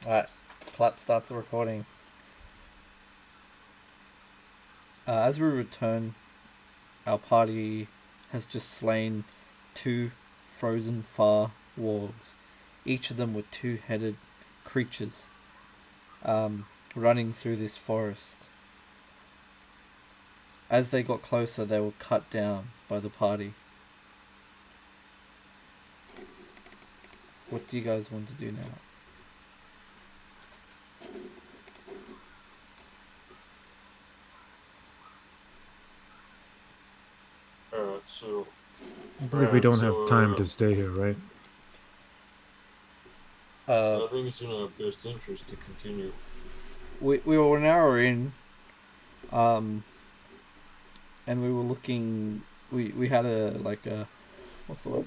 Alright, clap starts the recording. As we return, our party has just slain two frozen far wargs, each of them with two-headed creatures running through this forest. As they got closer, they were cut down by the party. What do you guys want to do now? Alright, so. I believe we don't have time to stay here, right? I think it's in our best interest to continue. We were an hour in, and we were looking. We had what's the word?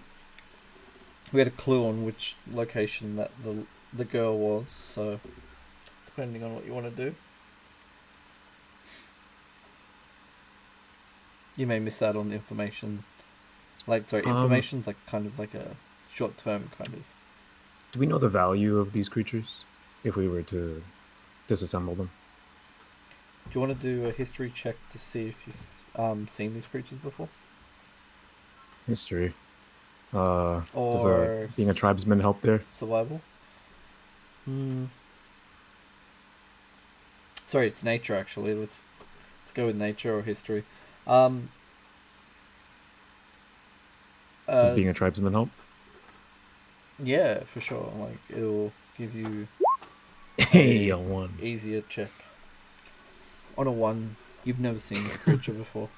We had a clue on which location that the girl was. So, depending on what you want to do, you may miss out on the information. Information's like kind of like a short term kind of. Do we know the value of these creatures if we were to disassemble them? Do you want to do a history check to see if you've seen these creatures before? History. Or being a tribesman help there? Survival. Sorry, it's nature actually. Let's go with nature or history. Does being a tribesman help? Yeah, for sure. Like it'll give you a 1 easier check. On a 1, you've never seen this creature before.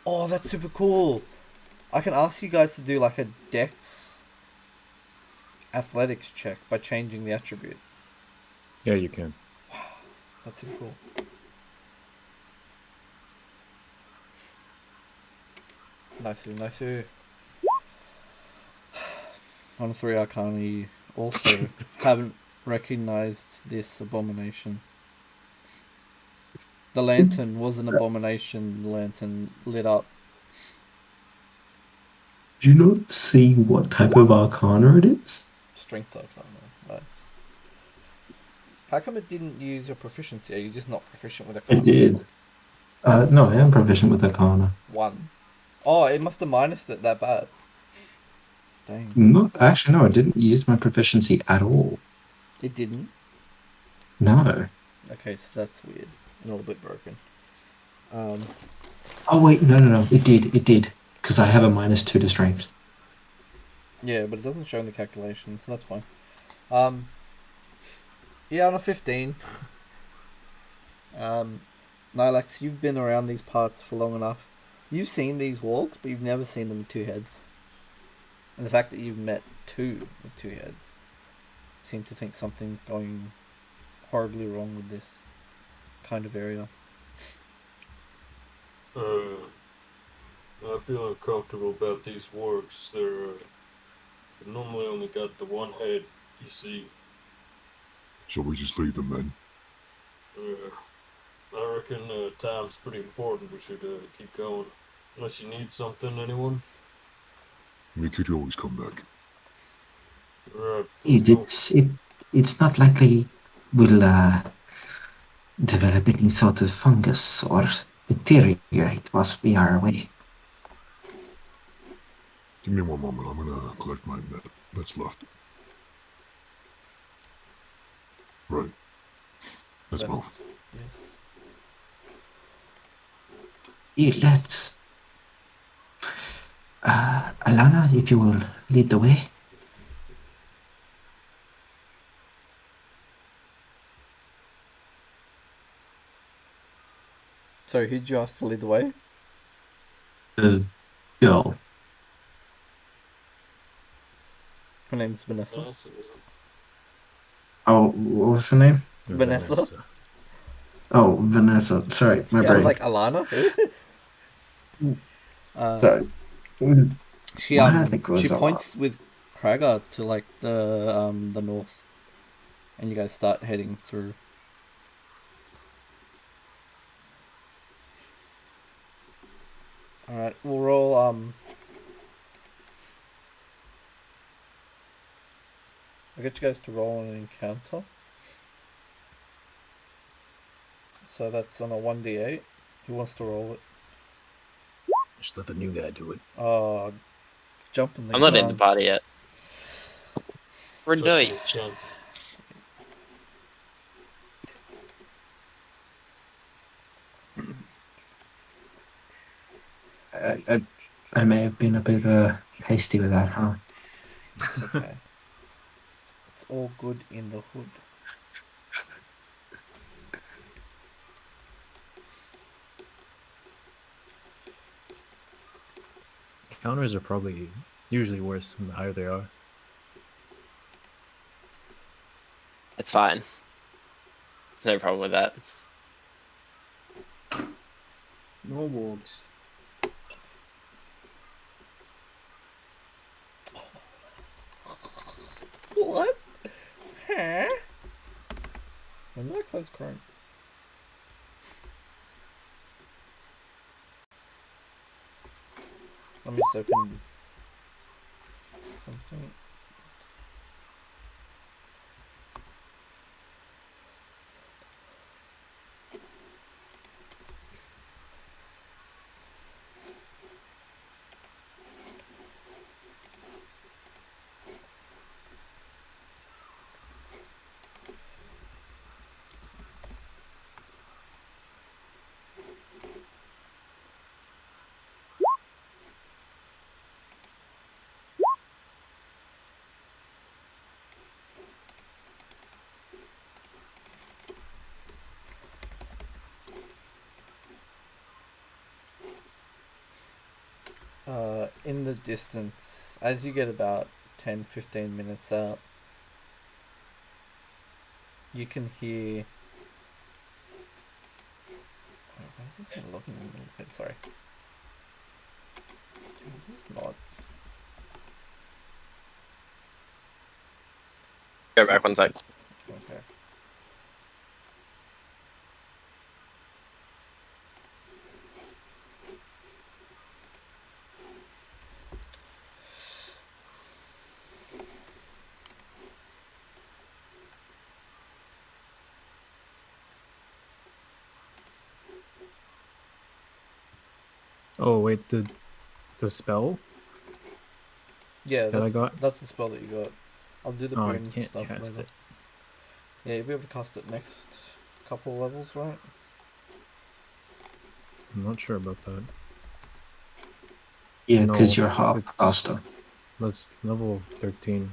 Oh, that's super cool. I can ask you guys to do like a dex athletics check by changing the attribute. Yeah, you can. Wow, that's super cool. Nice. On a 3 Arcana, you also haven't recognized this abomination. The lantern was an abomination. The lantern lit up. Do you not see what type of arcana it is? Strength Arcana. Nice. How come it didn't use your proficiency? Are you just not proficient with Arcana? It did. No, I am proficient with arcana. 1. Oh, it must have minused it that bad. Dang. No, actually, no, I didn't use my proficiency at all. It didn't? No. Okay, so that's weird. A little bit broken. Oh, wait, no. It did. Because I have a -2 to strength. Yeah, but it doesn't show in the calculation, so that's fine. Yeah, on a 15. Nylax, you've been around these parts for long enough. You've seen these walks, but you've never seen them with two heads. And the fact that you've met two with two heads seem to think something's going horribly wrong with this kind of area. I feel uncomfortable about these wargs. They're normally only got the one head, you see. Shall we just leave them then? I reckon time's pretty important. We should keep going. Unless you need something, anyone? We could always come back. Right. It's not likely we'll develop any sort of fungus or deteriorate whilst we are away. Give me one moment. I'm gonna collect my net that's left. Right. Let's move. Yes. Let's. Alana, if you will lead the way. So, who'd you ask to lead the way? The girl. Her name's Vanessa. Oh, what was her name? Vanessa. Oh, Vanessa. Sorry, my brain. I was like, Alana? Sorry. She points with Krager to like the north, and you guys start heading through. All right, we'll roll I get you guys to roll an encounter. So that's on a 1d8. Who wants to roll it? Just let the new guy do it. Oh, jump in the I'm not in the gun. party yet. We're Touch doing. the chance. I may have been a bit hasty with that, huh? It's okay. It's all good in the hood. Counters are probably usually worse the higher they are. It's fine. No problem with that. No wargs. What? Huh? When did I close Chrome? Let me just open something. In the distance, as you get about 10-15 minutes out, you can hear... Oh, why is this not logging in a little bit? Sorry. It's not. Go back one sec. Okay. Oh wait, the spell? Yeah, That I got? that's the spell that you got. I'll do the Oh, I boon can't stuff cast later. it. Yeah, you'll be able to cast it next couple of levels, right? I'm not sure about that. Yeah, No, because you're half it's- caster. That's level 13.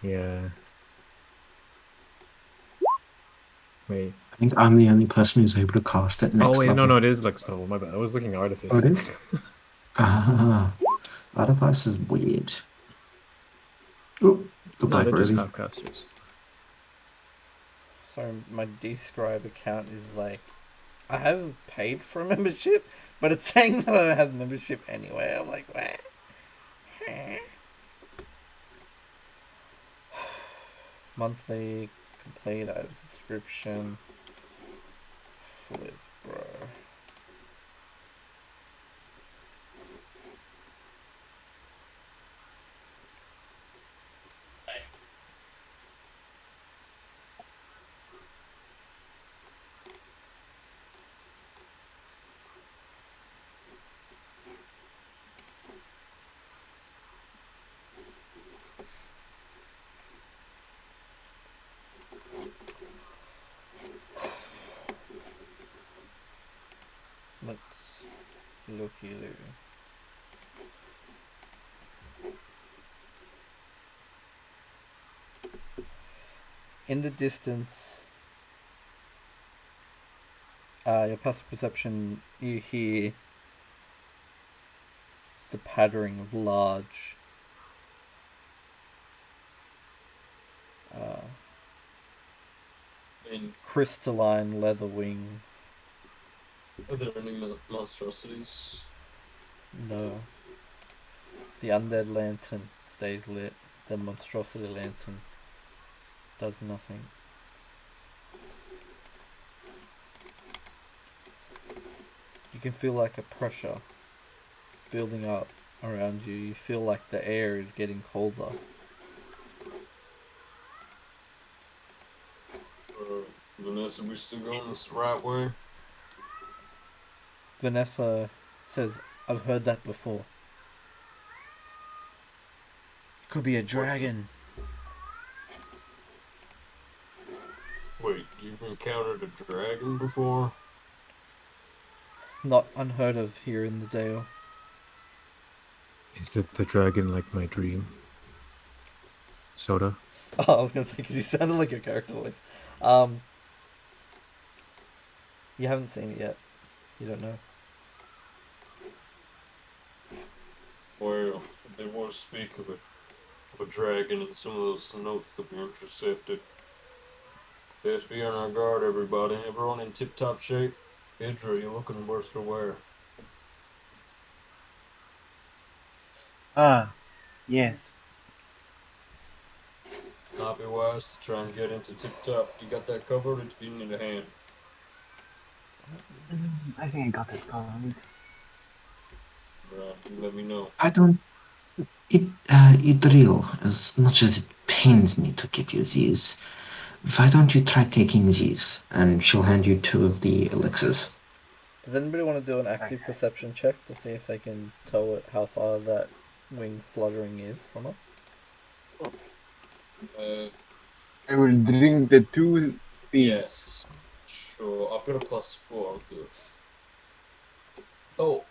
Yeah. Wait. I think I'm the only person who's able to cast it next Oh wait, level. no, it is Lex level. My bad. I was looking at Artifice. Oh, it is? Ah, Artifice is weird. Oh, goodbye, No, they're just Brody. half-casters. Sorry, my Describe account is like... I have paid for a membership, but it's saying that I don't have membership anyway. I'm like, what? Monthly, complete, I have subscription. Flip, bro. Let's looky-loo. In the distance, your passive perception, you hear the pattering of large crystalline leather wings. Are there any monstrosities? No. The undead lantern stays lit. The monstrosity lantern does nothing. You can feel like a pressure building up around you. You feel like the air is getting colder. Vanessa, we still going this right way? Vanessa says, "I've heard that before. It could be a dragon." Wait, you've encountered a dragon before? It's not unheard of here in the Dale. Is it the dragon like my dream? Soda? Oh, I was gonna say because you sounded like your character voice. You haven't seen it yet. You don't know. Well, there was speak of a dragon in some of those notes that we intercepted. Best be on our guard, everybody. Everyone in tip-top shape. Idra, you're looking worse for wear. Ah, yes. Not be wise to try and get into tip-top. You got that covered, or do you need a hand? I think I got it covered. Right, you let me know. I don't. Idril, as much as it pains me to give you these, why don't you try taking these? And she'll hand you 2 of the elixirs. Does anybody want to do an active Okay. perception check to see if they can tell how far that wing fluttering is from us? I will drink the 2 things. Yes. Sure, I've got a +4, I'll do it. Oh,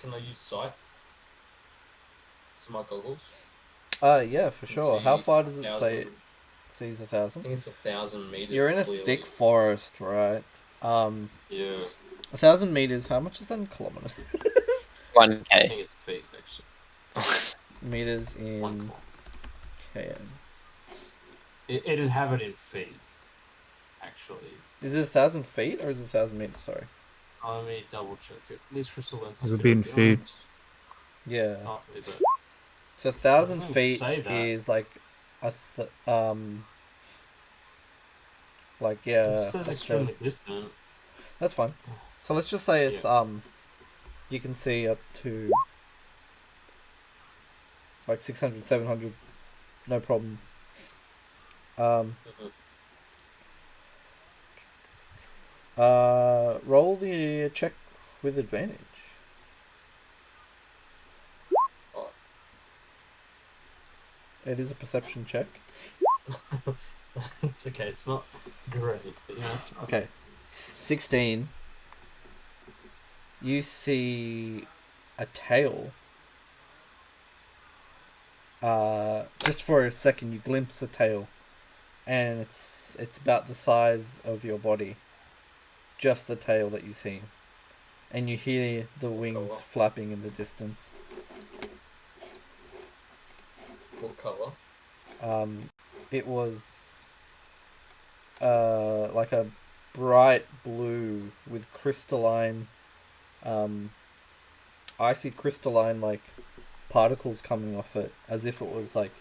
can I use sight? My goggles? Yeah, for sure. How far does it 1,000. say it sees 1,000? I think it's 1,000 meters. You're in a clearly. thick forest, right? Yeah. 1,000 meters. How much is that in kilometers? I 1k. think it's feet, actually. Meters in 1 km. It'd have it in feet, actually. Is it 1,000 feet or is it 1,000 meters? Sorry. Let me double check it. These crystal lenses. It would be in feet. Yeah. Not with it. So 1,000 doesn't feet say that. is like like It yeah. just says extremely distant. That's fine. So let's just say it's you can see up to like 600, 700, no problem. Roll the check with advantage. Oh. It is a perception check. It's okay. It's not great, but it's fine. Okay. 16. You see a tail. Just for a second, you glimpse the tail, and it's about the size of your body. Just the tail that you see, and you hear the wings Cool. flapping in the distance. What color? It was like a bright blue with crystalline, icy crystalline like particles coming off it, as if it was like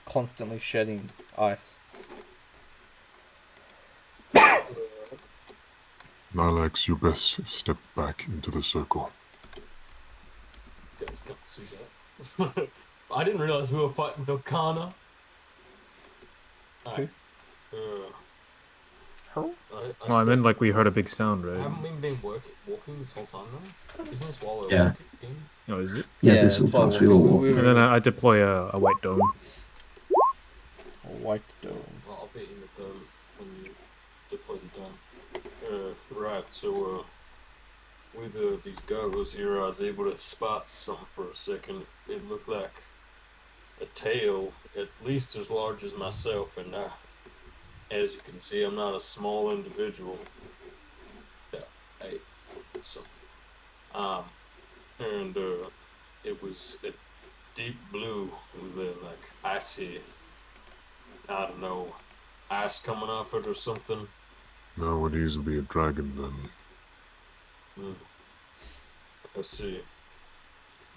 constantly shedding ice. Nylax, you best step back into the circle. You guys can't see that. I didn't realize we were fighting with Okana. Alright. Well, I meant like we heard a big sound, right? Haven't we been walking this whole time though? Isn't this while we're Yeah. walking? Oh, is it? Yeah, this it's will while pass. We will walking. walk. And then I deploy a white dome. A white dome. Well, I'll be in the dome when you deploy the dome. Right, so with these goggles here, I was able to spot something for a second. It looked like a tail, at least as large as myself, and as you can see, I'm not a small individual. Yeah, 8 foot or something. And it was a deep blue with like icy, I don't know, ice coming off it or something. Now would easily be a dragon then. I see.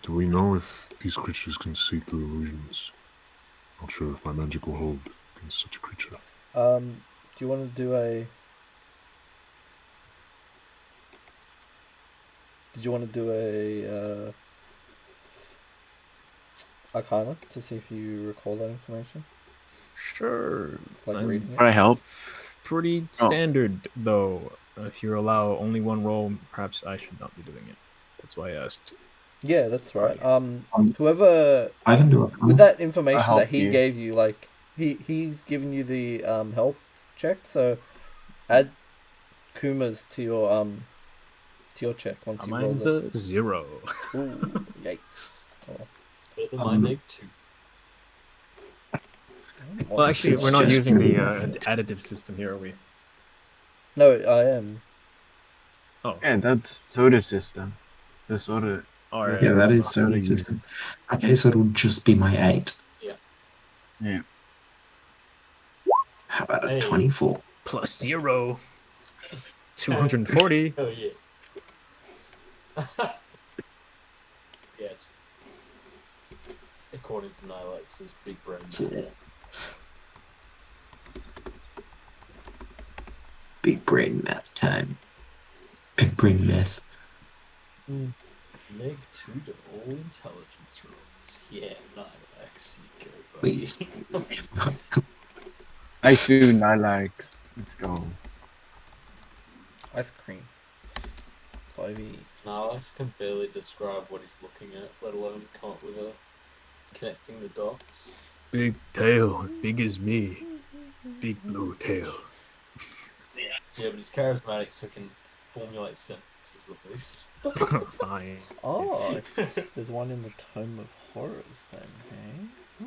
Do we know if these creatures can see through illusions? Not sure if my magic will hold against such a creature. Do you want to do a? Did you want to do a Arcana to see if you recall that information? Sure. Like I'm reading Can I it? help? pretty Oh. standard, though. If you allow only one roll, perhaps I should not be doing it. That's why I asked. Yeah, that's right. Party. Whoever I can do it. with that I'll information help that he you. gave you, like he's given you the help check, so add Kuma's to your check once you roll Mine's it. a 0. Ooh, yikes! Oh, Better than my neg 2. Well, actually, It's we're not just using the me. additive system here, are we? no, I am. Oh, Yeah, that's soda system. The soda. all the right. Yeah, that soda is box. soda system. Okay, so it'll just be my 8. Yeah. How about a Hey. 24? Plus 0. 240. Oh yeah. Yes. According to Nilex's big brain. That's it. Big brain math time. Big brain math. Neg 2 to all intelligence rolls. Yeah, Nilex, you go, Please. buddy. I too, Nilax. Let's go. Ice cream. 5e. Nilex can barely describe what he's looking at, let alone come up with a connecting the dots. Big tail, big as me. Big blue tail. Yeah, but he's charismatic, so he can formulate sentences at least. Fine. Oh, there's one in the Tome of Horrors then, hey?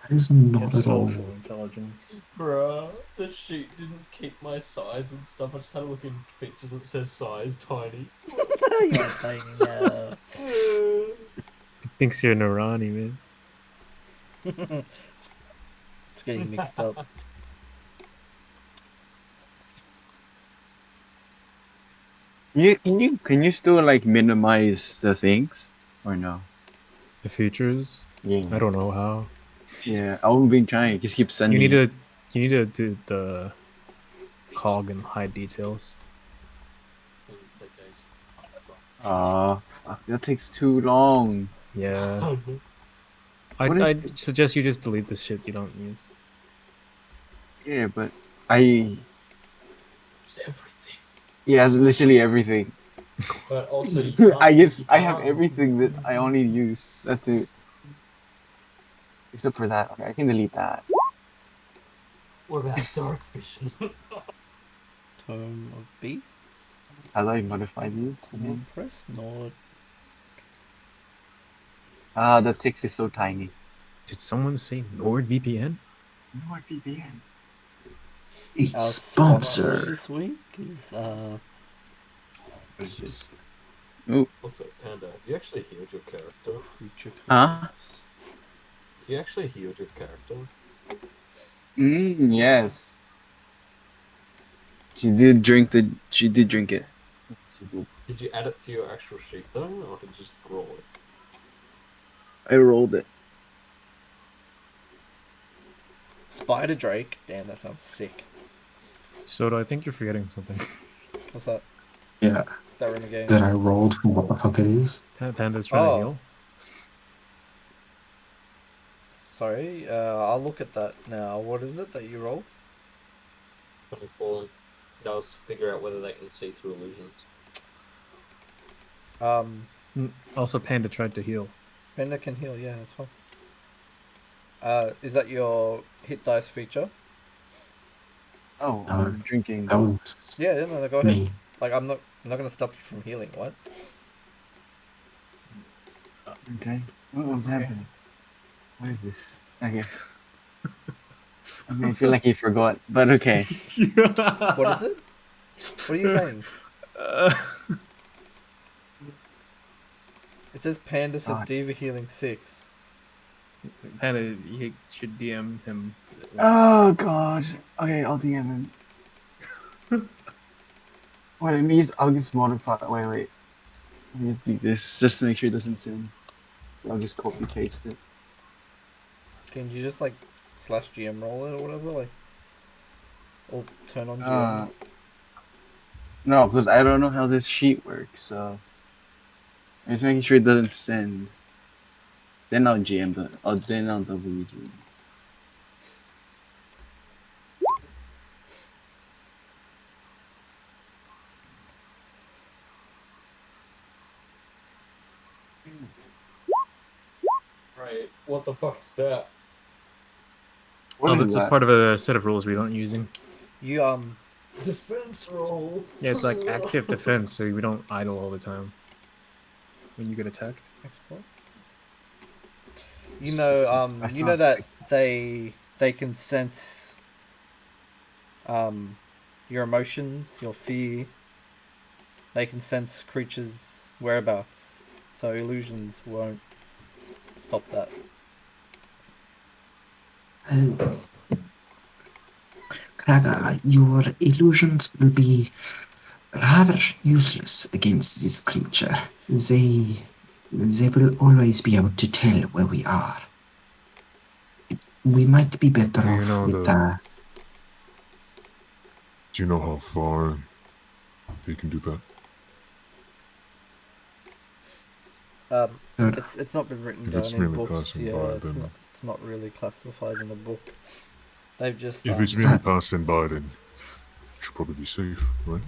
That is not Get at all. social intelligence. Bruh, the sheet didn't keep my size and stuff. I just had to look in features that says size tiny. You're tiny now. Thinks you're Nirani, man. It's getting mixed up. Can you still like minimize the things or no? The features? Yeah. I don't know how. Yeah, I've been trying. Just keep sending. You need to do the cog and hide details. Fuck, that takes too long. Yeah. What is I'd suggest you just delete the shit you don't use. Yeah, but I. It's everything. Yeah, it's literally everything. But also, you can't, I guess you I have can't- everything that I only use. That's it. Except for that. Okay, I can delete that. What about dark vision? Tome of Beasts. How do I modify these? We'll press Nord. Ah, the text is so tiny. Did someone say NordVPN? NordVPN. A Our sponsor sponsor. this week is What is this? Also, Panda, have you actually healed your character? Creature Huh? Codes. Have you actually healed your character? Yes. She did drink it. She did. Did you add it to your actual sheet though, or did you just scroll it? I rolled it. Spider Drake. Damn, that sounds sick. Soda, I think you're forgetting something. What's that? Yeah, That renegade. that I rolled for what the fuck it is. Panda's trying to heal. Sorry, I'll look at that now. What is it that you rolled? 24. That was to figure out whether they can see through illusions. Also, Panda tried to heal. Panda can heal, yeah, that's fine. Is that your hit dice feature? Oh, I'm drinking. That was Yeah, no, go ahead. me. Like, I'm not gonna stop you from healing. What? Okay. What was happening? What is this? Okay. I feel like he forgot, but okay. What is it? What are you saying? It says Panda says Diva healing 6. Panda, you should DM him. Oh god. Okay, I'll DM him. Wait, let me use. I'll just modify. Wait. Let me do this just to make sure it doesn't send. I'll just copy paste it. Can you just like /GM roll it or whatever, like, or turn on GM? No, because I don't know how this sheet works, so I'm just making sure it doesn't send. Then I'll GM the. Then I'll WG. Right. What the fuck is that? What Oh, is that's a that? part of a set of rules we aren't using. You Defense roll. Yeah, it's like active defense, so we don't idle all the time when you get attacked. export. You know That's you know not that they can sense your emotions, your fear. They can sense creatures' whereabouts, so illusions won't stop that. Uh, Kraga, your illusions will be rather useless against this creature. They will always be able to tell where we are. We might be better Do you off know with Do you know how far they can do that? It's not been written If down it's in merely books. passing Yeah, by, it's then not really classified in a book. They've just if it's merely passing by, then it should probably be safe, right?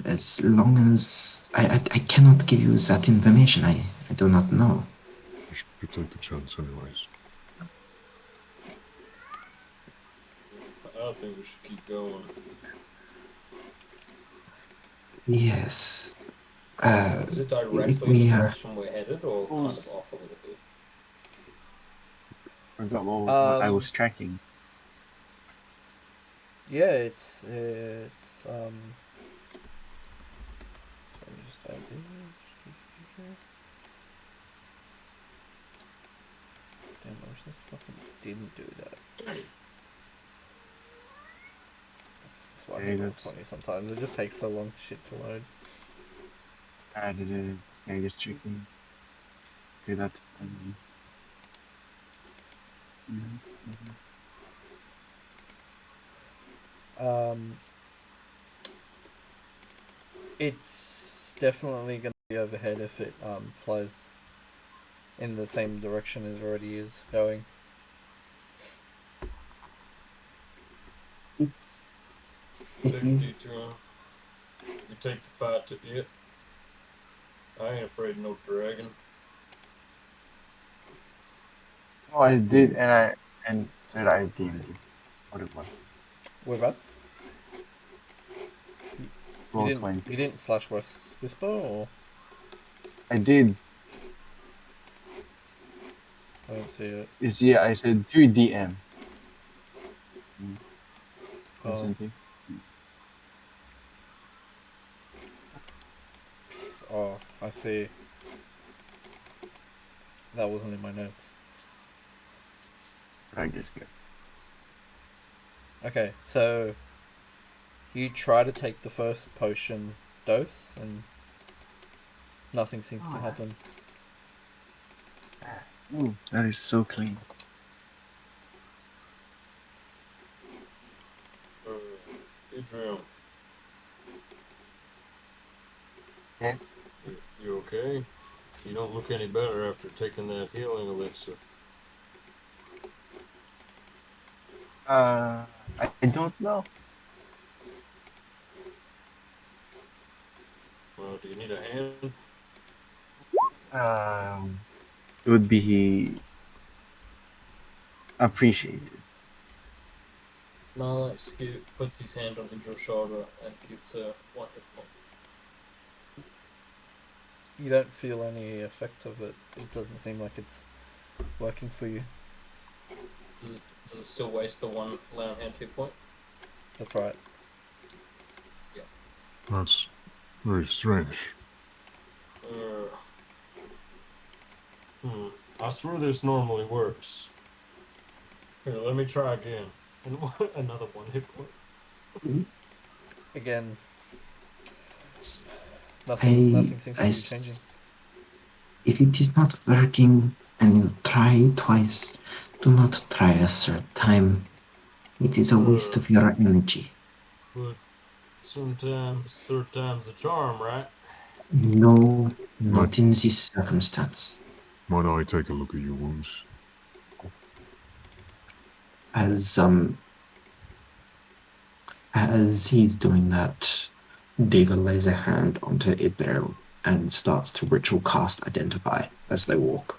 as long as I cannot give you that information. I do not know. You should take the chance, anyways. I think we should keep going. Yes. Is it If directly in the we direction we're headed, or Oh. kind of off a little bit? forgot what I Um, was tracking. yeah, it's let me just add this. Damn, I wish this fucking didn't do that. That's why I Yeah, hate that's- 20 sometimes. It just takes so long shit to load. Added it. Yeah, just checking. Okay, that's. Um, it's definitely gonna be overhead if it flies in the same direction it already is going. Take a detour. We take the fight to it. I ain't afraid of no dragon. Oh, I did, and said I DM'd what it was. Whereabouts? Roll You 20. didn't slash whisper or I did. I don't see it. Yeah, I said 3DM. I Oh, sent you. oh, I see. That wasn't in my notes. I guess good. Okay, so you try to take the first potion dose and nothing seems to happen. Ooh, that is so clean. Idrium, Yes. you okay? You don't look any better after taking that healing elixir. I don't know. Well, do you need a hand? It would be appreciated. Nice. He puts his hand on Idril's shoulder and gives her 1 hit point. You don't feel any effect of it. It doesn't seem like it's working for you. Does it still waste the 1 lay hand hit point? That's right. That's very strange. I swear this normally works. Here, let me try again. And another 1 hit point. Again, I, nothing seems to I be s- changing. If it is not working and you try twice, do not try a third time. It is a waste of your energy. But sometimes third time's a charm, right? No, not in this circumstance. Might I take a look at your wounds? As he's doing that, David lays a hand onto Idril and starts to ritual cast Identify as they walk.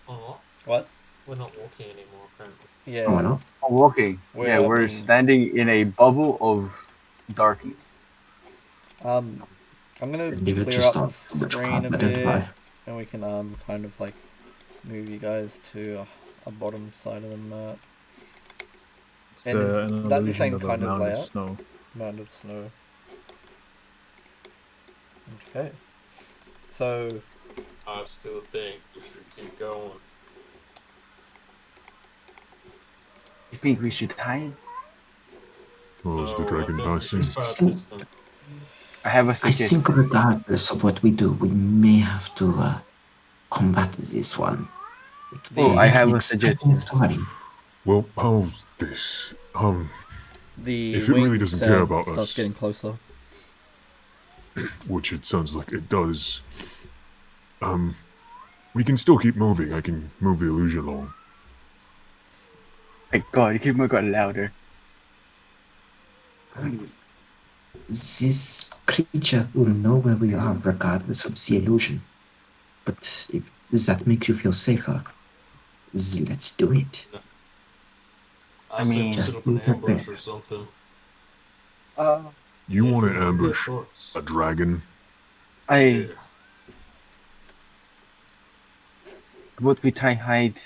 Oh, What? we're not walking anymore, apparently. Yeah. Oh, why not? Oh, walking. We Yeah, are we're being- standing in a bubble of darkness. I'm gonna David clear just up the starts to ritual screen a cast bit, Identify. and we can kind of like move you guys to a bottom side of the map. It's And is an that the illusion same of a kind of mountain of layout? snow. Mound of snow. Okay. So I still think we should keep going. You think we should hide? Or is the No, I dragon think we should passing? fight this thing. I have a I suggestion. think regardless of what we do, we may have to combat this one. It The- will Oh, be I an have a exciting suggestion. story. Well, how's this? the If it really wing doesn't care sound about starts us, getting closer. which it sounds like it does, we can still keep moving. I can move the illusion along. My God, you keep got louder. This creature will know where we are regardless of the illusion. But if that makes you feel safer, let's do it. I I say mean- we Just set up be an ambush prepared. or something. You Yes, want we to should get ambush shorts. a dragon? I Yeah. would we try hide?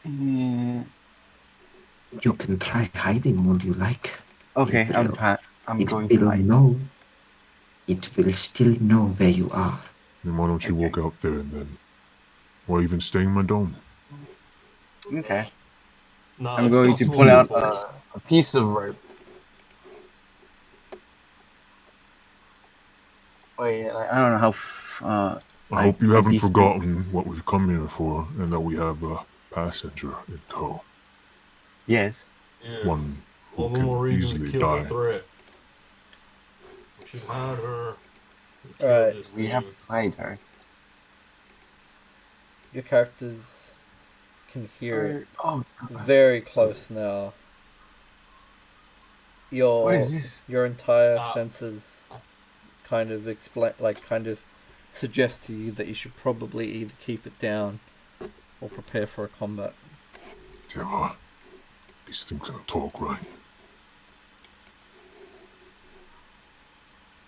Mm, You can try hiding all you like. okay, Gabriel. I'm It going to will hide. know. It will still know where you are. Then why don't you Okay. walk out there and then, or even stay in my dome? Okay. No, I'm it going starts to pull walking out forward. a piece of rope. Wait, I don't know how. I hope you haven't distant- forgotten what we've come here for, and that we have a passenger in tow. Yes. Yeah. One who All the more can reason to easily kill the die. threat. We should hide her. And kill Alright. this We thing. have to hide her. Your characters can hear it Oh, very close now. what is this? Your entire Ah. senses kind of suggest to you that you should probably either keep it down or prepare for a combat. Teva, these things don't talk, right?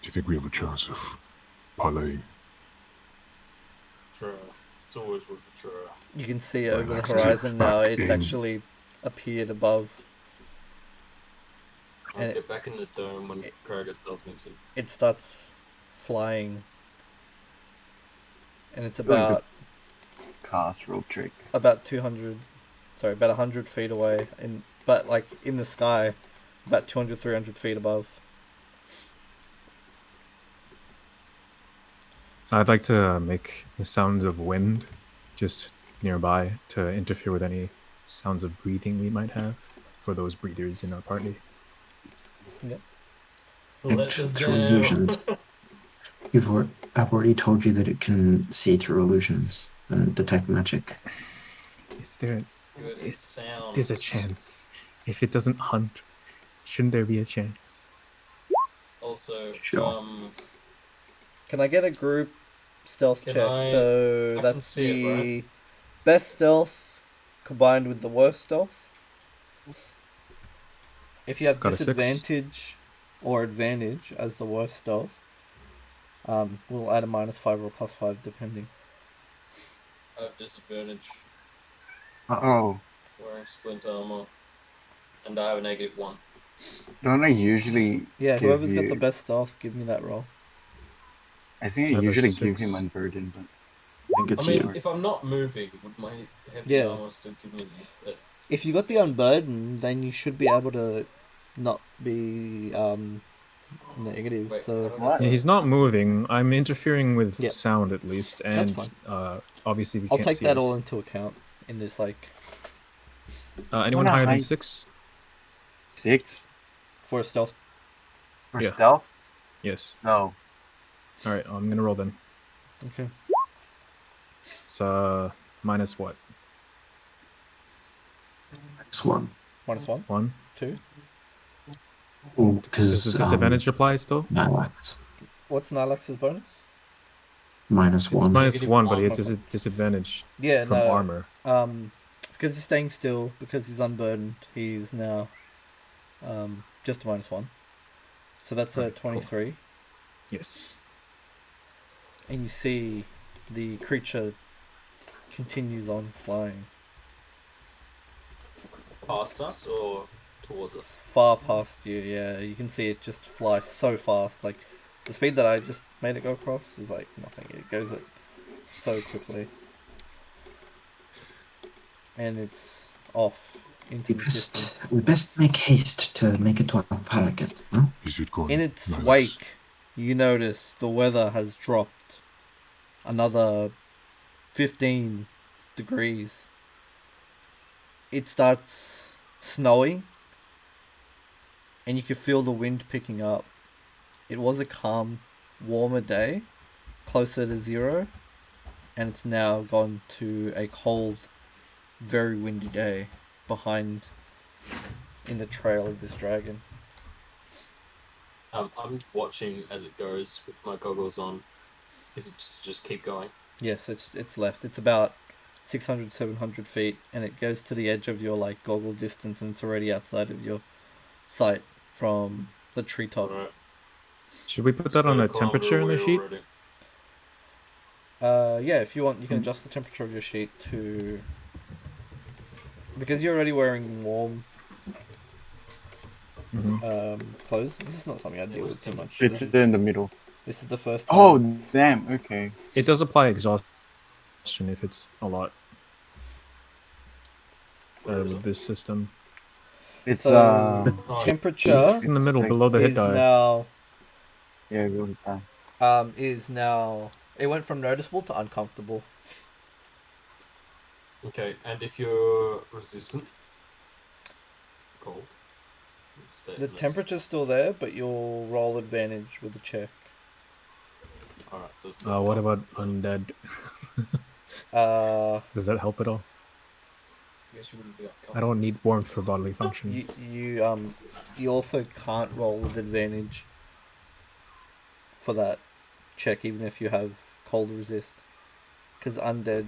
Do you think we have a chance of parlaying? Try. It's always worth a try. You can see over the Relax, horizon back now. It's in. actually appeared above. I'll And get back in the dome when Krager tells me to. It starts flying, and it's Really good. about Cast rope trick. about 100 feet away, but like in the sky, about 200-300 feet above. I'd like to make the sounds of wind just nearby to interfere with any sounds of breathing we might have for those breathers in our party. Let us Through down. illusions. I've already told you that it can see through illusions and detect magic. Is there? Good, it sounds. There's a chance. If it doesn't hunt, shouldn't there be a chance? Also, Sure. Can I get a group stealth Can check? I So can that's see it, the right? best stealth combined with the worst stealth. If you have Got a 6. disadvantage or advantage as the worst stealth, we'll add a -5 or a +5 depending. I have disadvantage Oh, wearing splint armor. And I have a -1. don't I usually Yeah, give whoever's you... got the best stealth, give me that roll. I think I I have a usually give him 6. unburdened, but I think I it's mean, you. if I'm not moving, would my heavy Yeah. armor still give me that? If you got the unburdened, then you should be able to not be negative. Wait, So I don't What? Yeah, he's not moving. I'm interfering with Yep. sound at least, That's and fine. obviously we I'll can't take see that us. all into account in this Anyone Wanna higher than hide? 6? 6 for a stealth. for Yeah. stealth? Yes. No. All right, I'm gonna roll then. Okay. It's minus what? Next one. -1, 1. 2. Oh, Does because the disadvantage apply still? Nylax. What's Nylax's bonus? Minus It's one. minus Negative 1, but one. it's a disadvantage Yeah, from no. armor. Because he's staying still, because he's unburdened, he's now just a -1. So that's a Alright, cool. 23. Yes. And you see the creature continues on flying Past us or towards us? far past you. Yeah, you can see it just fly so fast. Like the speed that I just made it go across is like nothing. It goes at so quickly, and it's off into the distance. We best make haste to make it to our target. Huh? Is it gone? In its Nylax? wake, you notice the weather has dropped another 15 degrees. It starts snowing, and you can feel the wind picking up. It was a calm, warmer day, closer to 0, and it's now gone to a cold, very windy day behind in the trail of this dragon. I'm watching as it goes with my goggles on. Is it just keep going? Yes, it's left. It's about 600, 700 feet, and it goes to the edge of your like goggle distance, and it's already outside of your sight from the treetop. Alright. Should we put that on a temperature in the sheet? Yeah, if you want, you can adjust the temperature of your sheet to, because you're already wearing warm clothes. This is not something I deal with too much. It's in the middle. This is the first time. Oh, damn. Okay. It does apply exhaustion if it's a lot with this system. It's So, temperature It's in the middle, below the hit is die. now Yeah, go with that. is now, it went from noticeable to uncomfortable. Okay, and if you're resistant, cold. The temperature's still there, but you'll roll advantage with the check. Alright, so it's What about undead? Does that help at all? I guess you wouldn't be I don't need warmth for bodily functions. You also can't roll with advantage for that check, even if you have cold resist, because undead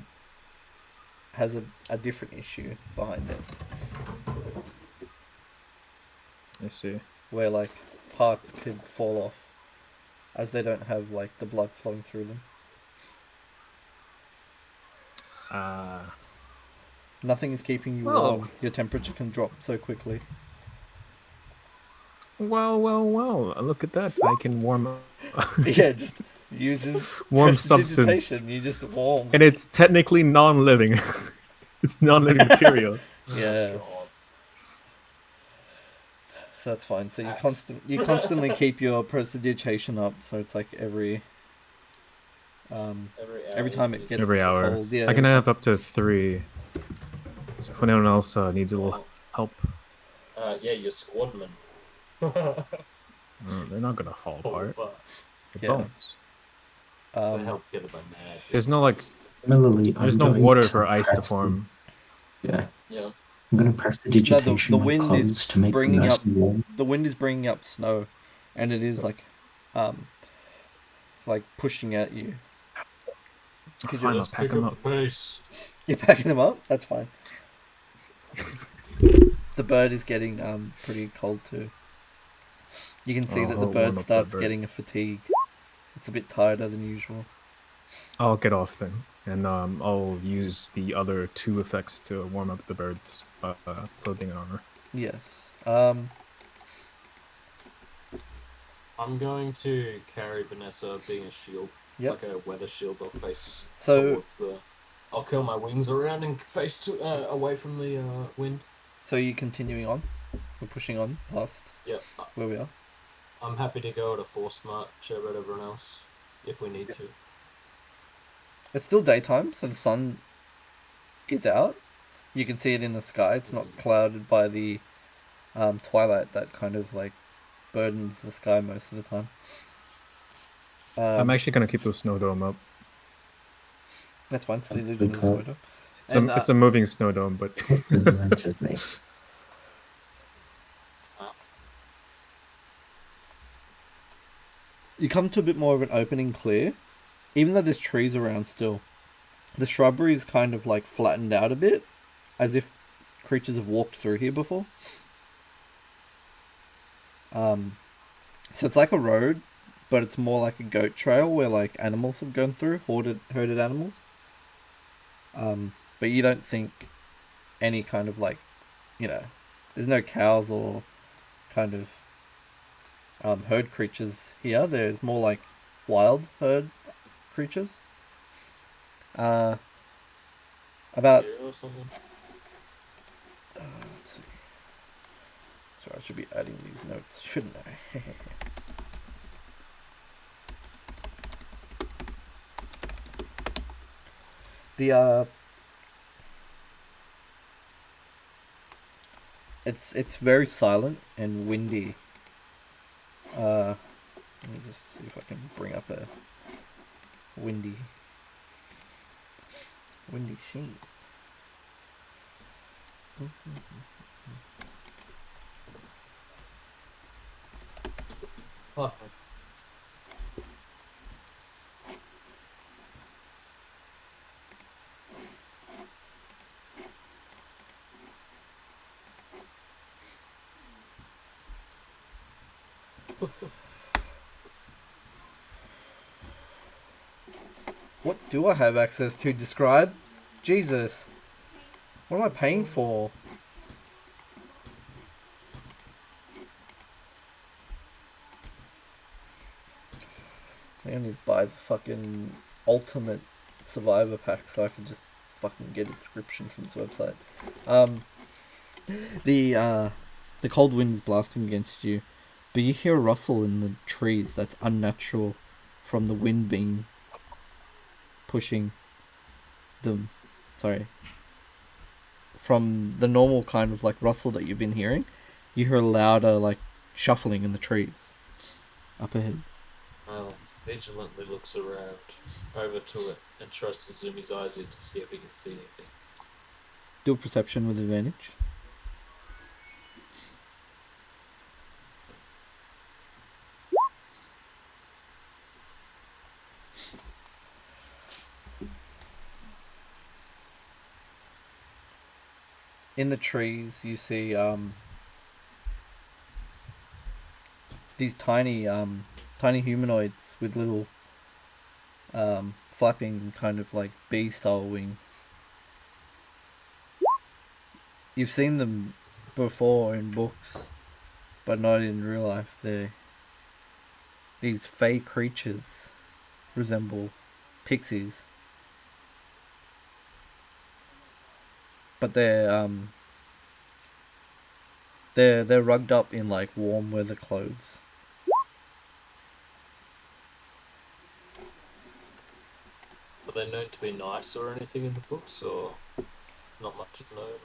has a different issue behind it, I see. where like parts could fall off as they don't have like the blood flowing through them. Nothing is keeping you Well- warm. Your temperature can drop so quickly. Well, look at that. I can warm up. Yeah, just uses Warm substance. prestidigitation. You just warm. And it's technically non-living. It's non-living material. Yes. So that's fine. So you constantly keep your prestidigitation up. So it's like every time it gets Every hour. cold. Yeah, I can every have up to 3. So if anyone else needs a little help, yeah, your squadmen. they're not gonna fall apart. They're Yeah. bones. They're held together by mad. There's no like. Similarly, There's I'm no going water to for ice to press form. Yeah. Yeah. I'm going to press the digitation the on wind clothes is to make them bringing nice up- and warm. The wind is bringing up snow, and it is like pushing at you. Fine, I'll pack them up. the pace. You're packing them up. That's fine. The bird is getting pretty cold too. You can see that the I'll warm bird up the starts bird. getting a fatigue. It's a bit tireder than usual. I'll get off then, and I'll use the other 2 effects to warm up the bird's clothing and armor. Yes. I'm going to carry Vanessa being a shield. Yep. Like a weather shield or face So towards the... I'll curl my wings around and face away from the wind. so you're continuing on. We're pushing on past Yeah. where we are. I'm happy to go at a force march about everyone else if we need to. It's still daytime, so the sun is out. You can see it in the sky. It's not clouded by the twilight that kind of like burdens the sky most of the time. I'm actually gonna keep the snow dome up. That's fine. It's the illusion of the call. Souda. It's And, a moving snow dome, but Excellent me. you come to a bit more of an opening clear, even though there's trees around still. The shrubbery is kind of like flattened out a bit, as if creatures have walked through here before. So it's like a road, but it's more like a goat trail where like animals have gone through, herded animals. But you don't think any kind of like, there's no cows or kind of herd creatures here. There's more like wild herd creatures. About Deer or something? let's see. Sorry, I should be adding these notes, shouldn't I? The it's very silent and windy. Let me just see if I can bring up a windy sheet. Huh. What do I have access to? Describe? Jesus. What am I paying for? I only need to buy the fucking ultimate survivor pack so I can just fucking get a description from this website. The cold wind's blasting against you, but you hear a rustle in the trees that's unnatural from the wind being pushing them. Sorry. From the normal kind of like rustle that you've been hearing, you hear a louder like shuffling in the trees up ahead. Alex vigilantly looks around, over to it, and tries to zoom his eyes in to see if he can see anything. Do a perception with advantage. In the trees, you see these tiny humanoids with little flapping kind of like bee-style wings. You've seen them before in books, but not in real life. These fey creatures resemble pixies, but they're rugged up in like warm weather clothes. Are they known to be nice or anything in the books, or not much is known?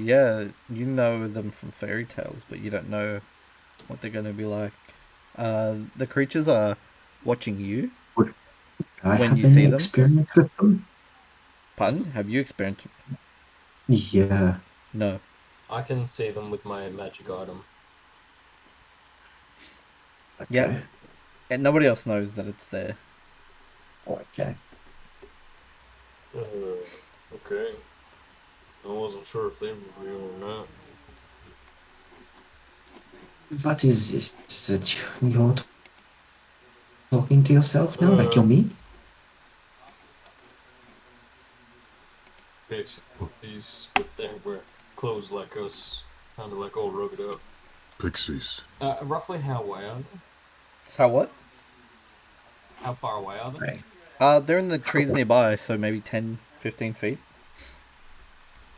Yeah, you know them from fairy tales, but you don't know what they're gonna be like. The creatures are watching you. I When have you see any them? experience with them? Pardon? Have you experienced? Yeah. No. I can see them with my magic item. Okay. Yeah. And nobody else knows that it's there. Okay. Okay. I wasn't sure if they were real or not. What is this that you're talking to yourself now, like you're me? Pixies, but they wear clothes like us, kind of like all rugged up. Pixies. Roughly how away are they? How what? How far away are they? Right. They're in the trees nearby, so maybe 10, 15 feet.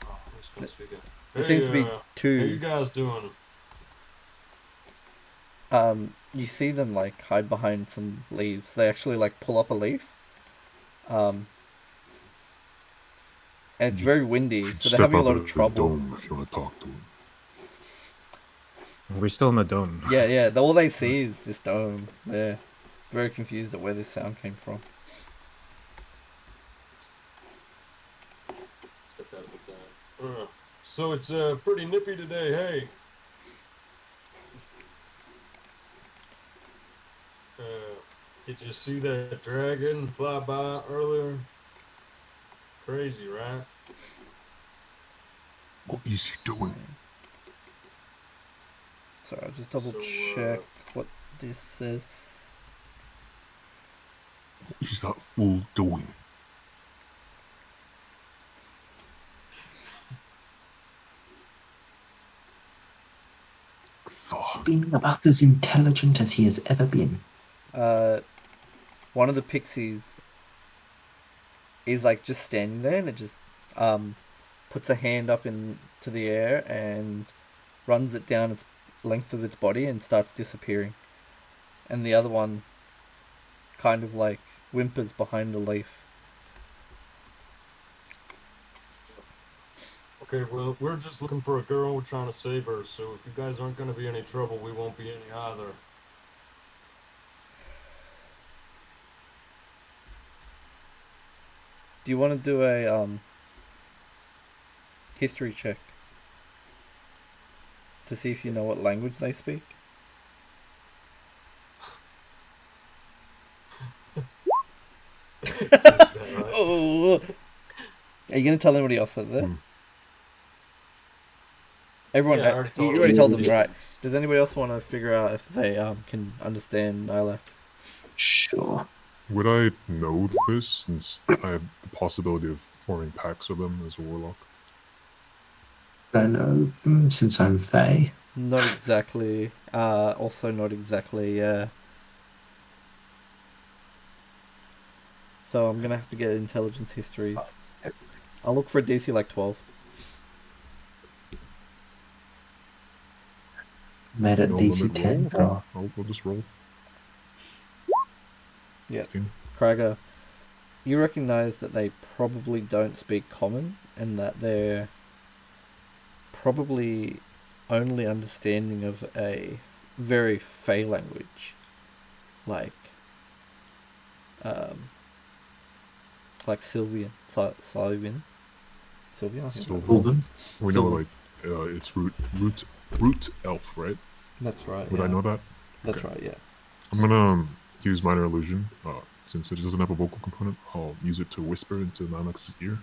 Oh, let's go figure. There seems to be How you two. guys doing? You see them like hide behind some leaves. They actually like pull up a leaf. And it's very windy, Should so they're step having a out lot of of the trouble. dome if you want to talk to him. we're still in the dome. Yeah. All they see is this dome. They're very confused at where this sound came from. So it's pretty nippy today, hey. Did you see that dragon fly by earlier? Crazy, right? What is he doing? Sorry, I'll just double So, check what this says. What is that fool doing? He's been about as intelligent as he has ever been. One of the pixies is like just standing there, and it just puts a hand up into the air and runs it down its length of its body and starts disappearing. And the other one kind of like whimpers behind the leaf. Okay, well, we're just looking for a girl. We're trying to save her. So if you guys aren't going to be any trouble, we won't be any either. Do you want to do a history check to see if you know what language they speak? Sounds about right. Oh, are you gonna tell anybody else that there? Everyone, Yeah, I already told you already told them, them. right? Does anybody else want to figure out if they can understand Nylax? Sure. Would I know this since I have the possibility of forming packs with them as a warlock? I know since I'm Fae. Not exactly. Also not exactly. Yeah. So I'm gonna have to get intelligence histories. I'll look for a DC like 12. Made it No DC limit 10. roll? I'll just roll. Yeah. 15. Krager, you recognize that they probably don't speak common and that they're probably only understanding of a very Fey language. Like Sylvian. Sylvian? Sylvian? I think Still, that's Golden. we know Silver. like it's root elf, right? That's right. Would yeah. I know that? That's Okay. right, yeah. I'm gonna use minor illusion. Since it doesn't have a vocal component, I'll use it to whisper into Nanax's ear.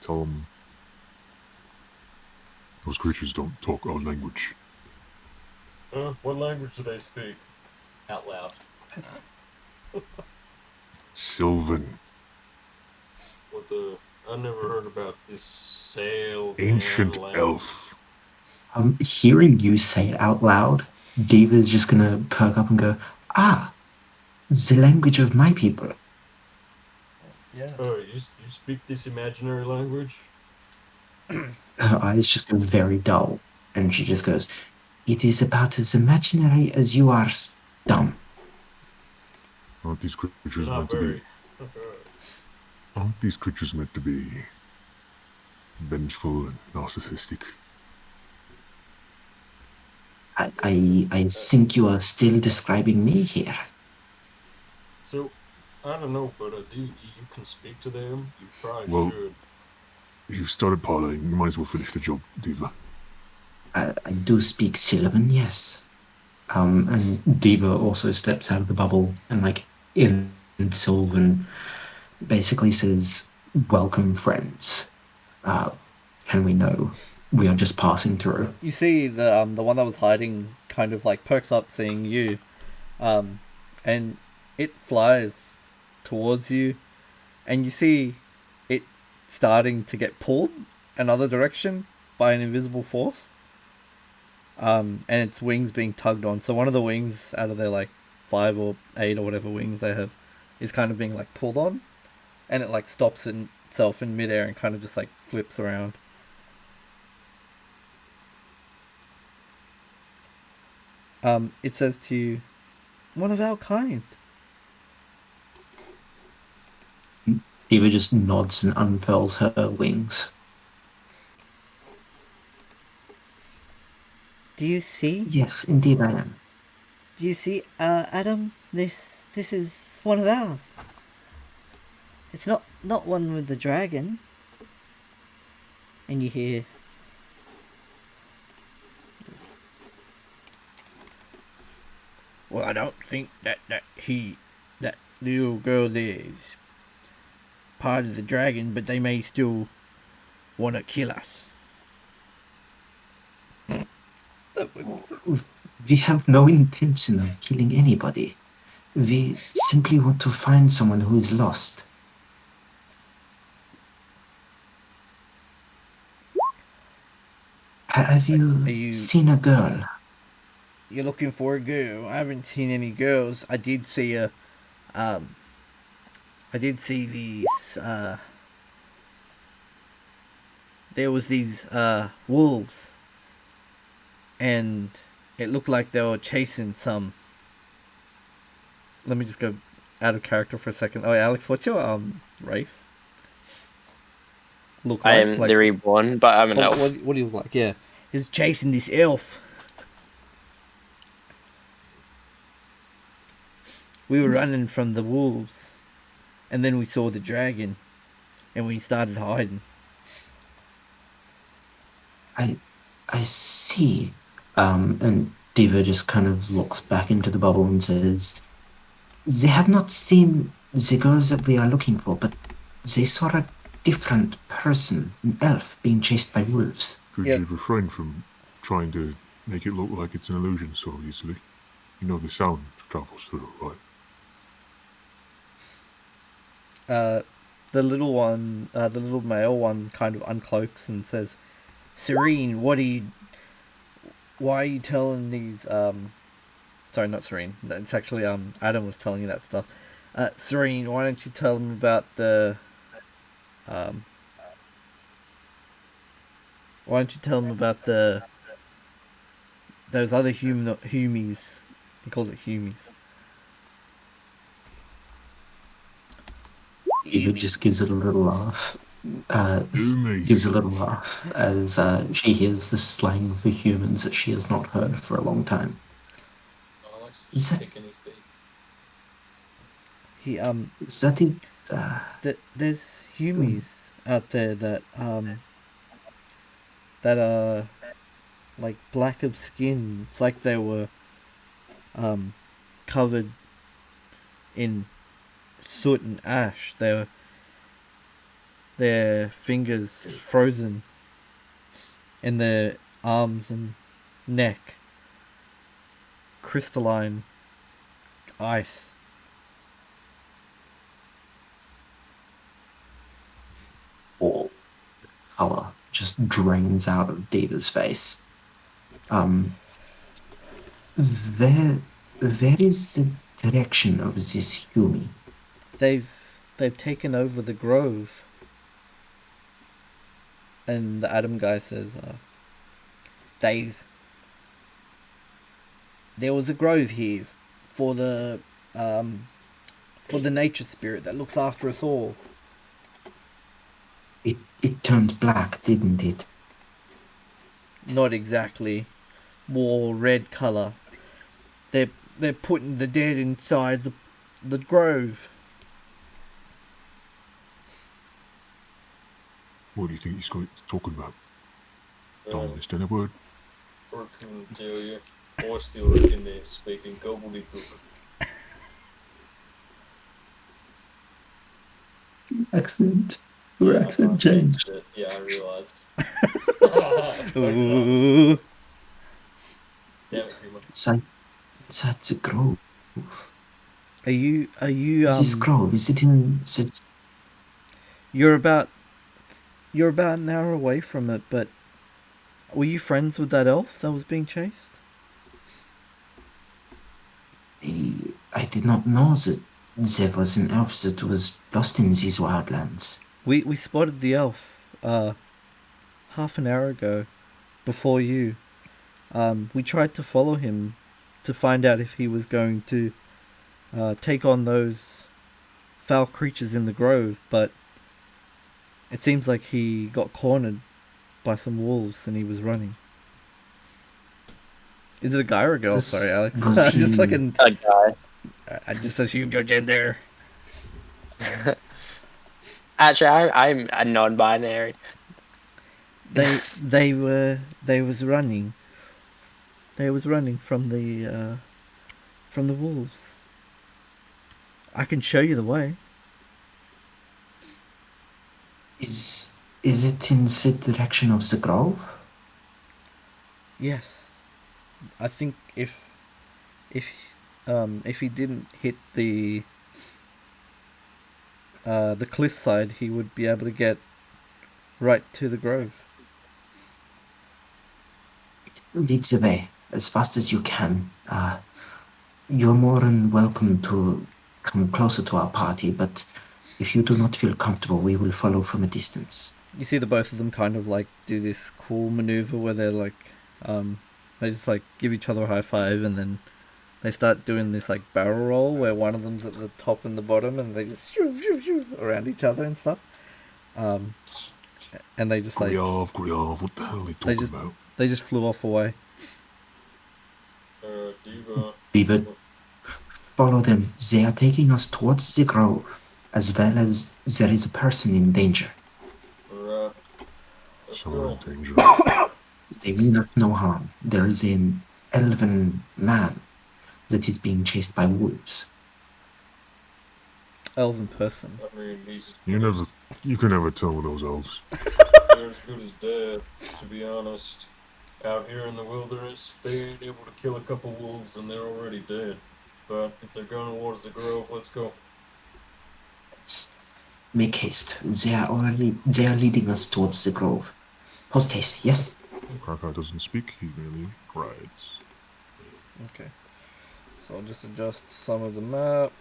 Tell him those creatures don't talk our language. What language do they speak? Out loud. Sylvan. What the? I never heard about this sail. Ancient elf. Hearing you say it out loud, Diva's just gonna perk up and go, "Ah, the language of my people." Yeah. You speak this imaginary language? Her eyes just go very dull, and she just goes, "It is about as imaginary as you are dumb." Aren't these creatures Not meant to very. be? Aren't these creatures meant to be vengeful and narcissistic? I think you are still describing me here. So, I don't know, but you can speak to them? You probably Well, should. You've started parlaying. You might as well finish the job, Diva. I do speak Sylvan, yes. And Diva also steps out of the bubble and, like, in Sylvan, basically says, "Welcome, friends. Can we know we are just passing through?" You see the one that was hiding kind of like perks up seeing you, and it flies towards you, and you see it starting to get pulled another direction by an invisible force. And its wings being tugged on. So one of the wings out of their like 5 or 8 or whatever wings they have is kind of being like pulled on, and it like stops itself in midair and kind of just like flips around. It says to you, "One of our kind." Diva just nods and unfurls her wings. Do you see? "Yes, indeed I am." Do you see, Adam? This is one of ours. It's not one with the dragon. and you hear. Well, I don't think that little girl there is part of the dragon, but they may still want to kill us. We have no intention of killing anybody. We simply want to find someone who is lost. Have Are you you- seen a girl? You're looking for a girl. I haven't seen any girls. I did see a, I did see these. There was these wolves, and it looked like they were chasing some. Let me just go out of character for a second. Oh, Alex, what's your race? Look I like? am the reborn, but I'm an elf. What do you look like? Yeah, he's chasing this elf. We were running from the wolves, and then we saw the dragon, and we started hiding. I see. And Diva just kind of looks back into the bubble and says, "They have not seen the girls that we are looking for, but they saw a different person, an elf, being chased by wolves." Could Yep. you refrain from trying to make it look like it's an illusion so easily? You know the sound travels through, right? The little one, the little male one, kind of uncloaks and says, "Serene, why are you telling these, sorry, not Serene, it's actually, Adam was telling you that stuff. Serene, why don't you tell them about the, why don't you tell them about those other humies, he calls it humies. Diva just gives it a little laugh. Humies. Gives a little laugh as she hears the slang for humans that she has not heard for a long time. Alex Is is that- taking his bait. He, Is that it? there's humies out there that are like black of skin. It's like they were covered in soot and ash. Their fingers frozen, and their arms and neck crystalline ice. All color just drains out of Diva's face. Where is the direction of this Humi? They've taken over the grove. And the Adam guy says, there was a grove here for the nature spirit that looks after us all. It turned black, didn't it? Not exactly. More red colour. They're putting the dead inside the grove. What do you think he's talking about? Don't Um, understand a word. or can tell you, or still reckon they're speaking gobbledygook. Accent. Yeah, I changed it. Yeah, I realized. Ooh. Damn it, human. That's a grove. Are you Is this grove? Is it in? You're about an hour away from it, but were you friends with that elf that was being chased? I did not know that there was an elf that was lost in these wildlands. We spotted the elf half an hour ago, before you. We tried to follow him to find out if he was going to take on those foul creatures in the grove, but it seems like he got cornered by some wolves and he was running. Is it a guy or a girl? Sorry, Alex. I just fucking. A guy. I just assumed your gender. Actually, I'm a non-binary. They was running. They was running from the wolves. I can show you the way. Is it in the direction of the grove? Yes, I think if he didn't hit the cliffside, he would be able to get right to the grove. Lead the way as fast as you can. You're more than welcome to come closer to our party, but if you do not feel comfortable, we will follow from a distance. You see the both of them kind of like do this cool maneuver where they're like, they just like give each other a high five, and then they start doing this like barrel roll where one of them's at the top and the bottom, and they just shoo, shoo, shoo, around each other and stuff. And they just like Griov, what the hell are they talking about? they just flew off away. Diva. Beaver, follow them. They are taking us towards the grove, as well as there is a person in danger. Alright. Let's Someone go. in danger. They mean us no harm. There is an elven man that is being chased by wolves. Elven person. I mean, he's You can never tell with those elves. they're as good as dead, to be honest. Out here in the wilderness, if they ain't able to kill a couple wolves, then they're already dead. But if they're going towards the grove, let's go. Make haste. They are leading us towards the grove. Post haste, yes? Krakow doesn't speak, he merely rides. Okay. So I'll just adjust some of the map.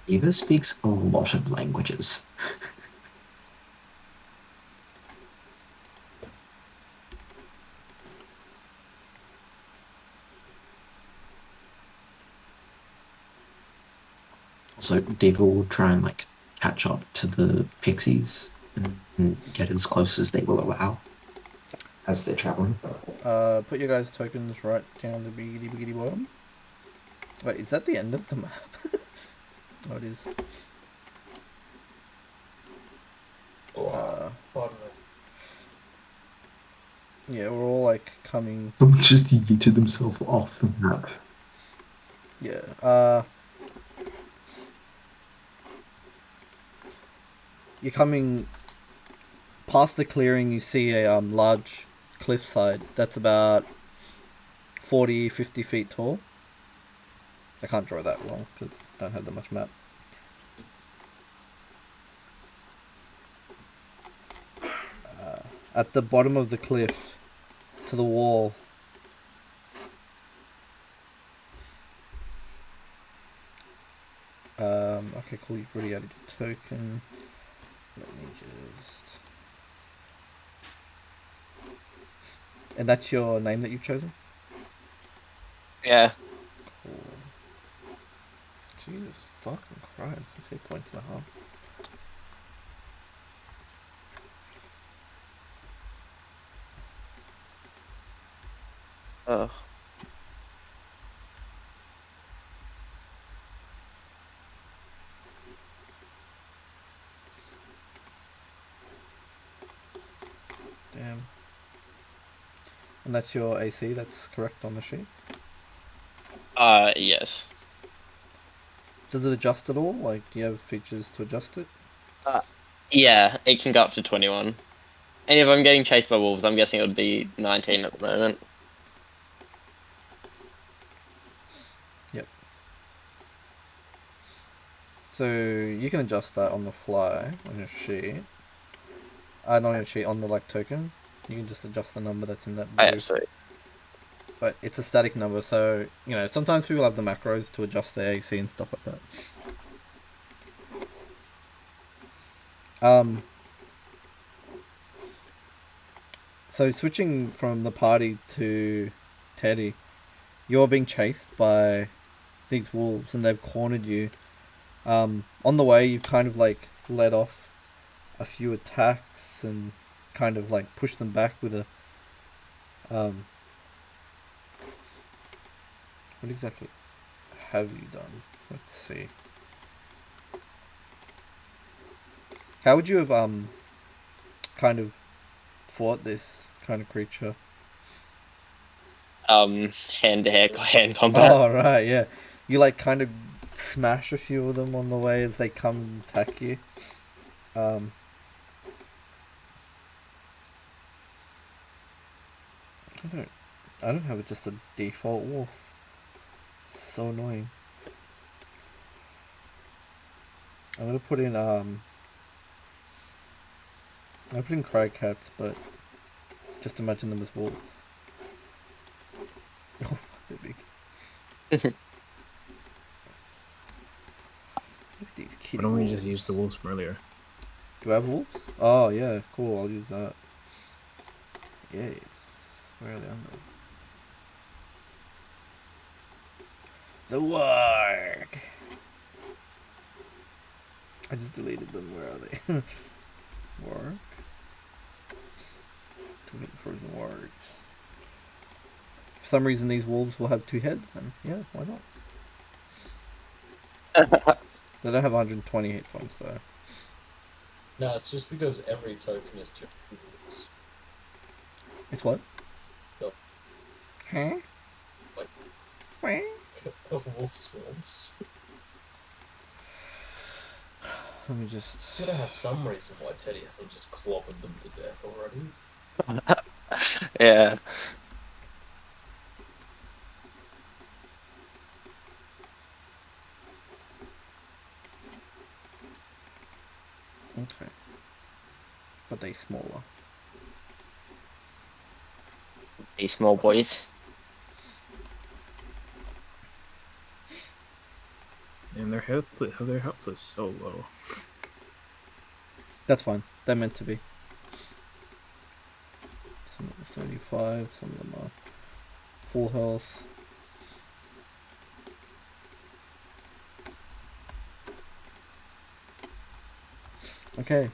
Eva speaks a lot of languages. So David will try and like catch up to the pixies and get as close as they will allow as they're traveling. Put your guys' tokens right down the biggity bottom. Wait, is that the end of the map? Oh, it is. Pardon me. Yeah, we're all like coming. Someone just yeeted themselves off the map. Yeah. You're coming past the clearing. You see a large cliffside that's about 40-50 feet tall. I can't draw that long because I don't have that much map. At the bottom of the cliff, to the wall, okay, cool, you've already added your token. Let me just... And that's your name that you've chosen? Yeah. Cool. Jesus fucking Christ, that's 8 points and a half. Oh. Damn. And that's your AC, that's correct on the sheet? Yes. Does it adjust at all? Like, do you have features to adjust it? Yeah, it can go up to 21. And if I'm getting chased by wolves, I'm guessing it would be 19 at the moment. Yep. So, you can adjust that on the fly on your sheet. Not on your sheet, on the, like, token. You can just adjust the number that's in that blue. Absolutely. But it's a static number, so, you know, sometimes people have the macros to adjust their AC and stuff like that. So switching from the party to Teddy, you're being chased by these wolves and they've cornered you. On the way, you kind of like let off a few attacks and kind of like push them back with a... what exactly have you done? Let's see. How would you have kind of fought this kind of creature? Hand to hand combat. Oh right, yeah. You like kind of smash a few of them on the way as they come and attack you. Um, I don't have just a default wolf. It's so annoying. I'm gonna put in I put in cry cats, but just imagine them as wolves. Oh fuck, they're big. Look at these kitty Why don't we just wolves. use the wolves from earlier? Do I have wolves? Oh yeah, cool. I'll use that. Yes. Where are they under? The warg. I just deleted them. Where are they? Warg. 2 frozen wargs. For some reason, these wolves will have 2 heads. Then yeah, why not? They don't have 120 hit points though. No, it's just because every token is 2 wolves. It's what? No. Huh? Like- What? Of wolf swarms. Let me just. Gotta have some reason why Teddy hasn't just clobbered them to death already. Yeah. Okay. But they smaller. These small boys. And their health is so low. That's fine. They're meant to be. Some of them are 35, some of them are full health. Okay.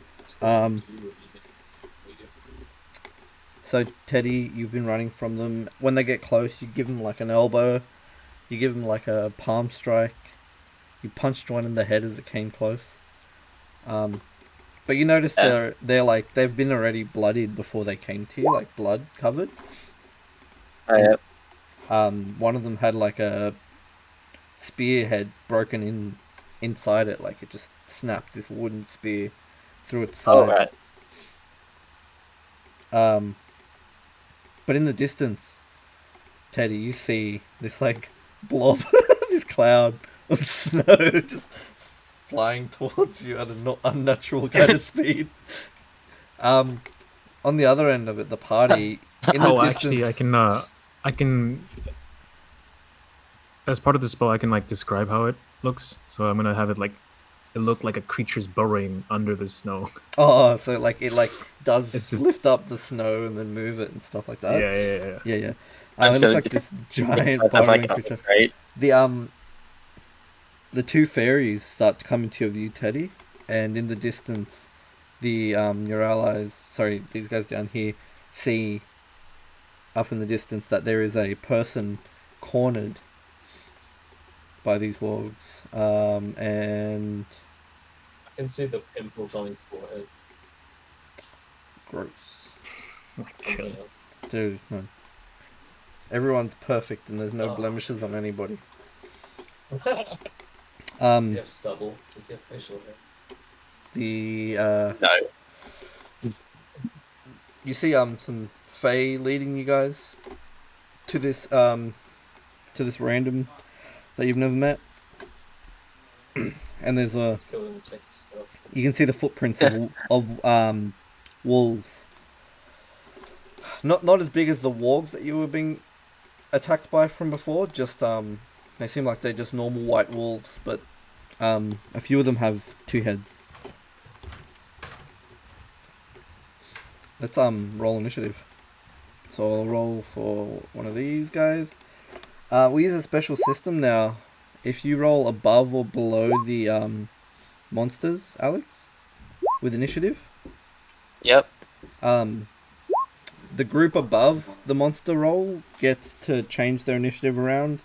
So Teddy, you've been running from them. When they get close, you give them like an elbow. You give them like a palm strike. You punched one in the head as it came close. But you notice they're like they've been already bloodied before they came to you, like blood covered. Oh, yeah. One of them had like a spearhead broken inside it, like it just snapped this wooden spear through its side. Oh, right. But in the distance, Teddy, you see this like blob, this cloud of snow just flying towards you at an unnatural kind of speed. On the other end of it, the party in the distance. Actually, I can. As part of the spell, I can like describe how it looks. So I'm gonna have it look like a creature's burrowing under the snow. Oh, so like it does It's just- lift up the snow and then move it and stuff like that. Yeah. It looks like this giant burrowing creature. Right. The 2 fairies start to come into your view, Teddy, and in the distance, your allies, sorry, these guys down here, see up in the distance that there is a person cornered by these wargs, and I can see the pimples on his forehead. gross. Yeah. There's none. Everyone's perfect, and there's no Oh. blemishes on anybody. Does he have stubble? Does he have facial hair? No. You see some Fae leading you guys to this random that you've never met. And there's Let's kill him and take his stuff. you can see the footprints of wolves. Not as big as the wargs that you were being attacked by from before, just they seem like they're just normal white wolves, but a few of them have 2 heads. Let's roll initiative. So I'll roll for one of these guys. We use a special system now. If you roll above or below the monsters, Alex, with initiative, Yep. the group above the monster roll gets to change their initiative around,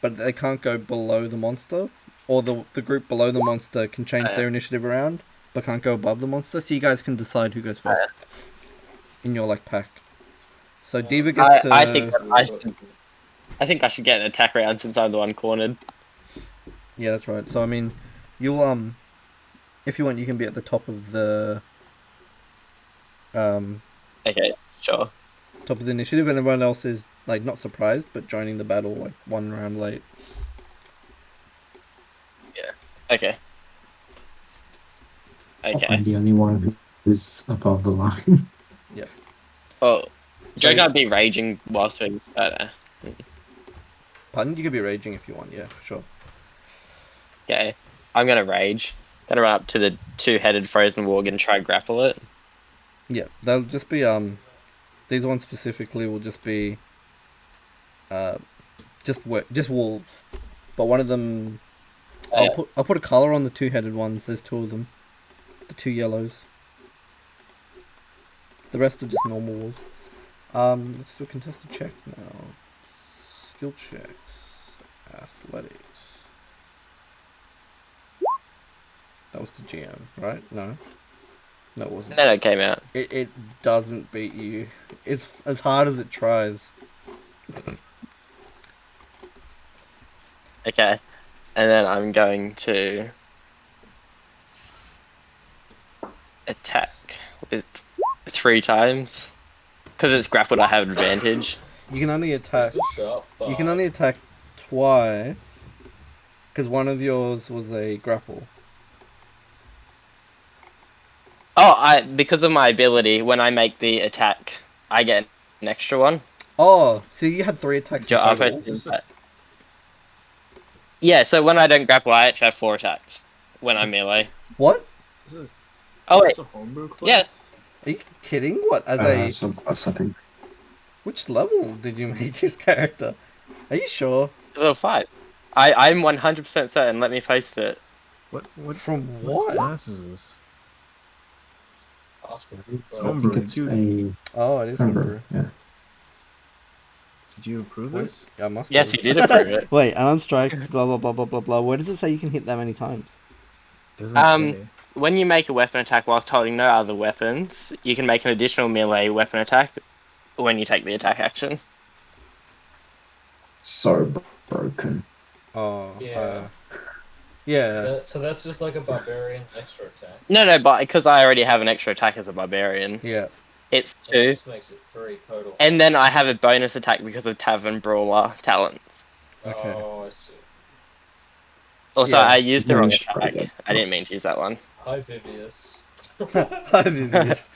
but they can't go below the monster. Or the group below the monster can change their initiative around, but can't go above the monster. So you guys can decide who goes first in your like pack. So Diva gets to. I think I should get an attack round since I'm the one cornered. Yeah, that's right. So I mean, you'll if you want, you can be at the top of the Okay, sure. top of the initiative, and everyone else is like not surprised, but joining the battle like one round late. Okay. Okay. I'm the only one who's above the line. Oh, So- Joe can't be raging whilst doing. Pardon? You could be raging if you want. Yeah, sure. Okay, I'm gonna rage. Gonna run up to the two-headed frozen warg and try grapple it. Yeah, they'll just be these ones specifically will just be just wolves, but one of them I'll put a color on the two-headed ones. There's two of them, the two yellows. The rest are just normal wolves. Let's do a contested check now. Skill checks, athletics. That was the GM, right? No, it wasn't. No, it came out. It doesn't beat you. It's as hard as it tries. Okay, and then I'm going to attack with 3 times. Because it's grappled, I have advantage. You can only attack. It's a sharp bar. You can only attack twice. Because one of yours was a grapple. Oh, because of my ability, when I make the attack, I get an extra one. Oh, so you had 3 attacks in total. Yeah, so when I don't grapple, I actually have 4 attacks when I'm melee. What? Oh wait, Is this a homebrew class? yes. Are you kidding? What? As I think. Which level did you make this character? Are you sure? Level 5. I'm 100% certain. Let me post it. What From what what? class is this? Oscar. It's I homebrew. think it's Dude, a Oh, it is homebrew. homebrew. Yeah. did you approve Wait, this? I must Yes, have. you did approve it. Wait, unarmed strike, blah blah blah blah blah blah. Where does it say you can hit that many times? Doesn't say. When you make a weapon attack whilst holding no other weapons, you can make an additional melee weapon attack when you take the attack action. So broken. Oh, Yeah. yeah. So that's just like a barbarian extra attack. No, but because I already have an extra attack as a barbarian, Yeah. it's So 2. that just makes it 3 total. And then I have a bonus attack because of Tavern Brawler talent. Okay. Oh, I see. Also, Yeah. I used the wrong Nice try, attack. yeah. I didn't mean to use that one. Hi, Vivius. Hi, Vivius.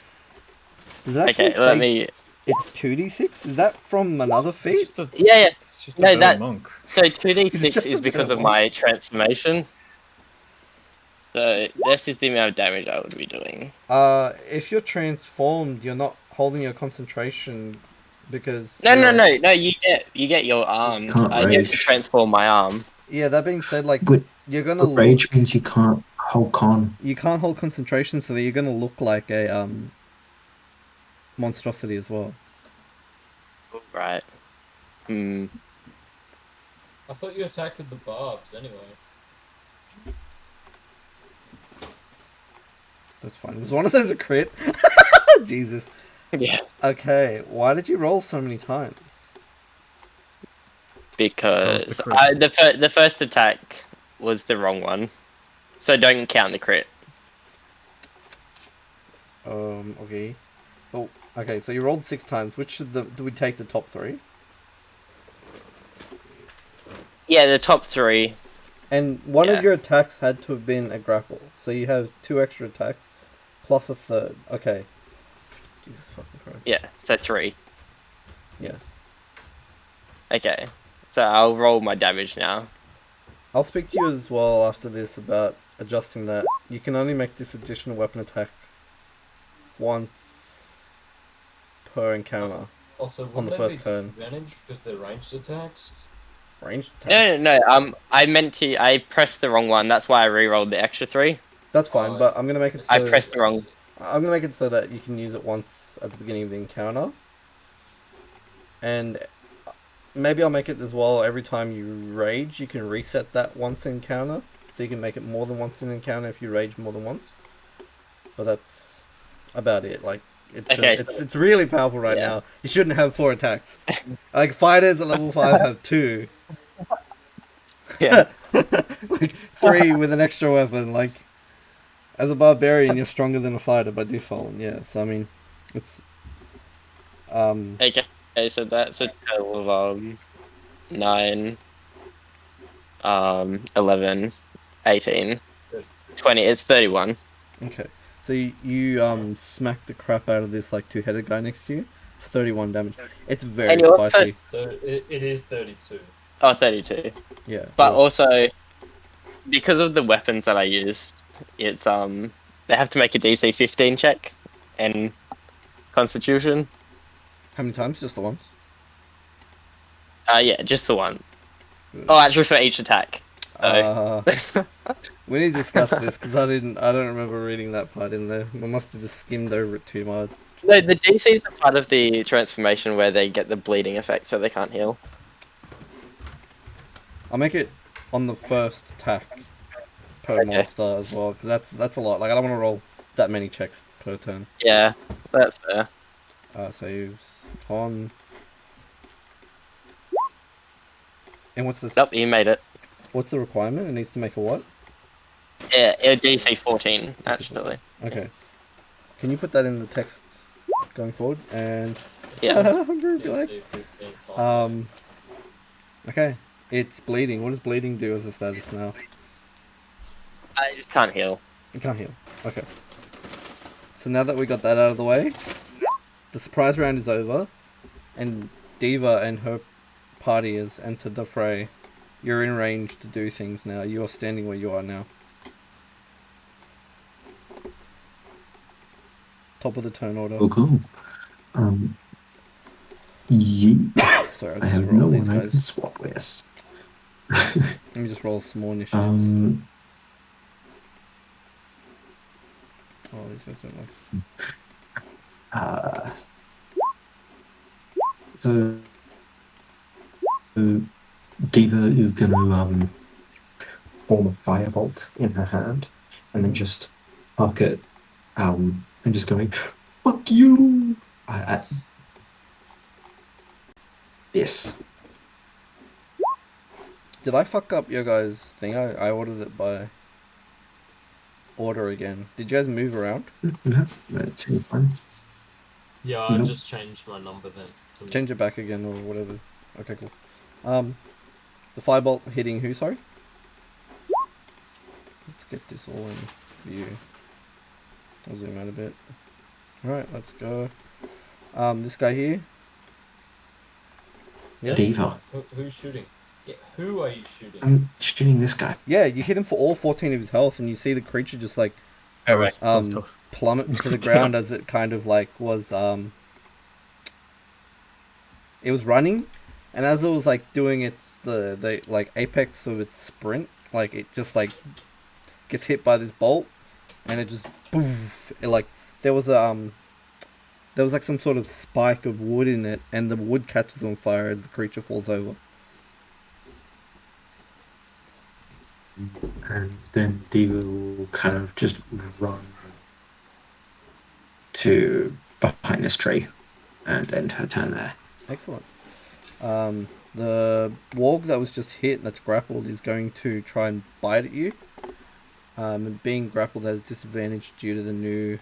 Does it actually Okay, say let me... it's 2d6? Is that from another It's feat? just a, Yeah. it's just a No, better that- monk. So It's 2d6 just is a because bit of my transformation. So this is the amount of damage I would be doing. If you're transformed, you're not holding your concentration because. No, you're- you get your arms. Can't I get to rage. transform my arm. Yeah, that being said, like But you're gonna rage look. means you can't hold con. You can't hold concentration, so that you're gonna look like a monstrosity as well. Right. Hmm. I thought you attacked with the barbs anyway. That's fine. Was one of those a crit? Jesus. Yeah. Okay, why did you roll so many times? Because That was the the first attack was the wrong one, so don't count the crit. Okay. Oh, okay. So you rolled 6 times. Which should do we take the top 3? Yeah, the top 3. And one Yeah. of your attacks had to have been a grapple, so you have 2 extra attacks plus a third. Okay. Jesus fucking Christ. Yeah, so 3. Yes. Okay, so I'll roll my damage now. I'll speak to you as well after this about adjusting that. You can only make this additional weapon attack once per encounter. Also, On the wouldn't first they turn. be disadvantage because they're ranged attacks? Ranged attacks. No. I pressed the wrong one. That's why I re-rolled the extra 3. That's fine, Oh, but I'm gonna make it so. I pressed the wrong. I'm gonna make it so that you can use it once at the beginning of the encounter, and maybe I'll make it as well. Every time you rage, you can reset that once encounter, so you can make it more than once an encounter if you rage more than once. but that's about it. Like Okay, it's really powerful right yeah. now. You shouldn't have 4 attacks. Like fighters at level 5 have 2. Yeah. Like 3 with an extra weapon. Like as a barbarian, you're stronger than a fighter by default. Yeah, so I mean, it's Okay, so that's a total of 9, 11, 18, 20. It's 31. okay. So you smack the crap out of this like 2-headed guy next to you for 31 damage. It's very And you also- spicy. It is 32. Oh, 32. Yeah. But well, also, because of the weapons that I used, it's they have to make a DC 15 check and Constitution. how many times? Just the once. Yeah, just the one. Good. Oh, actually, for each attack. Uh, we need to discuss this because I don't remember reading that part in there. I must have just skimmed over it too much. No, the DCs are part of the transformation where they get the bleeding effect, so they can't heal. I'll make it on the first attack per monster as well because that's a lot. Like I don't want to roll that many checks per turn. Yeah, that's fair. So you con. And what's this? Nope, you made it. What's the requirement? It needs to make a what? Yeah, a DC 14, actually. Okay. Can you put that in the text going forward? And Yeah. I'm very black. DC 15. Okay. It's bleeding. What does bleeding do as a status now? I just can't heal. It can't heal. Okay. So now that we got that out of the way, the surprise round is over, and Diva and her party has entered the fray. You're in range to do things now. You are standing where you are now. Top of the turn order. Oh, cool. You. Sorry, I'll I just have roll no these one I can guys. swap with. Let me just roll some more initiatives. Oh, these guys don't like. So Diva is gonna form a firebolt in her hand and then just huck it and just going, fuck you! Yes. Did I fuck up your guys' thing? I ordered it by order again. Did you guys move around? No, that's fine. Yeah, I Nope. just changed my number then. Change it back again or whatever. Okay, cool. The firebolt hitting who, sorry? Let's get this all in view. I'll zoom out a bit. Alright, let's go. This guy here. Yeah. Diva. Who's shooting? Yeah, who are you shooting? I'm shooting this guy. Yeah, you hit him for all 14 of his health and you see the creature just like That was tough. plummet to the ground as it kind of like was it was running, and as it was like doing its the like apex of its sprint, like it just like gets hit by this bolt and it just poof, it like there was like some sort of spike of wood in it and the wood catches on fire as the creature falls over. And then Diva will kind of just run to behind this tree and end her turn there. Excellent. The warg that was just hit, that's grappled, is going to try and bite at you. And being grappled has disadvantage due to the new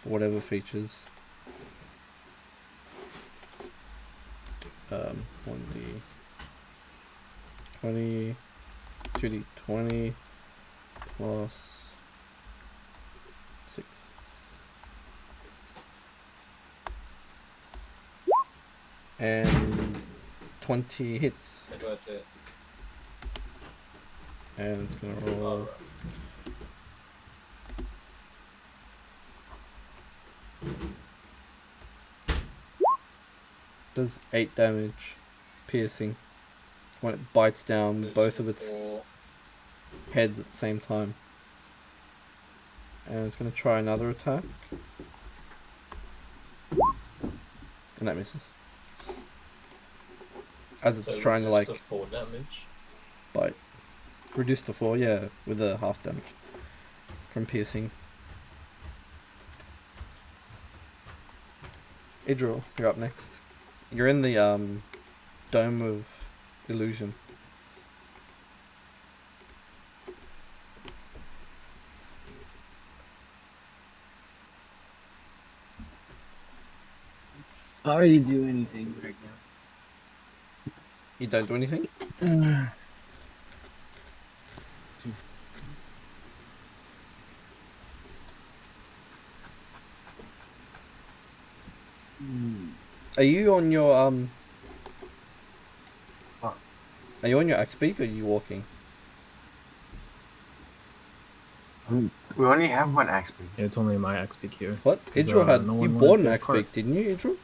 whatever features. 1d 20, 2d20 plus 6. And 20 hits. How do I do it? And it's gonna roll. Alright. Does 8 damage, piercing, when it bites down with both of its Four. heads at the same time. And it's gonna try another attack. And that misses. As it's So trying to reduced like to 4 damage. bite. Reduced to 4, yeah, with a half damage. from piercing. Idril, you're up next. You're in the dome of illusion. I already do anything right You don't do anything? now. Are you on your What? Are you on your axe beak or are you walking? We only have one axe beak. Yeah, it's only my axe pick here. What? 'Cause, Idril had no you one bought wanted an their axe cart. beak, didn't you, Idril?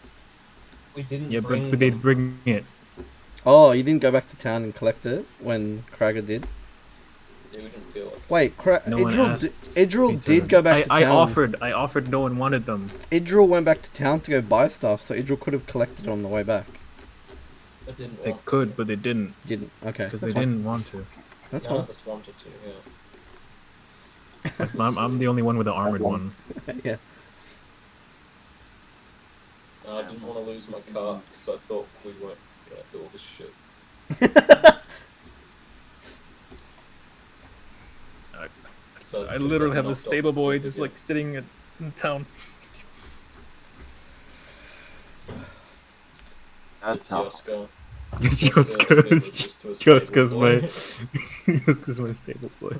We didn't Yeah, bring but they'd them. bring it. Oh, you didn't go back to town and collect it when Krager did? Yeah, we didn't feel like it. Wait, No one asked me Idril to- did go back to I town. offered. No one wanted them. Idril went back to town to go buy stuff, so Idril could have collected it on the way back. I didn't They want could, to. but they didn't Didn't. Okay. because That's they fine. didn't want to. That's None fine. of us wanted to, yeah. I'm the only one with the armored one. Yeah. I didn't want to lose my car because I thought we weren't going to do all this shit. So it's I good literally that have we a knocked off stable the boy cliff just again. like sitting in town. That's It's how. Yoska. Yes, Yoska Yoska's being my reduced to a stable boy. Yoska's my stable boy.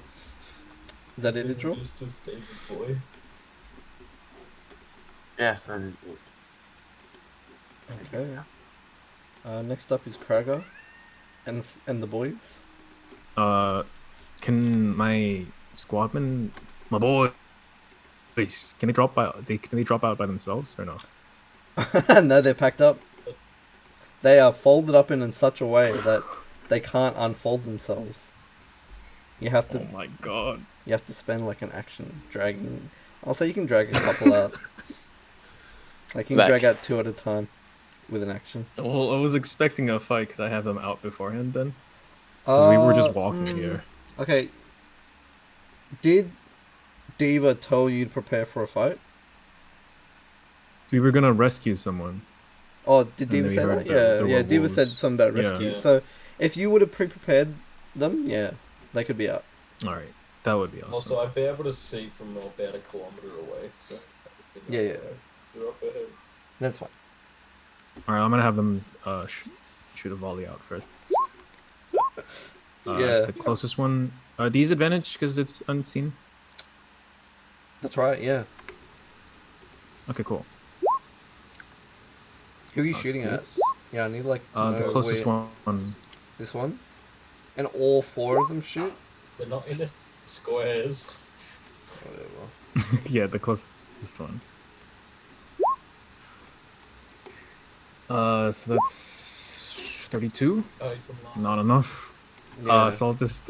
Is that it, Being Idril? reduced to a stable boy. Yes, I did. Okay. Next up is Krager and the boys. Can my squadmen, my boys, can they drop out by themselves or no? No, they're packed up. They are folded up in such a way that they can't unfold themselves. You have to Oh my god. you have to spend like an action dragging. Also, you can drag a couple out. Like you can Back. drag out 2 at a time with an action. Well, I was expecting a fight. Could I have them out beforehand then? Because we were just walking in here. Okay. Did Diva tell you to prepare for a fight? We were gonna rescue someone. Oh, did And Diva then we say heard that? there Yeah, were yeah. Diva said wolves. something about Yeah. rescue. Yeah. So, if you would have pre-prepared them, yeah, they could be out. All right, that would be awesome. Also, I'd be able to see from about a kilometer away, so that would be Yeah, nice. yeah. You're up ahead. That's fine. All right, I'm gonna have them shoot a volley out first. Yeah. The closest one. Are these advantage because it's unseen? That's right. Yeah. Okay, cool. Who are you shooting at? Spirits. Yeah, I need like to know The closest where- one. This one, and all 4 of them shoot. They're not in the squares. Whatever. Yeah, the closest one. So that's 32. Oh, he's a lot. Not enough. Yeah. So I'll just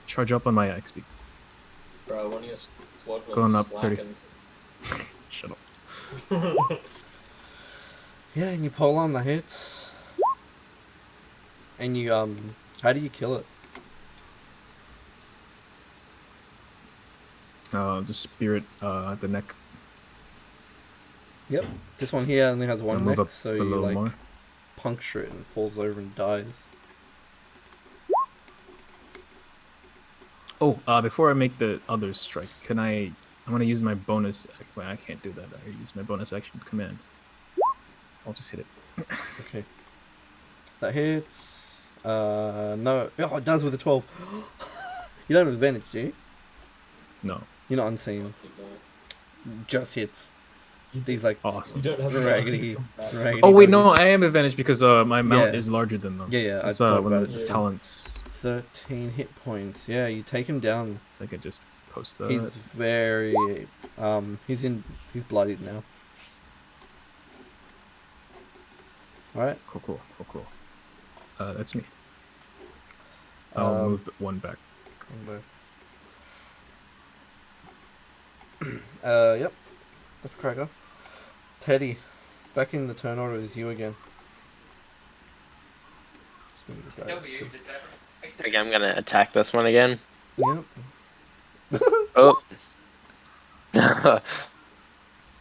charge up on my XP. Bro, one of your squadmen Going up 30. slacking. Shut up. Yeah, and you pull on the hits, and you how do you kill it? The spirit at the neck. Yep. This one here only has I'll one move neck, up so a you little like more. puncture it and it falls over and dies. Oh, before I make the other strike, can I'm gonna use my bonus. Well, I can't do that. I use my bonus action command. I'll just hit it. Okay. That hits. No. Oh, it does with a 12. You don't have advantage, do you? No. You're not unseen. Just hits. These like Awesome. You don't have raggedy, advantage. raggedy. Oh wait, no, boys. I am advantage because my mount Yeah. is larger than them. Yeah, yeah. I It's thought one about of it. the Yeah. talents. 13 hit points. Yeah, you take him down. I could just post that. He's very he's bloodied now. Alright. Cool. That's me. I'll move one back. Yep. That's Krager. Teddy. Back in the turn order is you again. Let's move this guy up to- Okay, I'm gonna attack this one again. Yep. Oh,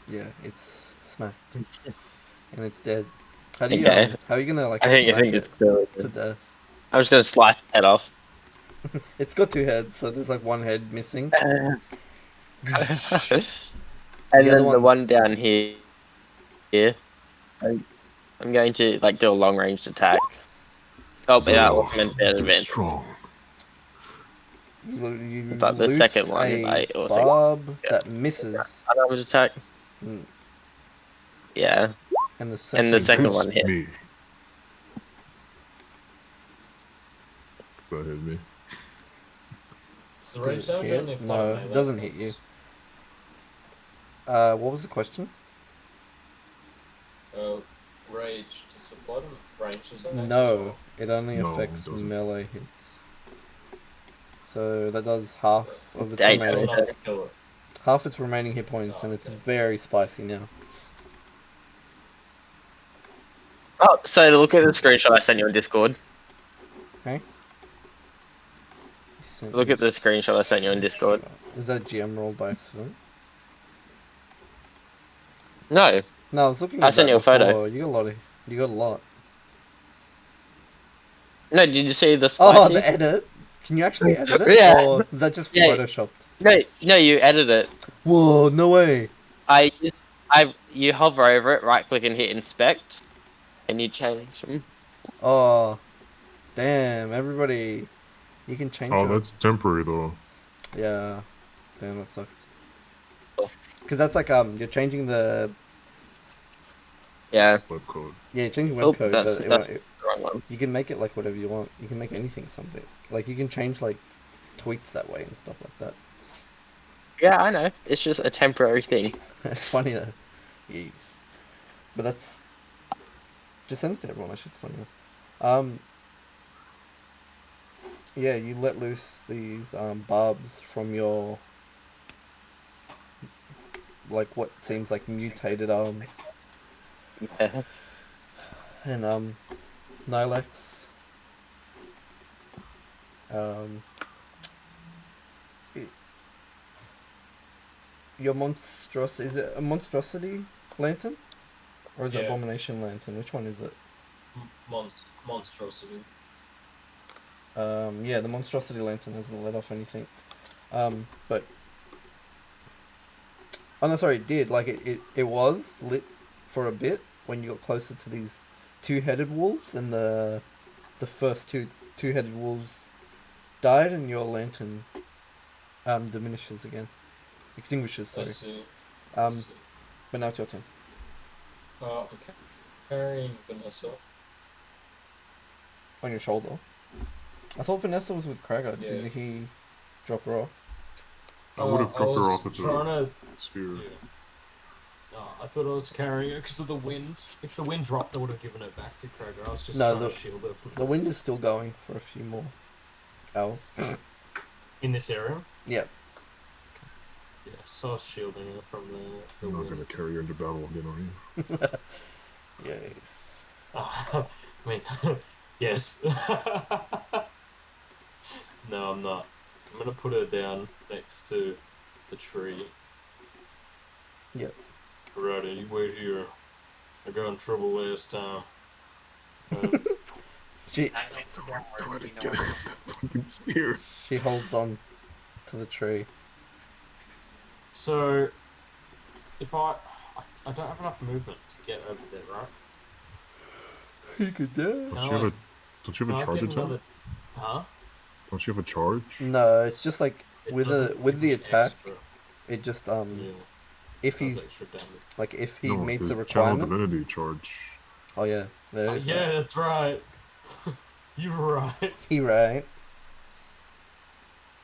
Yeah, it's smacked. And it's dead. How do you Okay. how are you gonna like I smack think it it's really to good. death? I'm just gonna slice its head off. It's got 2 heads, so there's like 1 head missing. And The other then the one, one down here, I'm going to like do a long range attack. Oh, but that was meant to be an They're advantage. strong. you But the second loose one, a I also barb got that misses, unarmed attack. Mm, Yeah, and the and second the second Hits one hit. me. Does that hit me? Is the Does rage it damage hit? only apply No, to it melee doesn't hit attacks? you. What was the question? Rage, does it apply to ranged attacks as No, well? it only No, it affects doesn't. melee hits. So that does half of its Dang, Still remaining enough to kill it. half its remaining hit points, Oh, and it's okay. very spicy now. Oh, so look at the screenshot I sent you on Discord. Okay. Sent Look me at the screenshot I sent you on Discord. Is that GM roll by accident? No, No, I was looking I at sent that you a photo. before. You got a lot. No, did you see the Oh, spicy? the edit. Can you actually edit it, Yeah. or is that just Yeah. photoshopped? No, you edit it. Whoa, no way. You hover over it, right click and hit inspect, and you change them. Oh, damn! Everybody, you can change Oh, your. that's temporary though. Yeah, damn, that sucks. Because that's like you're changing the Yeah. Web code. you're changing Oh, web code, that's but the wrong one. you can make it like whatever you want. You can make anything something. Like you can change like tweets that way and stuff like that. Yeah, I know. It's just a temporary thing. It's funny though. Yes. But that's just send it to everyone. That shit's funny. Yeah, you let loose these barbs from your like what seems like mutated arms, Yeah. and Nilex. It, your is it a monstrosity lantern, or is it Yeah. abomination lantern? Which one is it? Monstrosity. Yeah, the monstrosity lantern hasn't let off anything. But oh no, sorry, it did. Like it was lit for a bit when you got closer to these 2-headed wolves, and the first two-headed wolves died, and your lantern diminishes again, extinguishes. I Sorry. see. But now it's your turn. I'm carrying Vanessa. On your shoulder. I thought Vanessa was with Krager. Yeah. Did he drop her off? I would have dropped her was off at trying the to. sphere. Yeah. I thought I was carrying her because of the wind. If the wind dropped, I would have given it back to Krager. I was just trying to shield her from The wind is still going for a few more hours. in this area. Yeah. Yeah, so I was shielding her from the I'm not wind. gonna carry her into battle again, are you? Yes. I mean, yes. No, I'm not. I'm gonna put her down next to the tree. Yep. Righty, you wait here. I got in trouble last time. She Try to get out of that fucking sphere. she holds on to the tree. So, if I don't have enough movement to get over there, right? You could do. Don't you have a charge attack? another? Huh? Don't you have a charge? No, it's just like It with doesn't the give me attack, extra. it just Yeah, if does he's extra damage. like if he No, meets a there's Channel requirement. Divinity charge. Oh yeah, there is. Yeah, that's right. You're right. He right.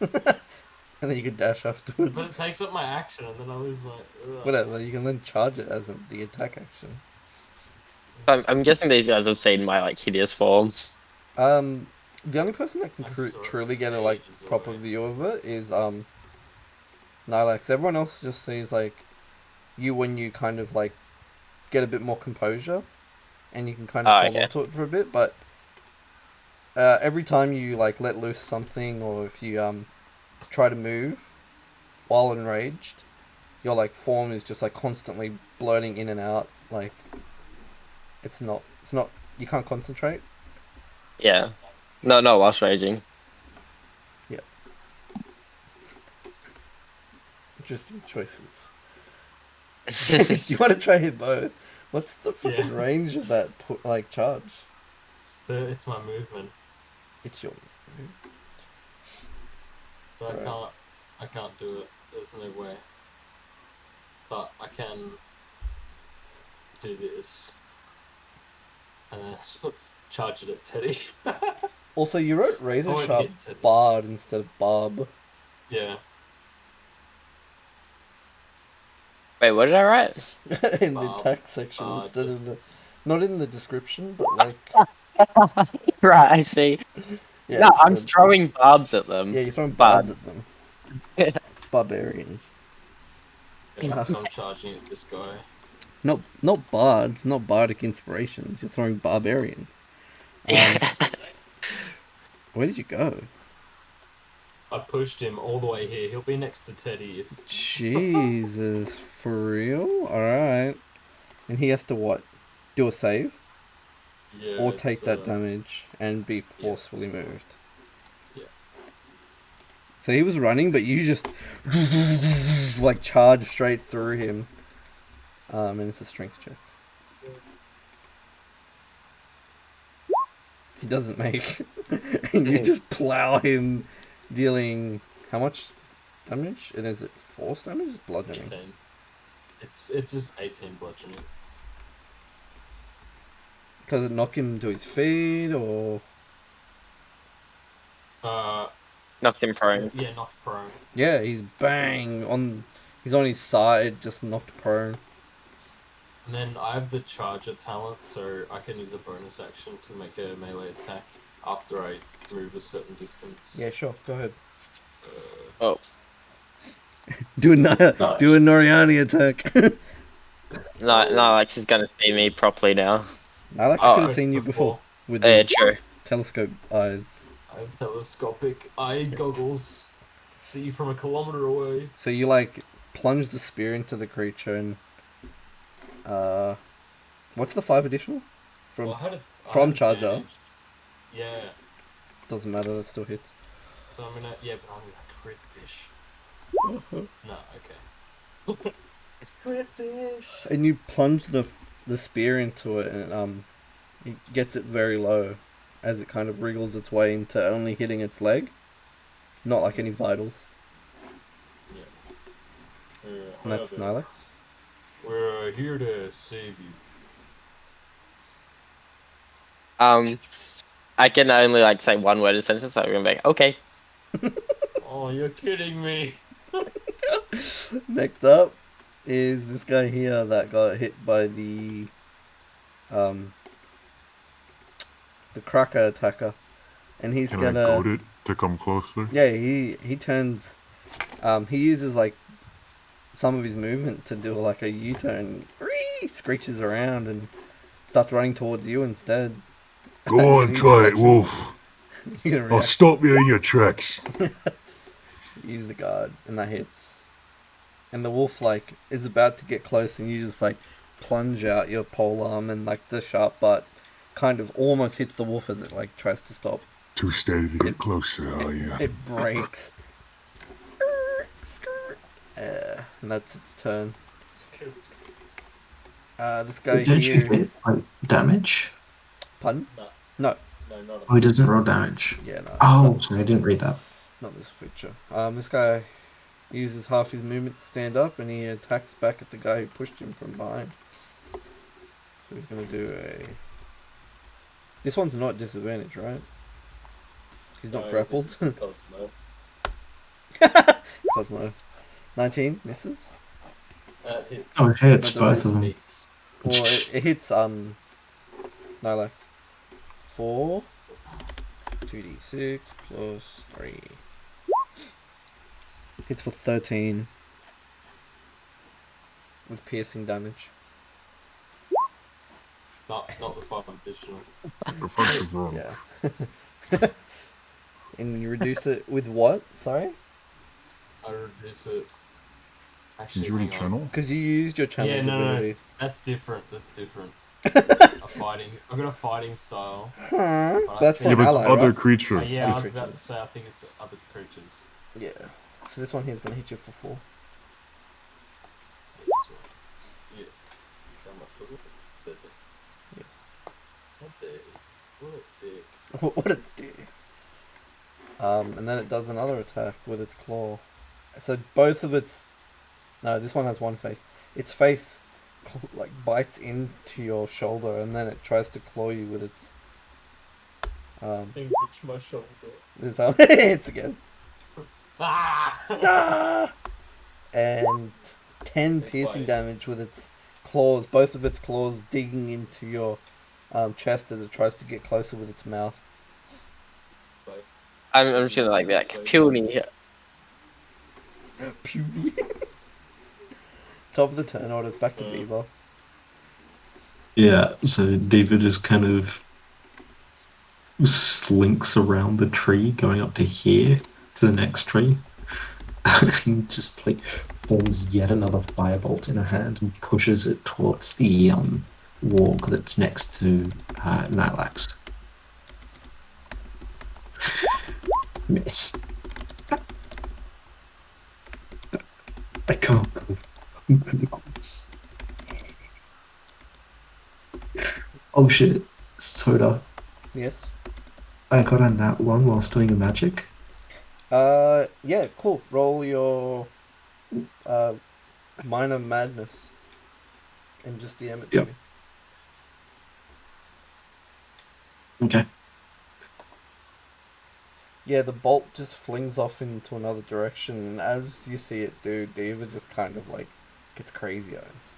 And then you can dash afterwards. But it takes up my action, and then I lose my. Whatever, you can then charge it as the attack action. I'm guessing these guys have seen my like hideous form. The only person that can I saw it truly get a like ages proper away. view of it is Nilex. Everyone else just sees like you when you kind of like get a bit more composure, and you can kind of hold Okay. on to it for a bit. But every time you like let loose something, or if you try to move while enraged, your like form is just like constantly bloating in and out. Like it's not you can't concentrate. Yeah. No, whilst raging. Interesting choices. Do you want to try hit both? What's the fucking Yeah. range of that like charge? It's my movement, It's your but Right. I can't do it. There's no way. But I can do this. Charge it at Teddy. Also, you wrote razor Oh, it sharp hit Teddy. bard instead of barb Yeah. Wait, what did I write? in the Barb. attack section Bard. instead of the not in the description, but like Right, I see. yeah. No, I'm so- throwing barbs at them. yeah, you're throwing Bard. bards at them. Barbarians. Yeah, so I'm charging at this guy. Not bards, not bardic inspirations. You're throwing barbarians. Where did you go? I pushed him all the way here. He'll be next to Teddy if Jesus, for real? Alright. And he has to what? Do a save? yeah. Or it's, take that damage and be yeah. forcefully moved. Yeah. So he was running, but you just like charge straight through him. And it's a strength check. He doesn't make. And you just plow him, dealing how much damage? And is it force damage? It's bludgeoning. 18. It's just 18 bludgeoning. Does it knock him to his feet or? Knocked him prone. Yeah, knocked prone. Yeah, he's bang on. He's on his side, just knocked prone. And then I have the charger talent, so I can use a bonus action to make a melee attack after I move a certain distance. Yeah, sure. Go ahead. Oh. Do a Noriani attack. No, Alex is gonna see me properly now. Alex Oh, could have seen you before with Yeah, his true. telescope eyes. I have telescopic eye goggles. See from a kilometer away. So you like plunge the spear into the creature and what's the 5 additional? From Well, I had from charger. advantage. Yeah. Doesn't matter, that still hits. So I'm gonna crit fish. No, okay. Crit fish. And you plunge the spear into it and it gets it very low as it kind of wriggles its way into only hitting its leg. Not like any vitals. Yeah. And that's Nilex. We're here to save you. I can only like say one word in a sentence, so I'm gonna be like, okay. Oh, you're kidding me. Next up is this guy here that got hit by the cracker attacker, and he's Can gonna I goad it to come closer? yeah he turns he uses like some of his movement to do like a U-turn, screeches around and starts running towards you instead. Go on, He's try it, actually- Wolf. You're gonna I'll react. stop you in your tracks. Use the guard, and that hits. And the wolf like is about to get close, and you just like plunge out your pole arm, and like the sharp butt kind of almost hits the wolf as it like tries to stop. Too steady to get closer, are you? It breaks. And that's its turn. This guy Don't you here. get like damage? Pardon? No. No. No, not Oh, he doesn't roll damage. Yeah, no. Oh, sorry, I didn't read that. Not this creature. This guy uses half his movement to stand up, and he attacks back at the guy who pushed him from behind. So he's gonna do a. This one's not disadvantage, right? He's not grappled. This is Cosmo. Cosmo. 19 misses. That hits. Oh, it hits That both doesn't of them. Beats. Or it hits Nilax. 4 2d6 plus 3. Hits for 13 with piercing damage. Not the 5 additional. The French is wrong. Yeah. And you reduce it with what? Sorry? I reduce it Did Actually, you already hang on. channel? Because you used your channel Yeah, no. ability. That's different. That's different. I've got a fighting style. That's for Yeah, an but it's ally, other right? creature. Yeah, Other I was about to creatures. say. I think it's other creatures. Yeah. So this one here is gonna hit you for 4. Yeah, this one. Yeah. How much was it? 13. Yes. What the? What a dick. What a dick. And then it does another attack with its claw. So both of its... No, this one has one face. Its face like bites into your shoulder, and then it tries to claw you with its... This thing reached my shoulder. This arm. It's again. Ah! Ah! And 10 Say piercing twice. damage with its claws. Both of its claws digging into your chest as it tries to get closer with its mouth. I'm just gonna like be like puny. Puny. Top of the turn order. It's back to Diva. Yeah, so Diva just kind of slinks around the tree, going up to here, to the next tree, and just like forms yet another firebolt in her hand and pushes it towards the warg that's next to Nylax. Miss. I can't believe this. Oh shit, Soda. Yes. I got a nat 1 whilst doing a magic. Yeah, cool. Roll your minor madness and just DM it to Yep. me. Okay. Yeah, the bolt just flings off into another direction, and as you see it do, Diva just kind of like gets crazy eyes.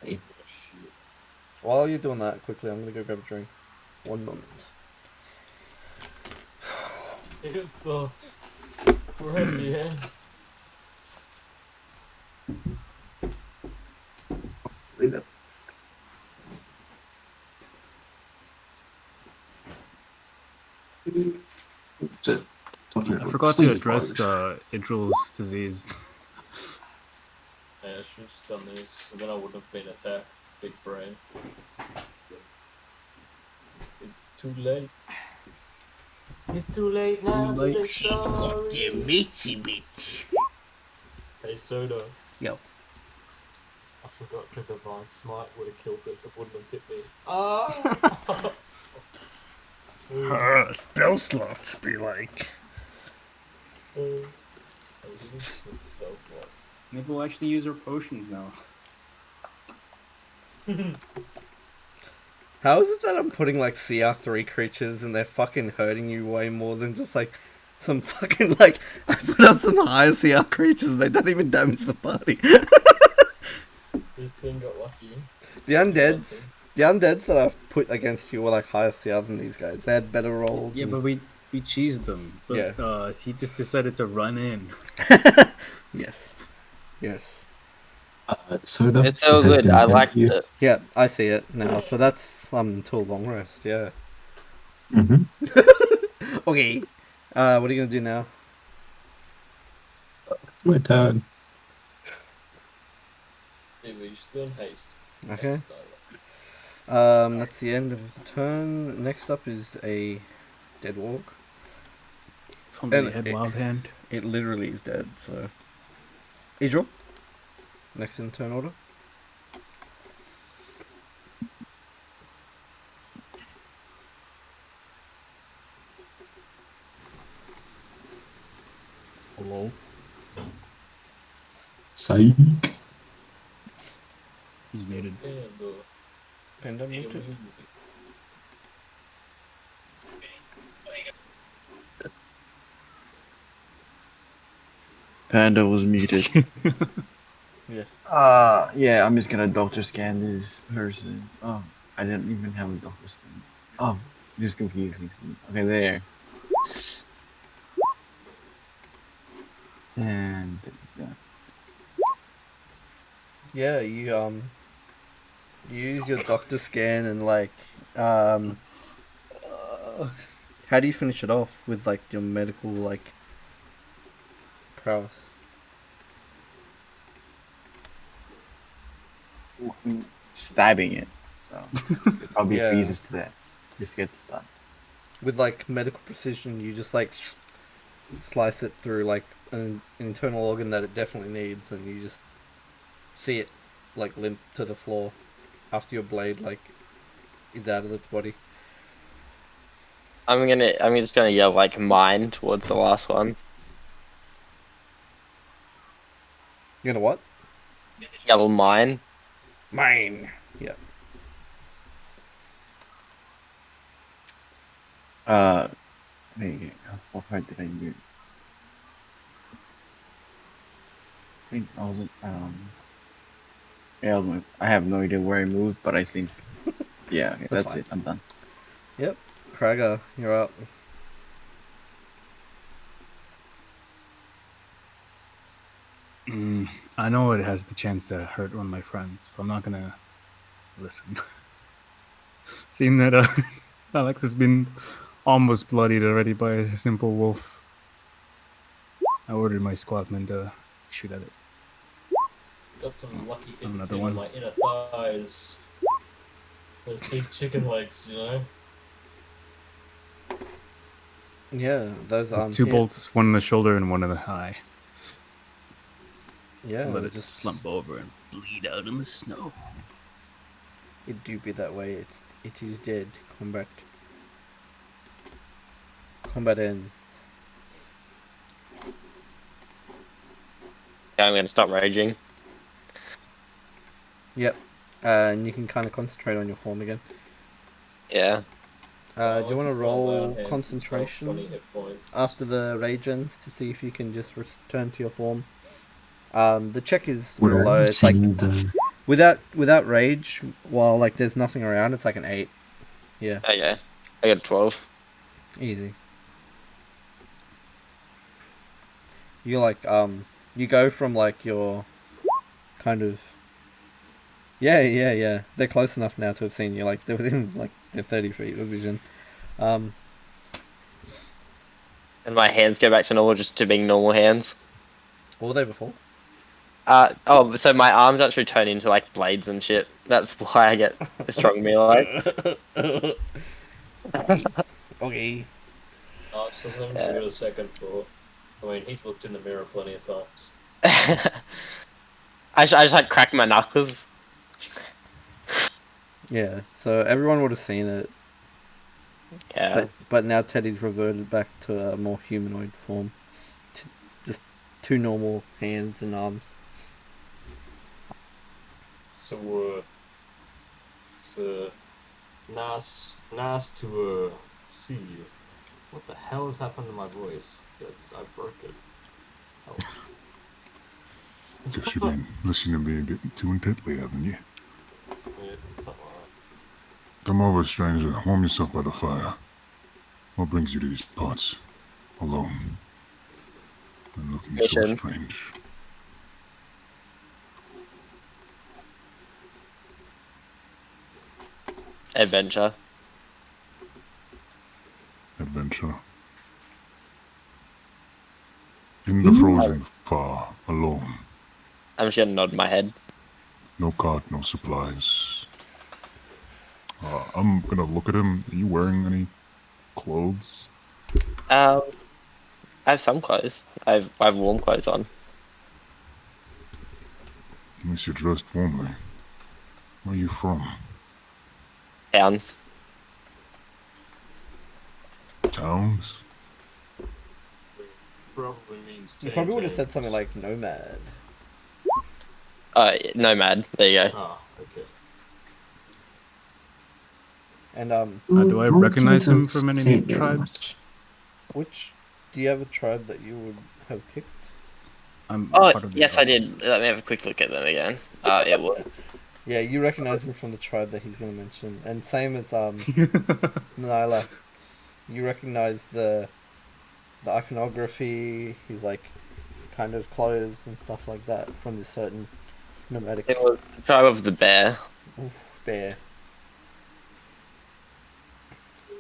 Okay. While you're doing that, quickly, I'm gonna go grab a drink. 1 moment. Here's the. We're at the end. I forgot to address Idril's disease. Yeah, I should have just done this, and then I wouldn't have been attacked. Big brain. It's too late. It's too late now to say sorry. Hey, Soda. Yo. I forgot the Divine Smite would have killed it. It wouldn't have hit me. Ah! Spell slots be like. I didn't put spell slots. Maybe we'll actually use our potions now. How is it that I'm putting like CR3 creatures and they're fucking hurting you way more than just like some fucking like I put up some higher CR creatures and they don't even damage the party. This thing got lucky. The undeads that I've put against you were like higher CR than these guys. They had better rolls. Yeah, and... but we cheesed them. But Yeah. He just decided to run in. Yes. Yes. Soda. It's so has good. been I sent liked to you. it. Yeah, I see it now. So that's until long rest. Yeah. Mhm. Okay. What are you gonna do now? It's my turn. Yeah, we should learn haste. Okay. Haste dialogue. That's the end of the turn. Next up is a dead walk. From the And head it- wild hand. It literally is dead. So, Idril. Next in turn order. Hello. Psych. He's muted. And, Panda muted. Panda was muted. Yes. Yeah, I'm just gonna doctor scan this person. Oh, I didn't even have a doctor scan. Oh, this is confusing. Okay, there. And yeah. Yeah, you use your doctor scan and like How do you finish it off with like your medical like prowess? Stabbing it. So it probably Yeah. freezes to that. Just gets stunned. With like medical precision, you just like slice it through like an internal organ that it definitely needs, and you just see it like limp to the floor after your blade like is out of its body. I'm just gonna yell like mine towards the last one. You know what? Yell mine. Mine. Yeah. Wait, how far did I move? I think I was yeah, I have no idea where I moved, but I think yeah, okay, That's that's fine. it. I'm done. Yep. Krager, you're up. I know it has the chance to hurt one of my friends, so I'm not gonna listen. Seeing that Alex has been almost bloodied already by a simple wolf, I ordered my squadman to shoot at it. Got some lucky hits Another in one. on my inner thighs. Those big chicken legs, you know? Yeah, those Two yeah, bolts, one in the shoulder and one in the eye. Yeah, Let it just slump over and bleed out in the snow. It do be that way. It is dead. Combat. Combat ends. Yeah, I'm gonna stop raging. Yep. And you can kind of concentrate on your form again. Yeah. Do you want to Alex is roll well down hands, 20 concentration hit points. after the rage ends to see if you can just return to your form? The check is real low. It's like without rage, while like there's nothing around, it's like an 8. Yeah. Okay. I got a 12. Easy. You like you go from like your kind of yeah. They're close enough now to have seen you. Like they're within like they're 30 feet of vision. And my hands go back to normal, just to being normal hands. What were they before? So my arms actually turn into like blades and shit. That's why I get a strong melee. Okay. Alex doesn't even give it a second thought. I mean, he's looked in the mirror plenty of times. I just like crack my knuckles. Yeah. So everyone would have seen it. Yeah. But now Teddy's reverted back to a more humanoid form. Just 2 normal hands and arms. So, it's nice to see you. What the hell has happened to my voice? Because I broke it. Oh. Guess you've been listening to me a bit too intently, haven't you? Yeah, something like that. Come over, stranger. Warm yourself by the fire. What brings you to these parts? Alone. And looking so Mission. strange. Adventure. Adventure. In the frozen far, alone. I'm just gonna nod my head. No cart, no supplies. I'm gonna look at him. Are you wearing any clothes? I have some clothes. I have warm clothes on. At least you're dressed warmly. Where are you from? Towns. Towns? Probably means You probably would have said towns. something like nomad. Nomad. There you go. Ah, okay. And Do I recognize him from any tribes? which do you have a tribe that you would have picked? I'm Oh, part of the yes, I tribe. did. Let me have a quick look at them again. It was. Yeah, you recognize him from the tribe that he's going to mention, and same as Nyla. You recognize the iconography, his like kind of clothes and stuff like that from this certain nomadic It was the tribe of the bear. bear.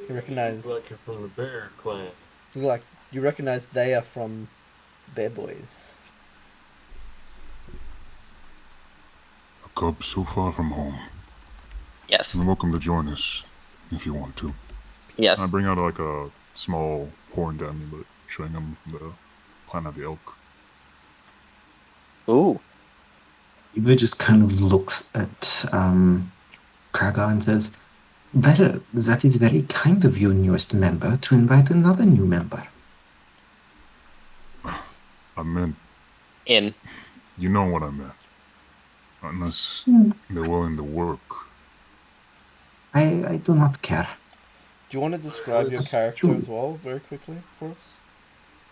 You recognize. You look like you're from the Bear Clan. You recognize they are from Bear Boys. A cub so far from home. Yes. You're welcome to join us if you want to. Yes. I bring out like a small horned amulet showing I'm from the clan of the elk. Ooh. Eva just kind of looks at Kragar and says, "Well, that is very kind of you, newest member, to invite another new member." I meant, In. you know what I meant. Unless they're willing to work. I do not care. Do you want to describe your character as well, very quickly, for us?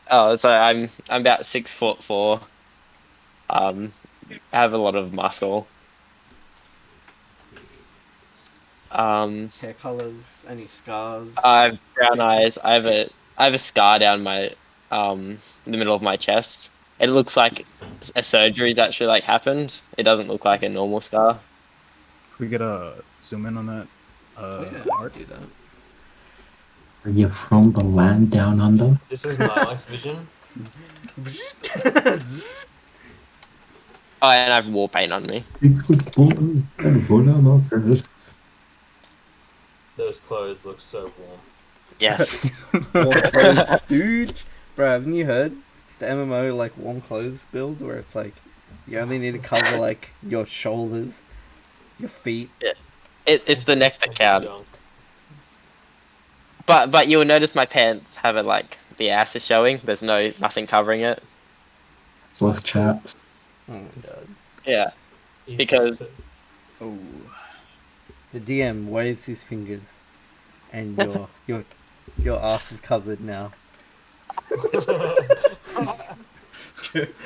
Oh, so I'm about 6'4". I have a lot of muscle. Hair colors, any scars? I have brown features? eyes. I have a scar down my the middle of my chest. It looks like a surgery's actually like happened. It doesn't look like a normal scar. Could we get a zoom in on that art? Do that. Are you from the land down under? This is Lilacs vision. Oh, and I have war paint on me. 6'4" and 4 Those clothes look so warm. Yes. Warm clothes, dude. Bro, haven't you heard the MMO like warm clothes build where it's like you only need to cover like your shoulders, your feet. It's the neck that counts. Junk. But you'll notice my pants have it like the ass is showing. There's nothing covering it. Plus chaps. Oh my god. Yeah. Easy Because- access. Oh. The DM waves his fingers, and your ass is covered now.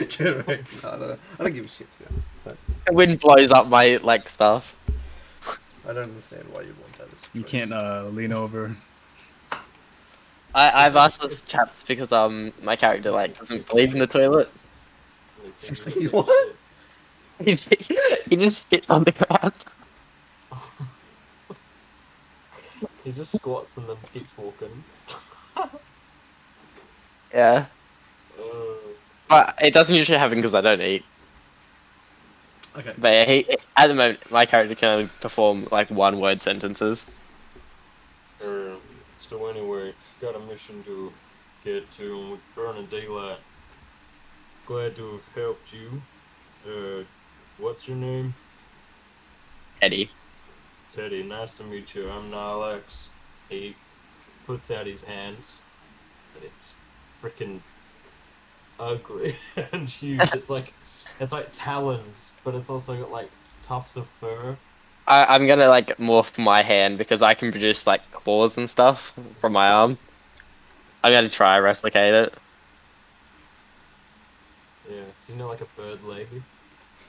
Correct. I don't give a shit to be honest, but The wind blows up my like stuff. I don't understand why you want that. As a You choice. can't lean over. I've asked this chaps because my character like doesn't believe in the toilet. It's easy to What? shit. He just spits on the ground. He just squats and then keeps walking. Yeah. But it doesn't usually happen because I don't eat. Okay. But yeah, at the moment, my character can only perform like one-word sentences. So anyway, got a mission to get to, and we're burning daylight. Glad to have helped you. What's your name? Eddie. Teddy, nice to meet you. I'm Nilex. He puts out his hand, and it's freaking ugly and huge. It's like talons, but it's also got like tufts of fur. I'm gonna like morph my hand because I can produce like claws and stuff from my arm. I'm gonna try replicate it. Yeah, it's like a bird leg.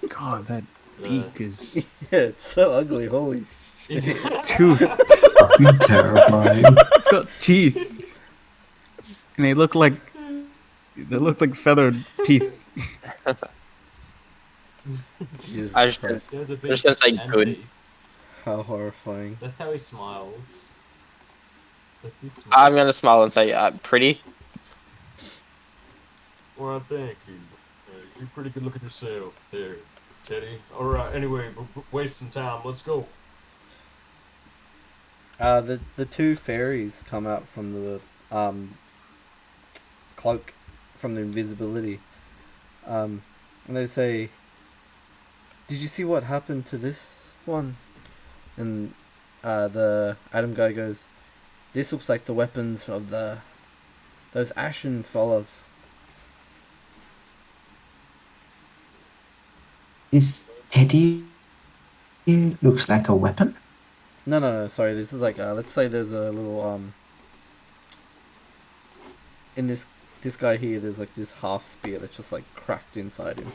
God, that beak is Yeah, it's so ugly. Holy. tooth. Fucking terrifying. It's got teeth, and they look like feathered teeth. Jesus I just- Christ. He has a I'm just gonna say and good. teeth. How horrifying. That's how he smiles. That's his smile. I'm gonna smile and say pretty. Well, thank you. You're pretty good looking yourself there, Teddy. Alright, anyway, we're wasting time. Let's go. The two fairies come out from the cloak, from the invisibility, and they say, "Did you see what happened to this one?" And the Adam guy goes, "This looks like the weapons of those Ashen fellas." This Teddy looks like a weapon. No. Sorry, this is like let's say there's a little in this guy here. There's like this half spear that's just like cracked inside him.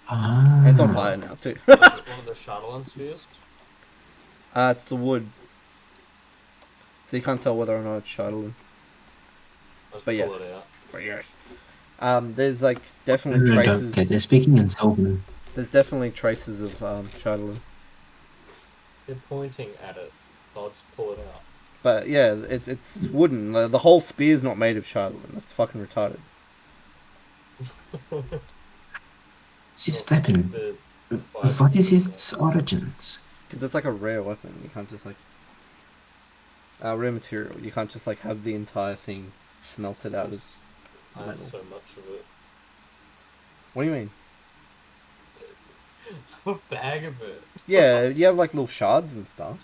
Ah. And it's on fire now too. One of the Shadowland spheres. It's the wood, so you can't tell whether or not it's Shadowland. Let's But pull yes. it out. But yes. There's like definitely I don't traces. get. They're speaking in Sylvan. There's definitely traces of Shadowland. They're pointing at it. I'll just pull it out. But yeah, it's wooden. The whole spear's not made of shardwood. That's fucking retarded. This I'll weapon, stick the fiber what in is the its center. origins? Because it's like a rare weapon. You can't just like rare material. You can't just like have the entire thing smelted out of I have metal. so much of it. What do you mean? A bag of it. Yeah, you have like little shards and stuff.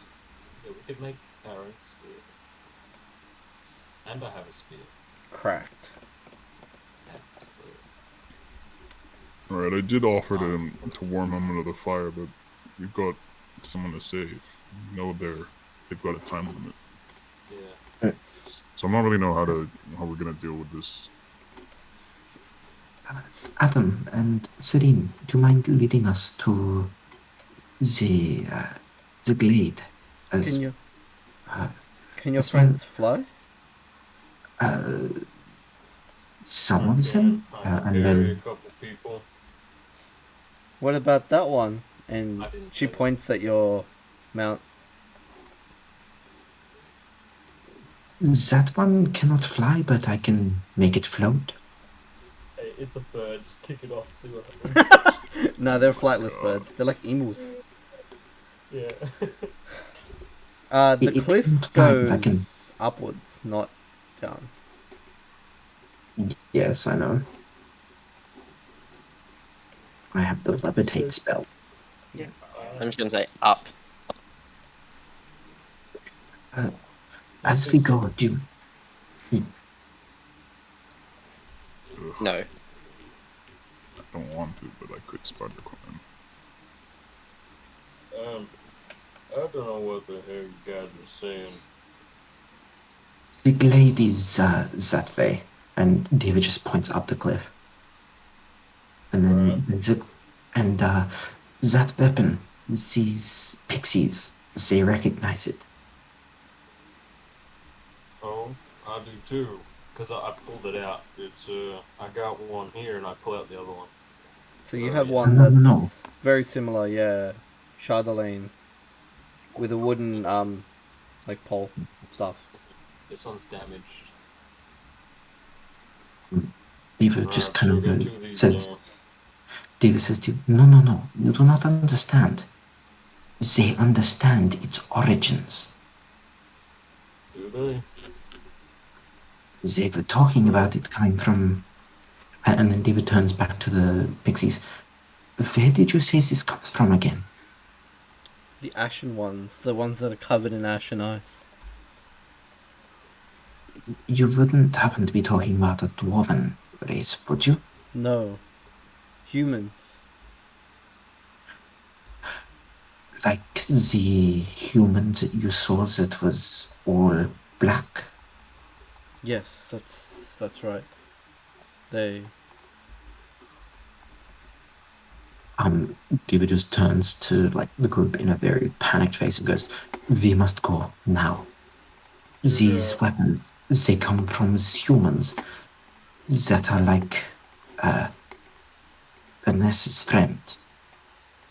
Yeah, we could make our own spear. And I have a spear. Cracked. Absolutely. Alright, I did offer to warm him under the fire, but we've got someone to save. You know they've got a time limit. Yeah. So I'm not really know how we're gonna deal with this. Adam and Serene, do you mind leading us to the glade? As Can your as well, friends fly? some of I them, can and carry a then couple people. What about that one? And I didn't she say that. points at your mount. that one cannot fly, but I can make it float. Hey, it's a bird. Just kick it off. See what happens. No, they're a flightless bird. They're like emus. Yeah. The It cliff cannot fly, but I can. goes upwards, not down. Yes, I know. I have the levitate spell. I'm just gonna say up. As we go, do No. I don't want to, but I could start the climb. I don't know what the hell you guys are saying. the glade is that way, and David just points up the cliff, and then there's a, and that weapon, these pixies, they recognize it. Oh, I do too. Because I pulled it out. It's, I got one here and I pull out the other one. So you have one No, that's no, no. very similar, yeah. Chardelaine. With a wooden, like pole stuff. This one's damaged. David just so kind go of to these, says, David says to you, no, you do not understand. They understand its origins. Do they? They were talking about it coming from, and then David turns back to the pixies. Where did you say this comes from again? The ashen ones, the ones that are covered in ash and ice. You wouldn't happen to be talking about a dwarven race, would you? No. Humans. Like the humans that you saw that was all black? Yes, that's right. They David just turns to like the group in a very panicked face and goes, "We must go now. These weapons, they come from humans that are like Vanessa's friend.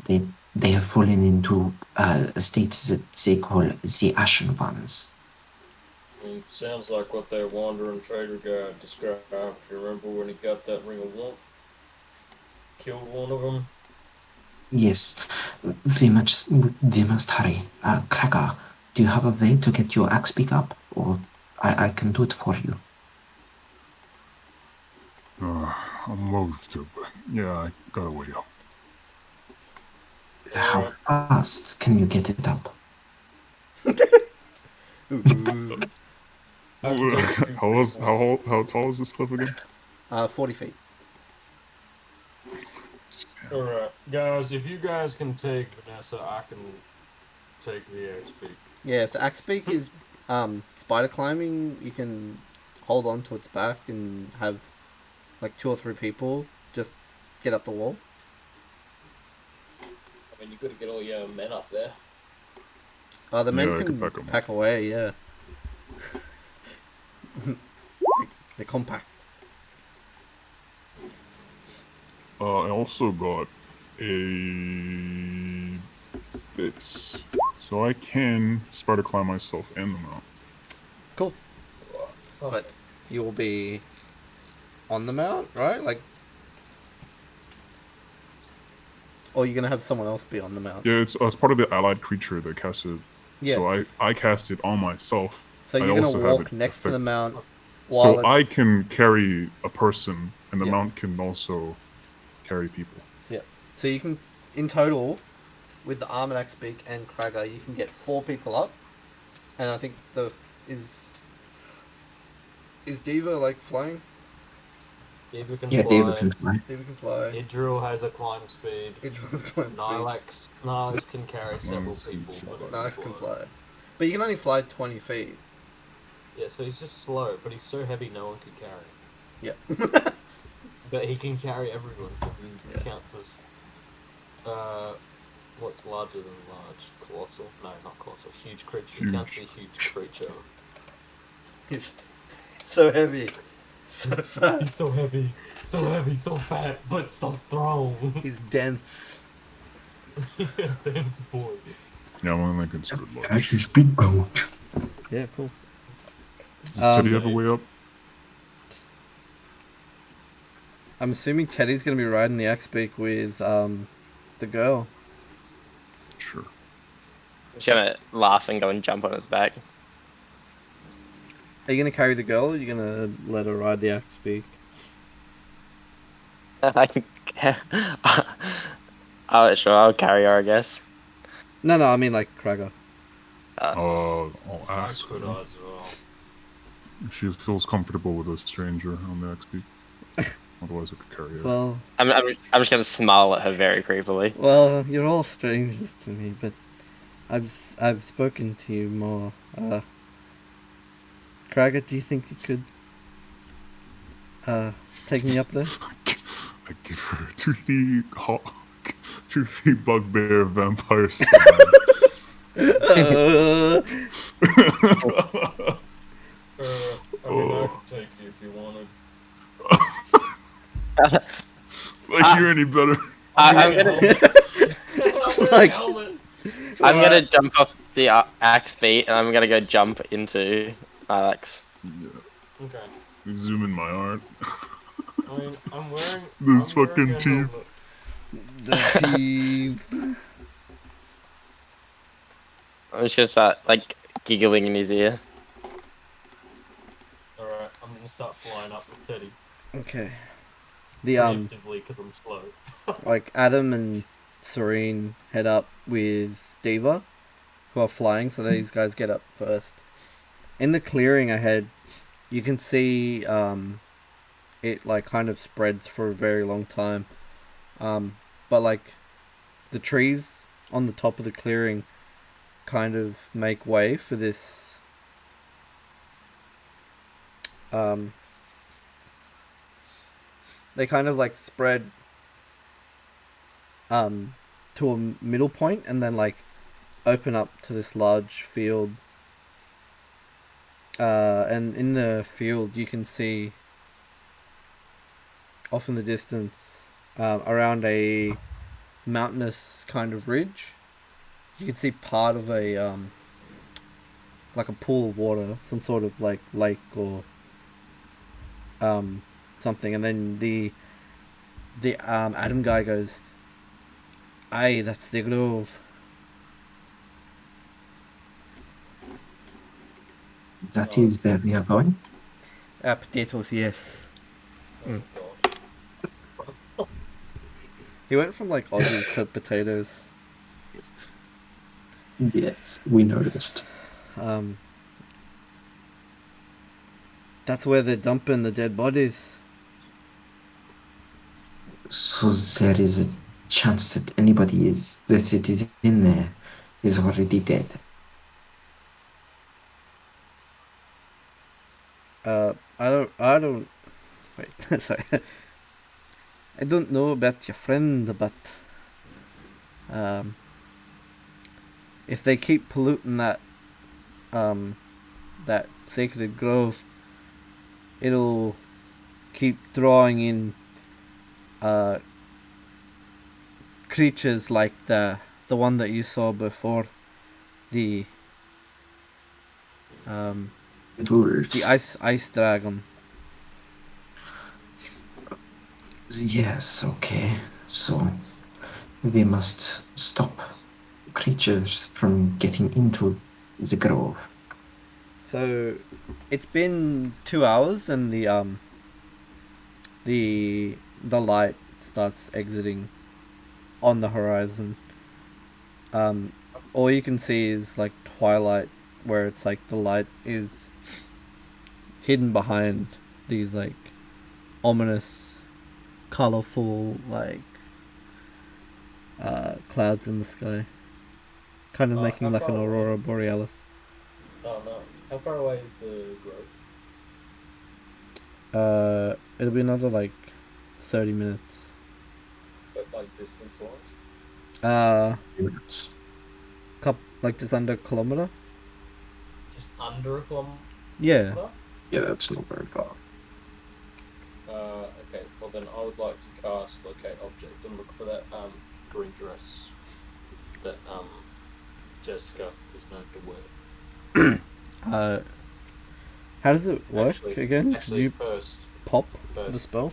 They have fallen into a state that they call the Ashen Ones. Sounds like what that wandering trader guy described. You remember when he got that ring of warmth? Killed one of them? Yes, we must hurry. Cracker, do you have a way to get your axe pick up, or I can do it for you? I'm loath to, but yeah, I gotta wait up. How fast can you get it up? How tall is this cliff again? 40 feet. Alright, guys, if you guys can take Vanessa, I can take the XP. Yeah, if the axe beak is spider climbing, you can hold on to its back and have like 2 or 3 people just get up the wall. I mean, you gotta get all your men up there. Oh, the men Yeah, I can could pack away, yeah. They're compact. I also got a this. So I can spider climb myself and the mount. Cool. But you will be on the mount, right? Like, or you're gonna have someone else be on the mount. Yeah, it's part of the allied creature that casts it. Yeah. So I cast it on myself. So I you're gonna also have walk it next to the affect- mount So while I it's... can carry a person, and the Yeah. mount can also carry people. Yeah. So you can, in total, with the arm and axe beak and Cragger, you can get 4 people up. And I think is Diva like flying? Diva can Yeah, fly. David can fly. Diva can fly. Idril has a climb speed. Idril's climb speed. Nylax can carry several Nice. people, but it's Nice slow. can fly. But you can only fly 20 feet. Yeah, so he's just slow, but he's so heavy no one could carry him. Yeah. But he can carry everyone because he Yeah. counts as what's larger than large? Colossal? No, not colossal. Huge creature. He counts as a huge creature. He's so heavy. So fast. He's so heavy, so fat, but so strong. He's dense. Dense boy. Yeah, I'm only considered large. That's his big boat. Yeah, cool. Does Teddy have a way up? I'm assuming Teddy's gonna be riding the axe beak with the girl. Sure. I'm just gonna laugh and go and jump on his back. Are you gonna carry the girl, or are you gonna let her ride the axe beak? Oh, sure, I'll carry her, I guess. No, I mean like Cragger. I'll I ask could her. as well. If she feels comfortable with a stranger on the XP. Otherwise, I could carry her. Well, I'm just gonna smile at her very creepily. well, you're all strangers to me, but I've spoken to you more. Cragger, do you think you could take me up there? I give her toothy bugbear vampire smile. I mean, I could take you if you wanted. Like you're any better. I'm gonna Like, I'm gonna jump off the axe beat and I'm gonna go jump into Alex. Yeah. Okay. Zoom in my art. I mean, I'm wearing. Those I'm wearing fucking a teeth. helmet. the teeth. I'm just gonna start like giggling in his ear. Alright, I'm gonna start flying up with Teddy. Okay. The Preemptively, because I'm slow. like Adam and Serene head up with Diva, who are flying, so these guys get up first. In the clearing ahead, you can see it like kind of spreads for a very long time. But like the trees on the top of the clearing kind of make way for this they kind of like spread to a middle point and then like open up to this large field, and in the field you can see off in the distance, around a mountainous kind of ridge, you can see part of a like a pool of water, some sort of like lake or something, and then the Adam guy goes, "Aye, that's the grove." That is where we are going. Potatoes, yes. Oh, God. He went from like Aussie to potatoes. Yes, we noticed. That's where they're dumping the dead bodies. So there is a chance that anybody that it is in there is already dead. I don't. Wait, sorry. I don't know about your friend, but if they keep polluting that that sacred grove, it'll keep drawing in creatures like the one that you saw before, the um Wolves. the ice dragon. Yes, okay. So we must stop creatures from getting into the grove. So it's been 2 hours, and the light starts exiting on the horizon. All you can see is like twilight, where it's like the light is hidden behind these like ominous, colorful like clouds in the sky, kind of making how like an far away? aurora borealis. Oh, nice. How far away is the grove? It'll be another like 30 minutes. But like distance wise? Units. Like just under a kilometer. Just under a kilometer? Yeah. Yeah, that's not very far. Okay, well then I would like to cast Locate Object and look for that green dress that Jessica is known to wear. How does it work again? Actually, you first, pop the spell?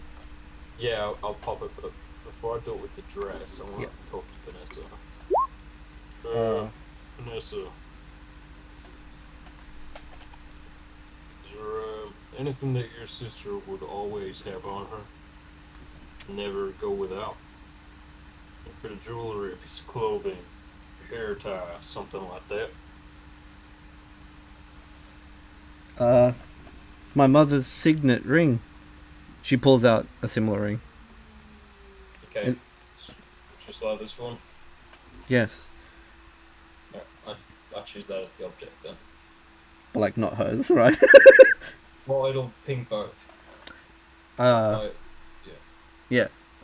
Yeah, I'll pop it, but before I do it with the dress, I want Yep. to talk to Vanessa. Vanessa, is there anything that your sister would always have on her? Never go without? A bit of jewelry, a piece of clothing, a hair tie, something like that? My mother's signet ring. She pulls out a similar ring. Okay, just like this one? Yes. I choose that as the object then. But like not hers, right? Well, it'll ping both. Yeah.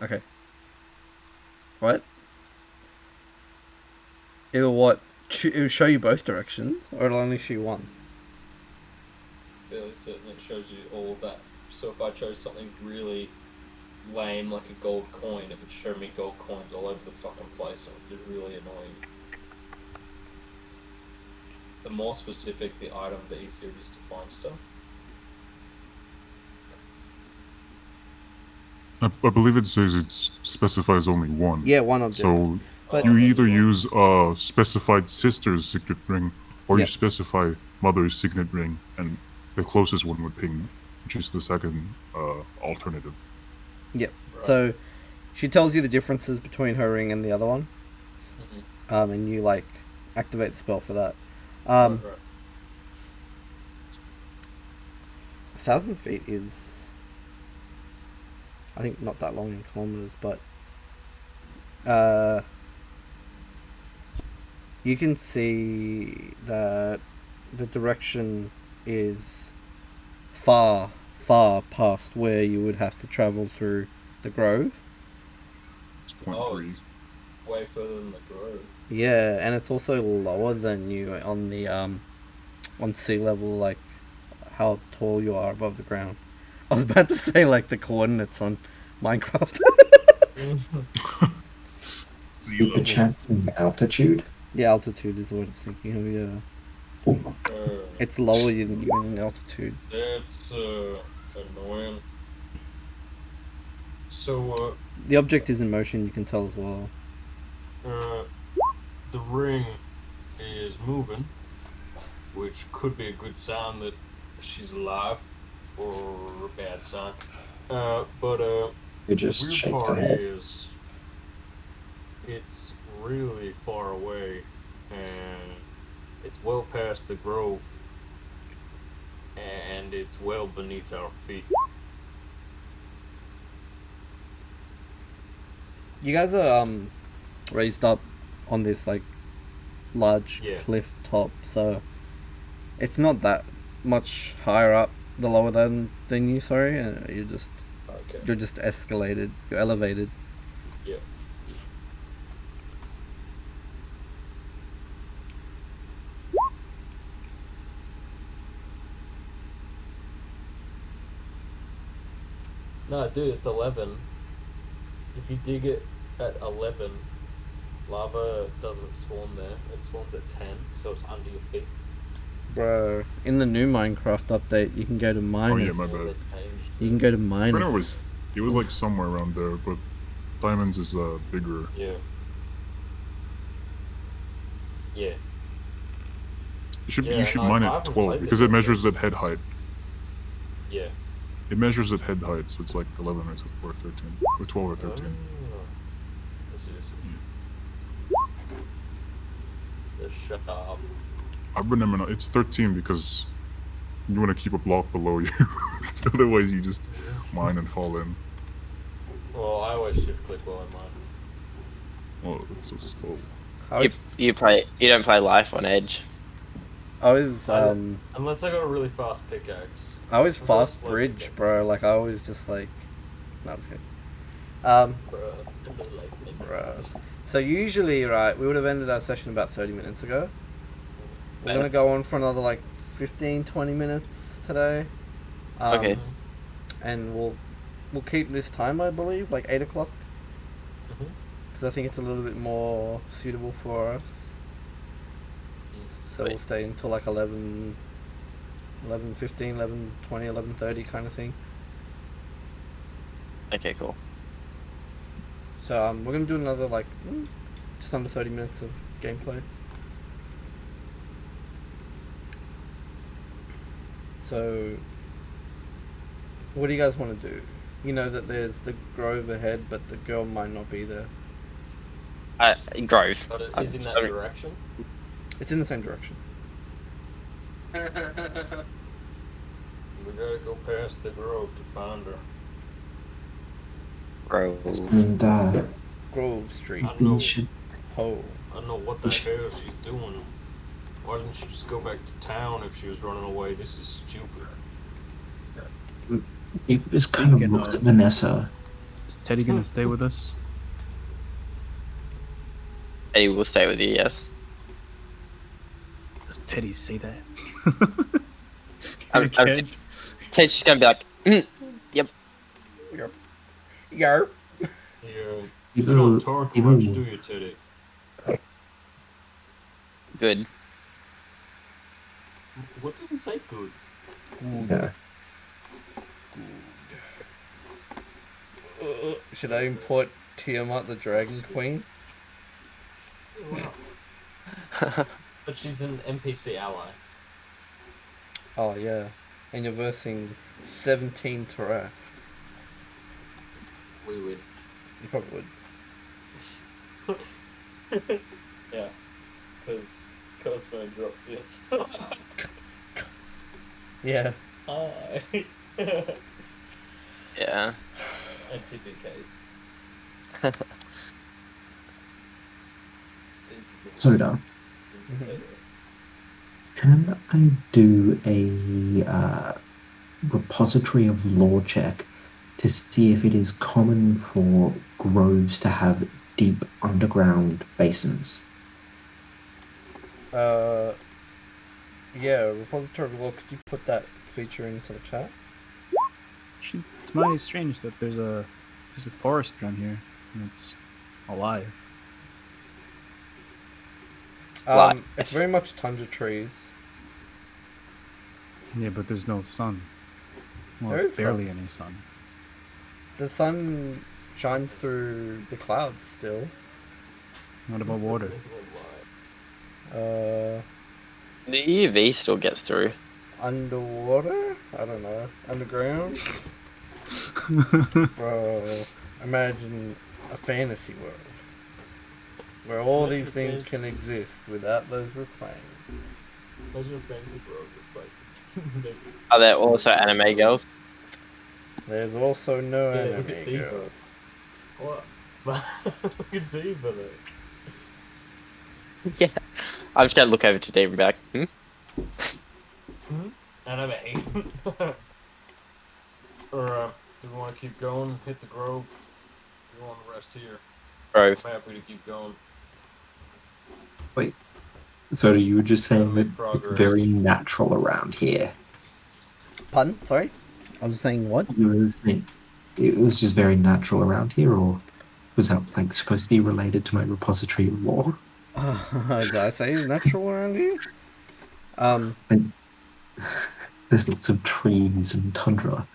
Okay. What? It'll what? It'll show you both directions, or it'll only show you one? Fairly certain it shows you all of that. So if I chose something really lame like a gold coin, it would show me gold coins all over the fucking place, and it would be really annoying. The more specific the item, the easier it is to find stuff. I believe it says it specifies only one. Yeah, one object. So But- you either use a specified sister's signet ring, or Yeah. you specify mother's signet ring, and the closest one would ping, which is the second alternative. Yep. Right. So she tells you the differences between her ring and the other one. Mhm. And you like activate the spell for that. Right. 1,000 feet is, I think, not that long in kilometers, but you can see that the direction is far past where you would have to travel through the grove. It's 0.3. Oh, it's way further than the grove. Yeah, and it's also lower than you on the on sea level, like how tall you are above the ground. I was about to say like the coordinates on Minecraft. Sea level. Enchanting altitude. Yeah, altitude is what I was thinking of. Yeah, it's lower than you in altitude. That's annoying. So, The object is in motion. You can tell as well. the ring is moving, which could be a good sign that she's alive, or a bad sign. But You the just weird shake the part head. is it's really far away, and it's well past the grove, and it's well beneath our feet. You guys are raised up on this like large Yeah. cliff top, so it's not that much higher up the lower than you. Sorry, and you're just escalated. You're elevated. Yeah. No, dude, it's 11. If you dig it at 11, Lava doesn't spawn there. It spawns at 10, so it's under your feet. Bro, in the new Minecraft update, you can go to minus. Oh yeah, my Oh, bad. they changed You it. can go to Brenner minus. it was like somewhere around there, but diamonds is bigger. Yeah. Yeah. You Yeah, should no, mine I at haven't 12 played because it it yet. measures at head height. Yeah. It measures at head height, so it's like 11 or 13, or 12 or 13. Let's see, let's see. The shaft. I remember it's 13 because you want to keep a block below you. Otherwise, you just mine and fall in. Well, I always shift click while I mine. Oh, it's so slow. You don't play life on edge. I was Unless I got a really fast pickaxe. I always I've got a fast slow bridge, pickaxe. bro. Like I always just like, no, it's good. Bruh, in the life, nigga. Bro. So usually, right, we would have ended our session about 30 minutes ago. We're gonna go on for another like 15, 20 minutes today. Okay. And we'll keep this time, I believe, like 8 o'clock, because I think it's a little bit more suitable for us. So we'll stay until like 11, 11:15, 11:20, 11:30 kind of thing. Okay, cool. So we're gonna do another like just under 30 minutes of gameplay. So, what do you guys want to do? You know that there's the grove ahead, but the girl might not be there. Grove. But it is in that direction? It's in the same direction. We gotta go past the grove to find her. Grove. And Grove Street. I know. we should Oh. I don't know what the hell she's doing. Why didn't she just go back to town if she was running away? This is stupid. just kind of Speaking look of- at Vanessa. Is Teddy gonna stay with us? Eddie will stay with you, yes. Does Teddy say that? I'm Kid? Ted's just gonna be like, yep. Yarp. Yeah. You don't talk much, do you, Teddy? Good. What did he say? Good. Yeah. Should I import Tiamat the Dragon Queen? But she's an NPC ally. Oh yeah, and you're versing 17 Tarrasques. We win. You probably would. Yeah. Because Cosmo drops in. Yeah. Hi. Yeah. And TPKs. Souda, can I do a repository of lore check to see if it is common for groves to have deep underground basins? Yeah, repository of lore. Could you put that feature into the chat? Actually, it's mighty strange that there's a forest around here and it's alive. It's very much tundra trees. Yeah, but there's no sun. Well, There is barely sun. any sun. The sun shines through the clouds still. What about water? The UV still gets through. Underwater? I don't know. Underground? Bro, imagine a fantasy world where all these things can exist without those requirements. Imagine a fantasy world. It's like. Are there also anime girls? There's also no Yeah, anime look at Diva. girls. What? Look at Diva though. Yeah. I'm just gonna look over to Dave and be like, Anime. Or do we want to keep going? Hit the grove. We want to rest here. Grove. I'm happy to keep going. Wait, so you were just saying Make that it's progress. very natural around here? Pardon? Sorry? I was saying what? You were saying it was just very natural around here, or Was that like supposed to be related to my repository of lore? Did I say natural around here? And there's lots of trees and tundra.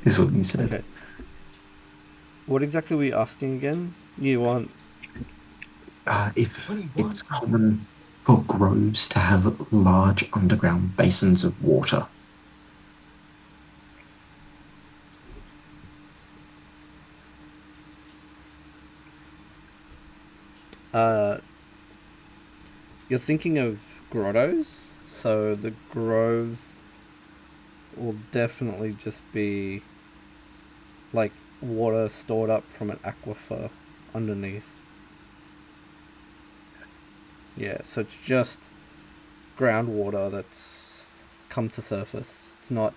Is what you said. Okay. What exactly were you asking again? You want... If it's common for groves to have large underground basins of water. You're thinking of grottos? So the groves will definitely just be like water stored up from an aquifer underneath. Yeah, so it's just groundwater that's come to surface. It's not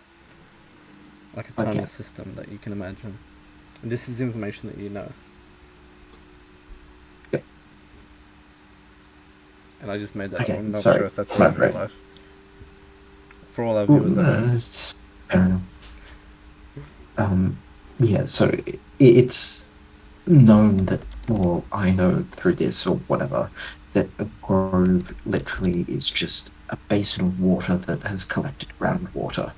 like a tunnel system that you can imagine. And this is information that you know. Yep. And I just made that up. Okay, I'm not sorry. sure if that's My right in real bad. life. For all our viewers at home. It's fair enough. Yeah, so it's known that, or I know through this or whatever, that a grove literally is just a basin of water that has collected groundwater.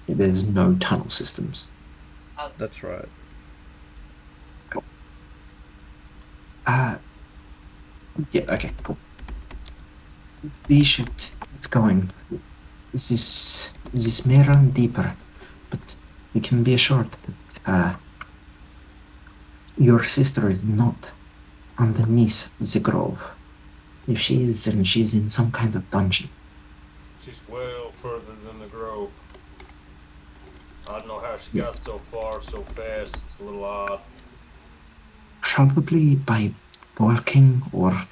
There's no tunnel systems. That's right. Yeah, okay, cool. We should get going. This may run deeper, but you can be assured that your sister is not underneath the grove. If she is, then she is in some kind of dungeon. She's well further than the grove. I don't know how she got so far so fast. It's a little odd. Probably by walking or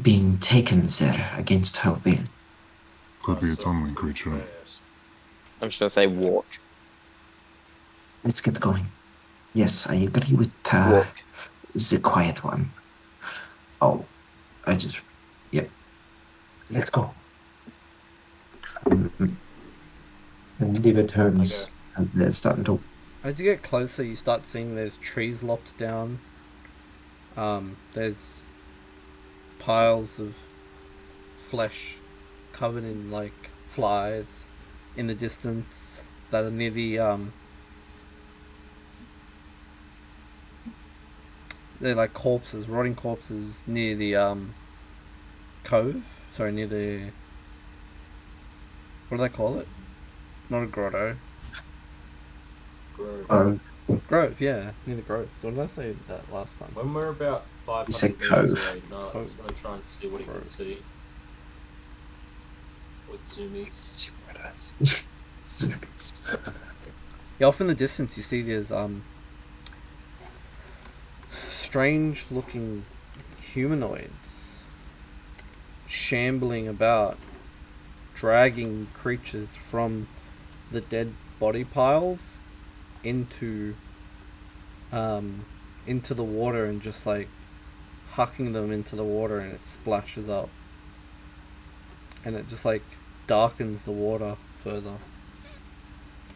being taken there against her will. Could be a tunneling creature. I'm just gonna say walk. Let's get going. Yes, I agree with Walk. the quiet one. Oh, yep. Let's go. And Diva turns and they're starting to. As you get closer, you start seeing there's trees lopped down. There's piles of flesh covered in like flies in the distance that are near the they're like corpses, rotting corpses near the cove. Sorry, near the, what do they call it? Not a grotto. Grove, yeah, near the grove. What did I say that last time? When we're about 500 said meters cove. away, no, I was going to try and see what he can see. With zoomies. Yeah, off in the distance you see there's strange looking humanoids shambling about, dragging creatures from the dead body piles into the water and just like hucking them into the water, and it splashes up and it just like darkens the water further.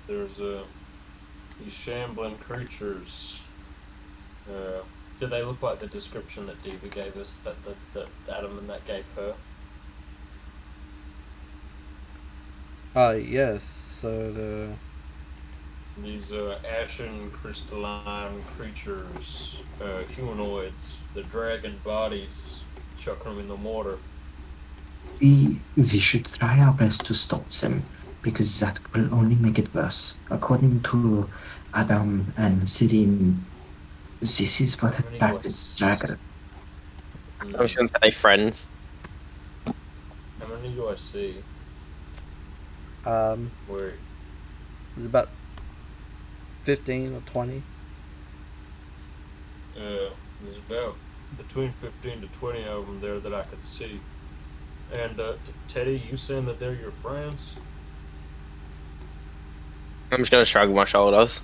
There's these shambling creatures. Do they look like the description that Diva gave us, that Adam and that gave her? Yes, so These ashen crystalline creatures, humanoids, the dragon bodies, chucking them in the water. We should try our best to stop them, because that will only make it worse. According to Adam and Sirin, this is what attracted the dragon. I was gonna say friends. How many do I see? Wait. There's about 15 or 20. There's about between 15 to 20 of them there that I could see. And Teddy, you saying that they're your friends? I'm just gonna shrug my shoulders.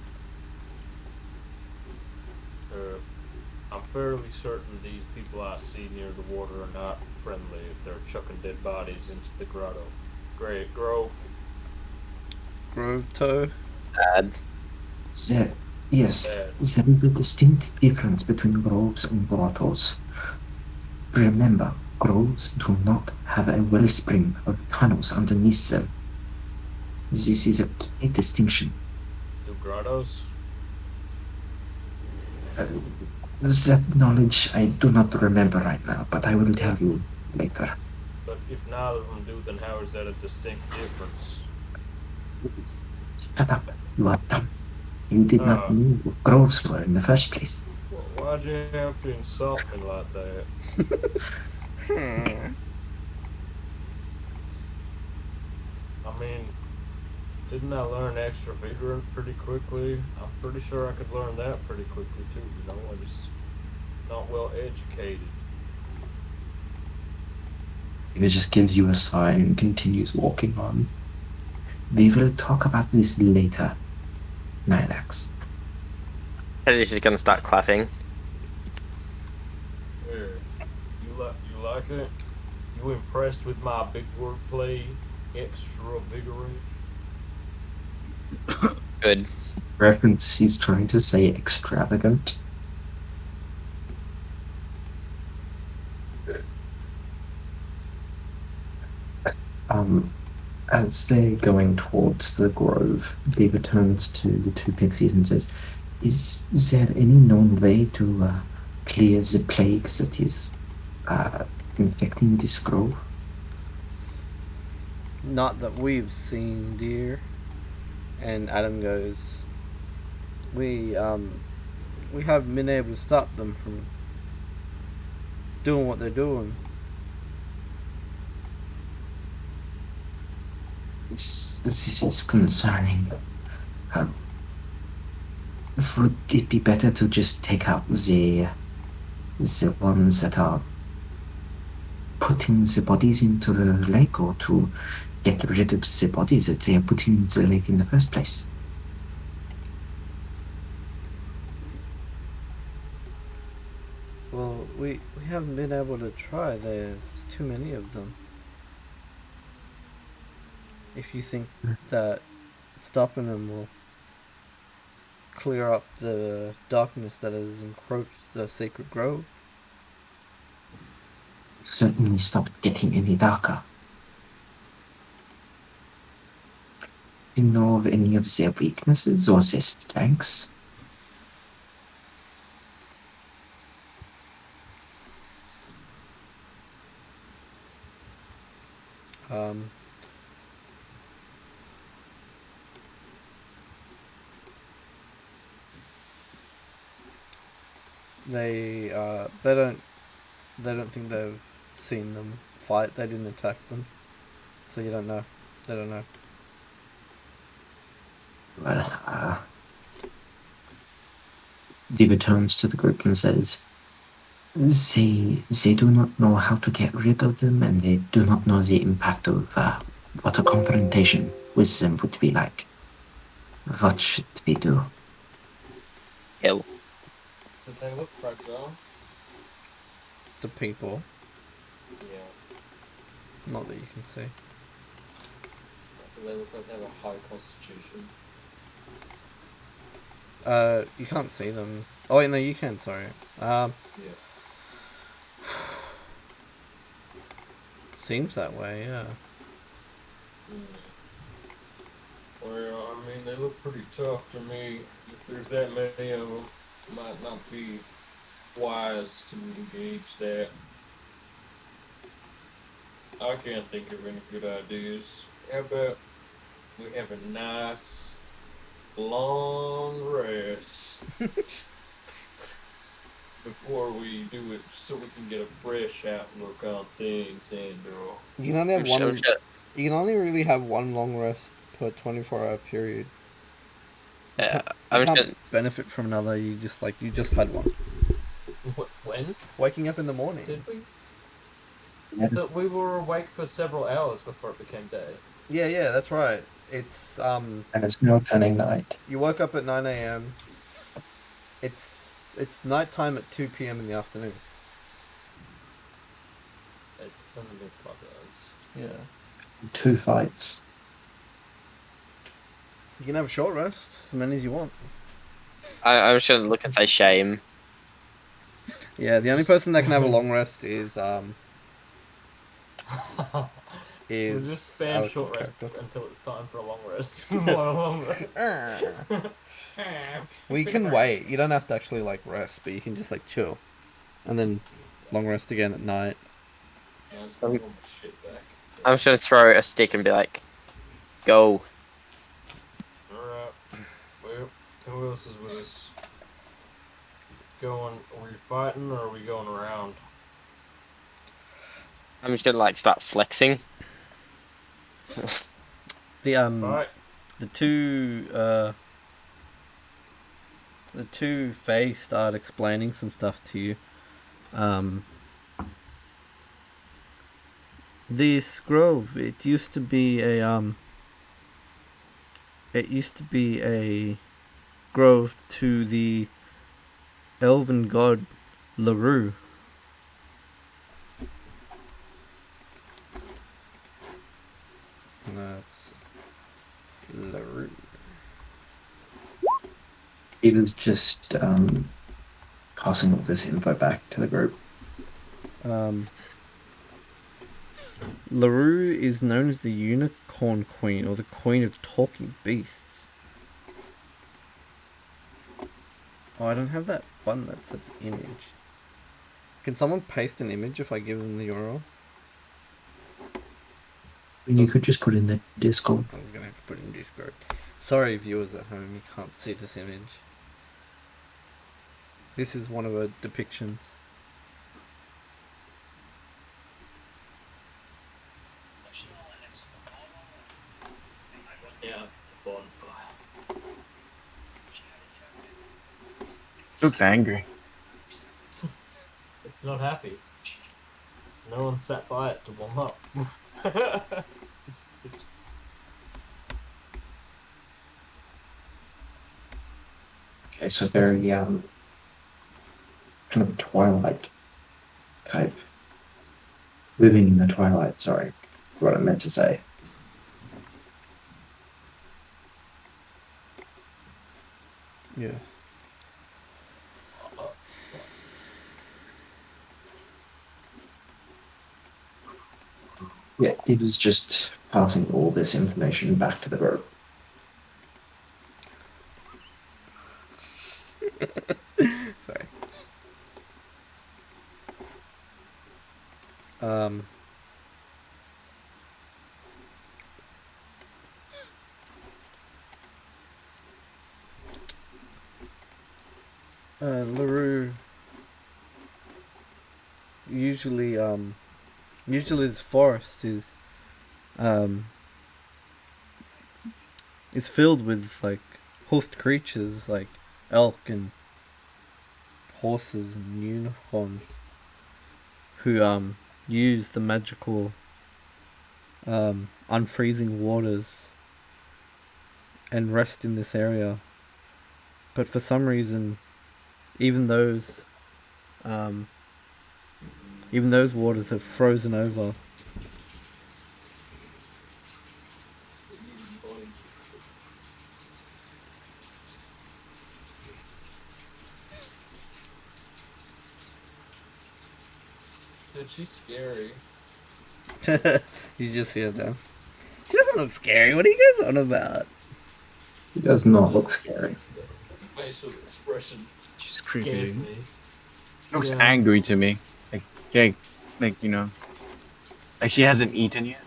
I'm fairly certain these people I see near the water are not friendly if they're chucking dead bodies into the grotto. Grove. Grove toe. Bad. Yes, Bad. there is a distinct difference between groves and grottos. Remember, groves do not have a wellspring of tunnels underneath them. This is a key distinction. Do grottos? Uh, that knowledge I do not remember right now, but I will tell you later. But if neither of them do, then how is that a distinct difference? Shut up, you are dumb. You did not Uh, know what groves were in the first place. why'd you have to insult me like that? I mean, didn't I learn extra vigor pretty quickly? I'm pretty sure I could learn that pretty quickly too, you know? I just not well educated. He just gives you a sigh and continues walking on. We will talk about this later, Nylax. Teddy's just gonna start clapping. Here, you like it? You impressed with my big wordplay? Extra vigorous? Good. Reference he's trying to say extravagant. As they're going towards the grove, Beaver turns to the two pixies and says, is there any known way to clear the plague that is infecting this grove? Not that we've seen, dear. And Adam goes, we haven't been able to stop them from doing what they're doing. This is concerning. Would it be better to just take out the ones that are putting the bodies into the lake, or to get rid of the bodies that they are putting in the lake in the first place? Well, we haven't been able to try. There's too many of them. If you think that stopping them will clear up the darkness that has encroached the sacred grove. Certainly stop getting any darker. Do you know of any of their weaknesses or their strengths? Um, they don't think they've seen them fight. They didn't attack them, so you don't know. They don't know. Well, Diva turns to the group and says, they do not know how to get rid of them, and they do not know the impact of what a confrontation with them would be like. What should we do? Kill. Did they look fragile? The people, Yeah. not that you can see. Do they look like they have a high constitution? You can't see them. Oh wait, no, you can. Sorry. Yeah. Seems that way. Yeah. Well, I mean, they look pretty tough to me. If there's that many of them, it might not be wise to engage that. I can't think of any good ideas. How about we have a nice, long rest before we do it, so we can get a fresh outlook on things and You can only have Oh, one. shit. You can only really have one long rest per 24-hour period. You Yeah, can't, I'm you just can't gonna, benefit from another. You just had one. when Waking up in the morning. did we? Yeah. But we were awake for several hours before it became day. Yeah, that's right. It's And it's now turning night. you woke up at 9 a.m. It's nighttime at 2 p.m. in the afternoon. It's something big fuckers. Yeah. 2 fights. You can have a short rest, as many as you want. I'm just gonna look and say shame. Yeah, the only person that can have a long rest is We'll just spam Alex's short character. rests until it's time for a long rest. We want a long rest. Well, you can wait. You don't have to actually like rest, but you can just like chill, and then long rest again at night. No, I just want all my shit back. I'm just gonna throw a stick and be like, "Go." Alright. Well, who else is with us? Going? Are we fighting or are we going around? I'm just gonna like start flexing. The Fight. the two Fae start explaining some stuff to you. This grove, it used to be a grove to the elven god LaRue. That's LaRue. He was just passing all this info back to the group. LaRue is known as the Unicorn Queen, or the Queen of Talking Beasts. Oh, I don't have that button that says image. Can someone paste an image if I give them the URL? You could just put in the Discord. I'm gonna have to put it in Discord. Sorry, viewers at home, you can't see this image. This is one of her depictions. Yeah, it's a bonfire. It looks angry. It's not happy. No one sat by it to warm up. Okay, so very kind of twilight type. Living in the twilight, sorry. What I meant to say. Yes. Yeah, he was just passing all this information back to the group. Sorry. LaRue. Usually this forest is it's filled with like hoofed creatures like elk and horses and unicorns who use the magical unfreezing waters and rest in this area. But for some reason, even those waters have frozen over. Dude, she's scary. You just hear them. She doesn't look scary. What are you guys on about? He does not look scary. Facial expressions She's scares creepy. me. Looks Yeah. angry to me. Like you know, like she hasn't eaten yet.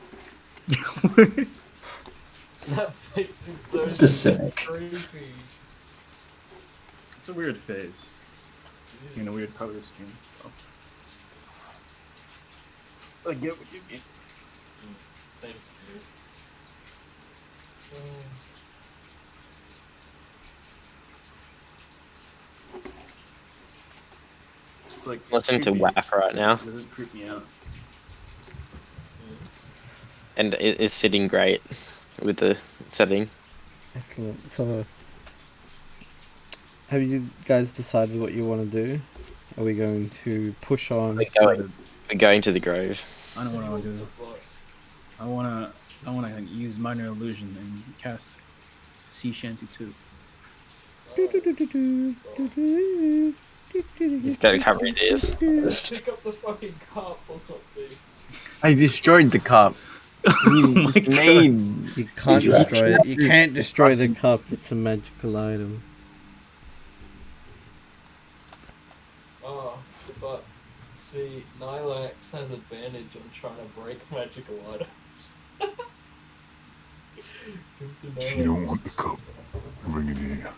That face is so Specific. creepy. It's a weird face. In a weird color scheme, so. I get what you mean. Thank you. It's like Listen to creepy. WAP right now, It doesn't creep me out. and it is fitting great with the setting. Excellent. So, have you guys decided what you want to do? Are we going to push on? We're going to the grove. I don't want to do. I want to use minor illusion and cast sea shanty too. He's got to cover his ears. Pick up the fucking cup or something. I destroyed the cup. Oh my It's God. made. You can't you destroy it. actually- You can't destroy the cup. It's a magical item. Oh, but see, Nylax has advantage on trying to break magical items. If you don't want the cup, bring it here.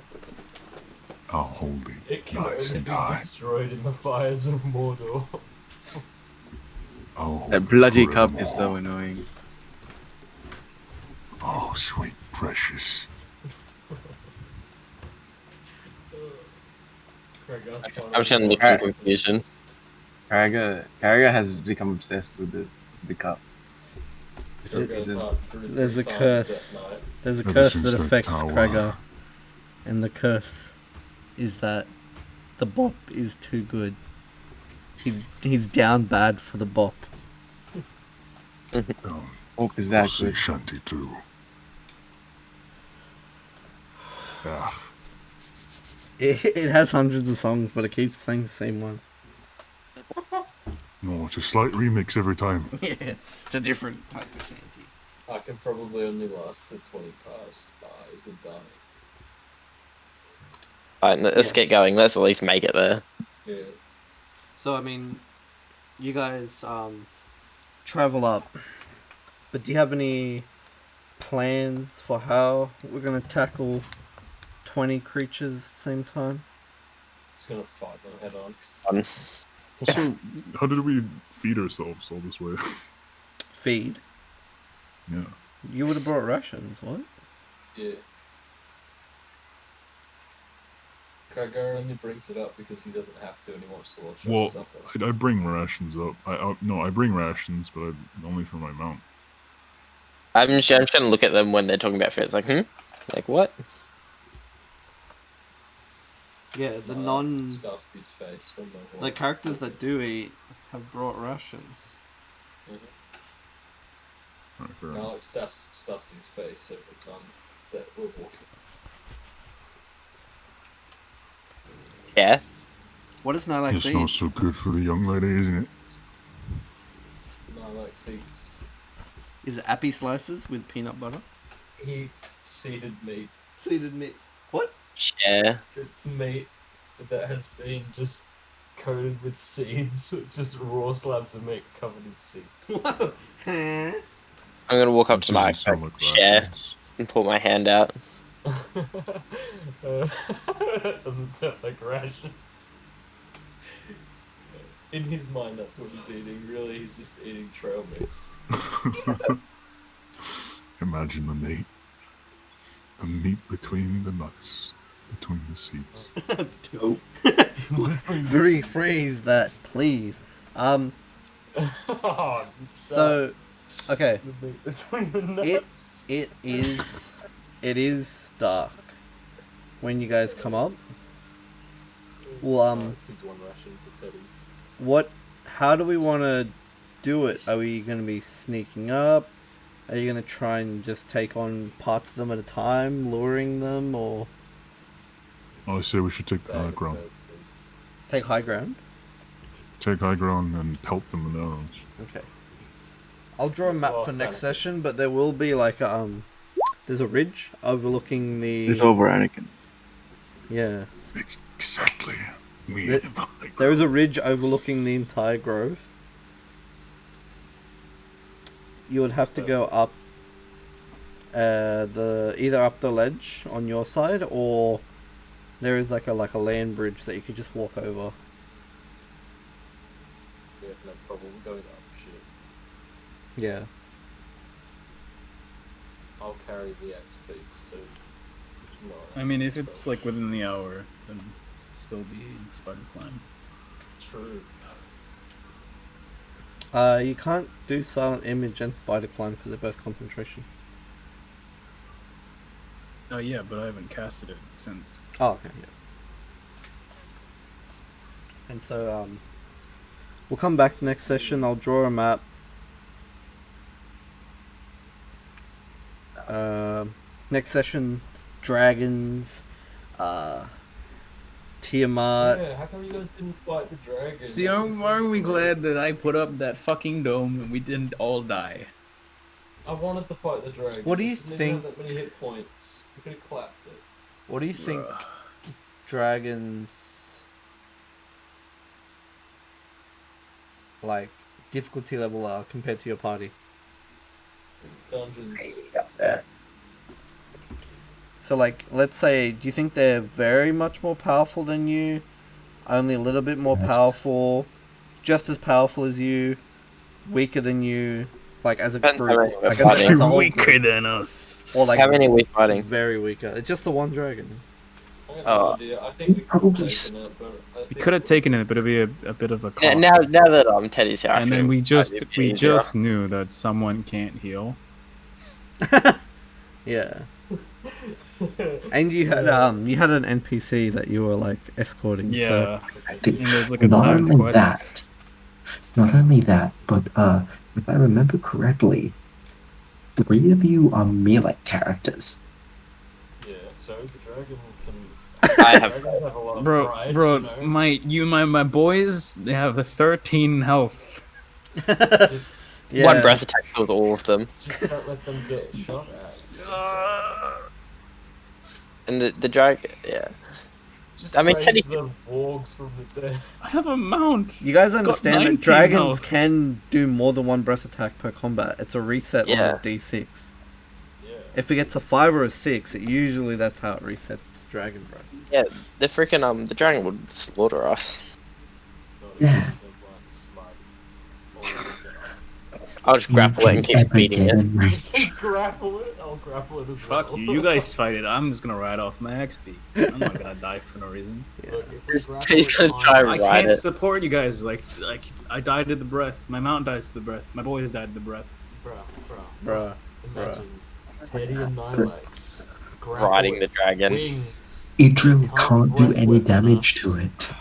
I'll hold it It can nice only and be high. destroyed in the fires of Mordor. I'll hold That it bloody cup is forevermore. so annoying. Oh, sweet precious. I'm just gonna look in confusion. Karaga has become obsessed with the cup. There's a curse. There's a Ever curse since that that affects tower. Krager. And the curse is that the bop is too good. He's down bad for the bop. Oh, is I'll that say good? shanty too. Ah, It has hundreds of songs, but it keeps playing the same one. no, it's a slight remix every time. Yeah, it's a different type of shanty. I can probably only last to 20 past. Is it done? Alright, let's get going. Let's at least make it there. Yeah. So I mean, you guys travel up, but do you have any plans for how we're gonna tackle 20 creatures at the same time? It's gonna fight them head on. Also, how did we feed ourselves all this way? Feed. Yeah. You would have brought rations. What? Yeah. Kragar only brings it up because he doesn't have to and he wants to watch Well, us suffer. I bring rations up. I bring rations, but only for my mount. I'm just trying to look at them when they're talking about food. It's like, like what? Yeah, the non Stuffed his face from the the characters that do eat have brought rations. Alright, fair enough. Alex stuffs his face every time that we're walking. Yeah. What does Nylax It's eat? not so good for the young lady, isn't it? Alex eats. Is it appy slices with peanut butter? He eats seeded meat. Seeded meat. What? Yeah. It's meat that has been just coated with seeds. It's just raw slabs of meat covered in seeds. I'm gonna walk up to Doesn't Mike, sound like share, rations. and pull my hand out. That doesn't sound like rations. In his mind, that's what he's eating. Really, he's just eating trail mix. Imagine the meat. The meat between the nuts. Between the seeds. Rephrase that, please. So, okay. The meat between the nuts. It is dark when you guys come up. Well, That's his one ration to Teddy. how do we want to do it? Are we going to be sneaking up? Are you going to try and just take on parts of them at a time, luring them, or I say we should take the high ground. take high ground? Take high ground and pelt them with arrows. Okay. I'll draw a map for next session, but there will be like there's a ridge overlooking the. It's over, Anakin. Yeah. Exactly. There is a ridge overlooking the entire grove. You would have to go up either up the ledge on your side, or there is like a land bridge that you could just walk over. We have no problem going up shit. Yeah. I'll carry the XP, so... I mean, if it's like within the hour, then still be spider climb. True. You can't do silent image and spider climb because they're both concentration. Oh yeah, but I haven't casted it since. Oh, okay, yeah. And so, we'll come back next session. I'll draw a map. Next session, dragons, Tiamat. Yeah, how come you guys didn't fight the dragon? See, aren't we glad that I put up that fucking dome and we didn't all die? I wanted to fight the dragon. What do you It didn't even think- have that many hit points. You could have clapped it. What do you think Bruh. dragons like difficulty level are compared to your party? Dungeons. So like, let's say, do you think they're very much more powerful than you? Only a little bit more powerful? Just as powerful as you? Weaker than you? Like as a Depends how group? many we're Like as a whole Weaker group? than us. Or like How many are we fighting? very weaker? It's just the one dragon. I have no idea. I think we could Probably have taken it, but I We think could have taken it, but it'd be a bit of a cost. Now that Teddy's here, and then actually, we just might be a bit we easier. just knew that someone can't heal. Yeah. And you had an NPC that you were like escorting. Yeah, So and there's like a Not timed only quest. not only that, but if I remember correctly, 3 of you are melee characters. Yeah, so the dragon can. I have- Dragons have a lot of pride, Bro, you know? my boys, they have a 13 health. yeah. One breath attack with all of them. Just don't let them get shot at. And the dragon, yeah. Just I mean, raise Teddy- the wargs from the dead. I have a mount. You guys It's got understand 19 that dragons health. can do more than one breath attack per combat. It's a reset Yeah. on a D6. Yeah. If it gets a 5 or a 6, usually that's how it resets to dragon breath. Yeah, the freaking the dragon would slaughter us. Yeah. I'll just grapple it and keep beating it. Grapple it? I'll grapple it as well. Fuck you. You guys fight it. I'm just gonna ride off my XP. I'm not gonna die for no reason. Look, if we grapple He's it gonna on- try I Ride can't it. support you guys. Like I died to the breath. My mount dies to the breath. My boys died to the breath. Bruh. Bruh. Imagine Teddy and Nylax grapple Riding the its dragon. wings. Idril can't do breath any weapon damage us. to it.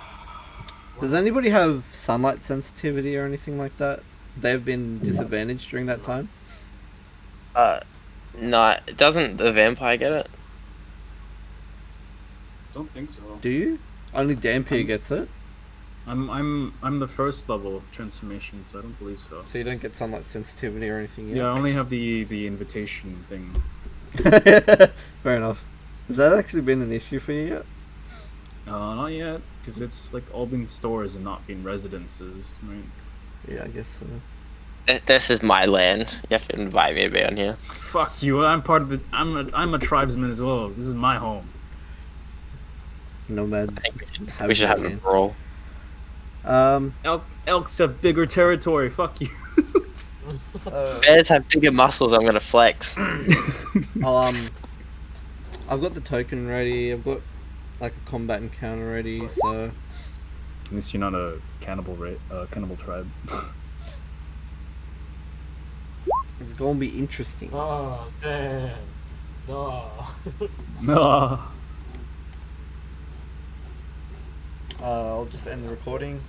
Does anybody have sunlight sensitivity or anything like that? They've been disadvantaged during that time? No, doesn't the vampire get it? Don't think so. Do you? Only Dampier gets it? I'm the first level transformation, so I don't believe so. So you don't get sunlight sensitivity or anything Yeah, yet? I only have the invitation thing. Fair enough. Has that actually been an issue for you yet? Not yet, because it's like all been stores and not been residences, right? Yeah, I guess so. This is my land. You have to invite me to be on here. Fuck you! I'm part of the. I'm a tribesman as well. This is my home. Nomads. We should have a it. brawl. Elks have bigger territory. Fuck you. Bears have bigger muscles. I'm gonna flex. I've got the token ready. I've got like a combat encounter ready. So At least you're not a cannibal cannibal tribe. it's gonna be interesting. Oh, damn. No. No. I'll just end the recording.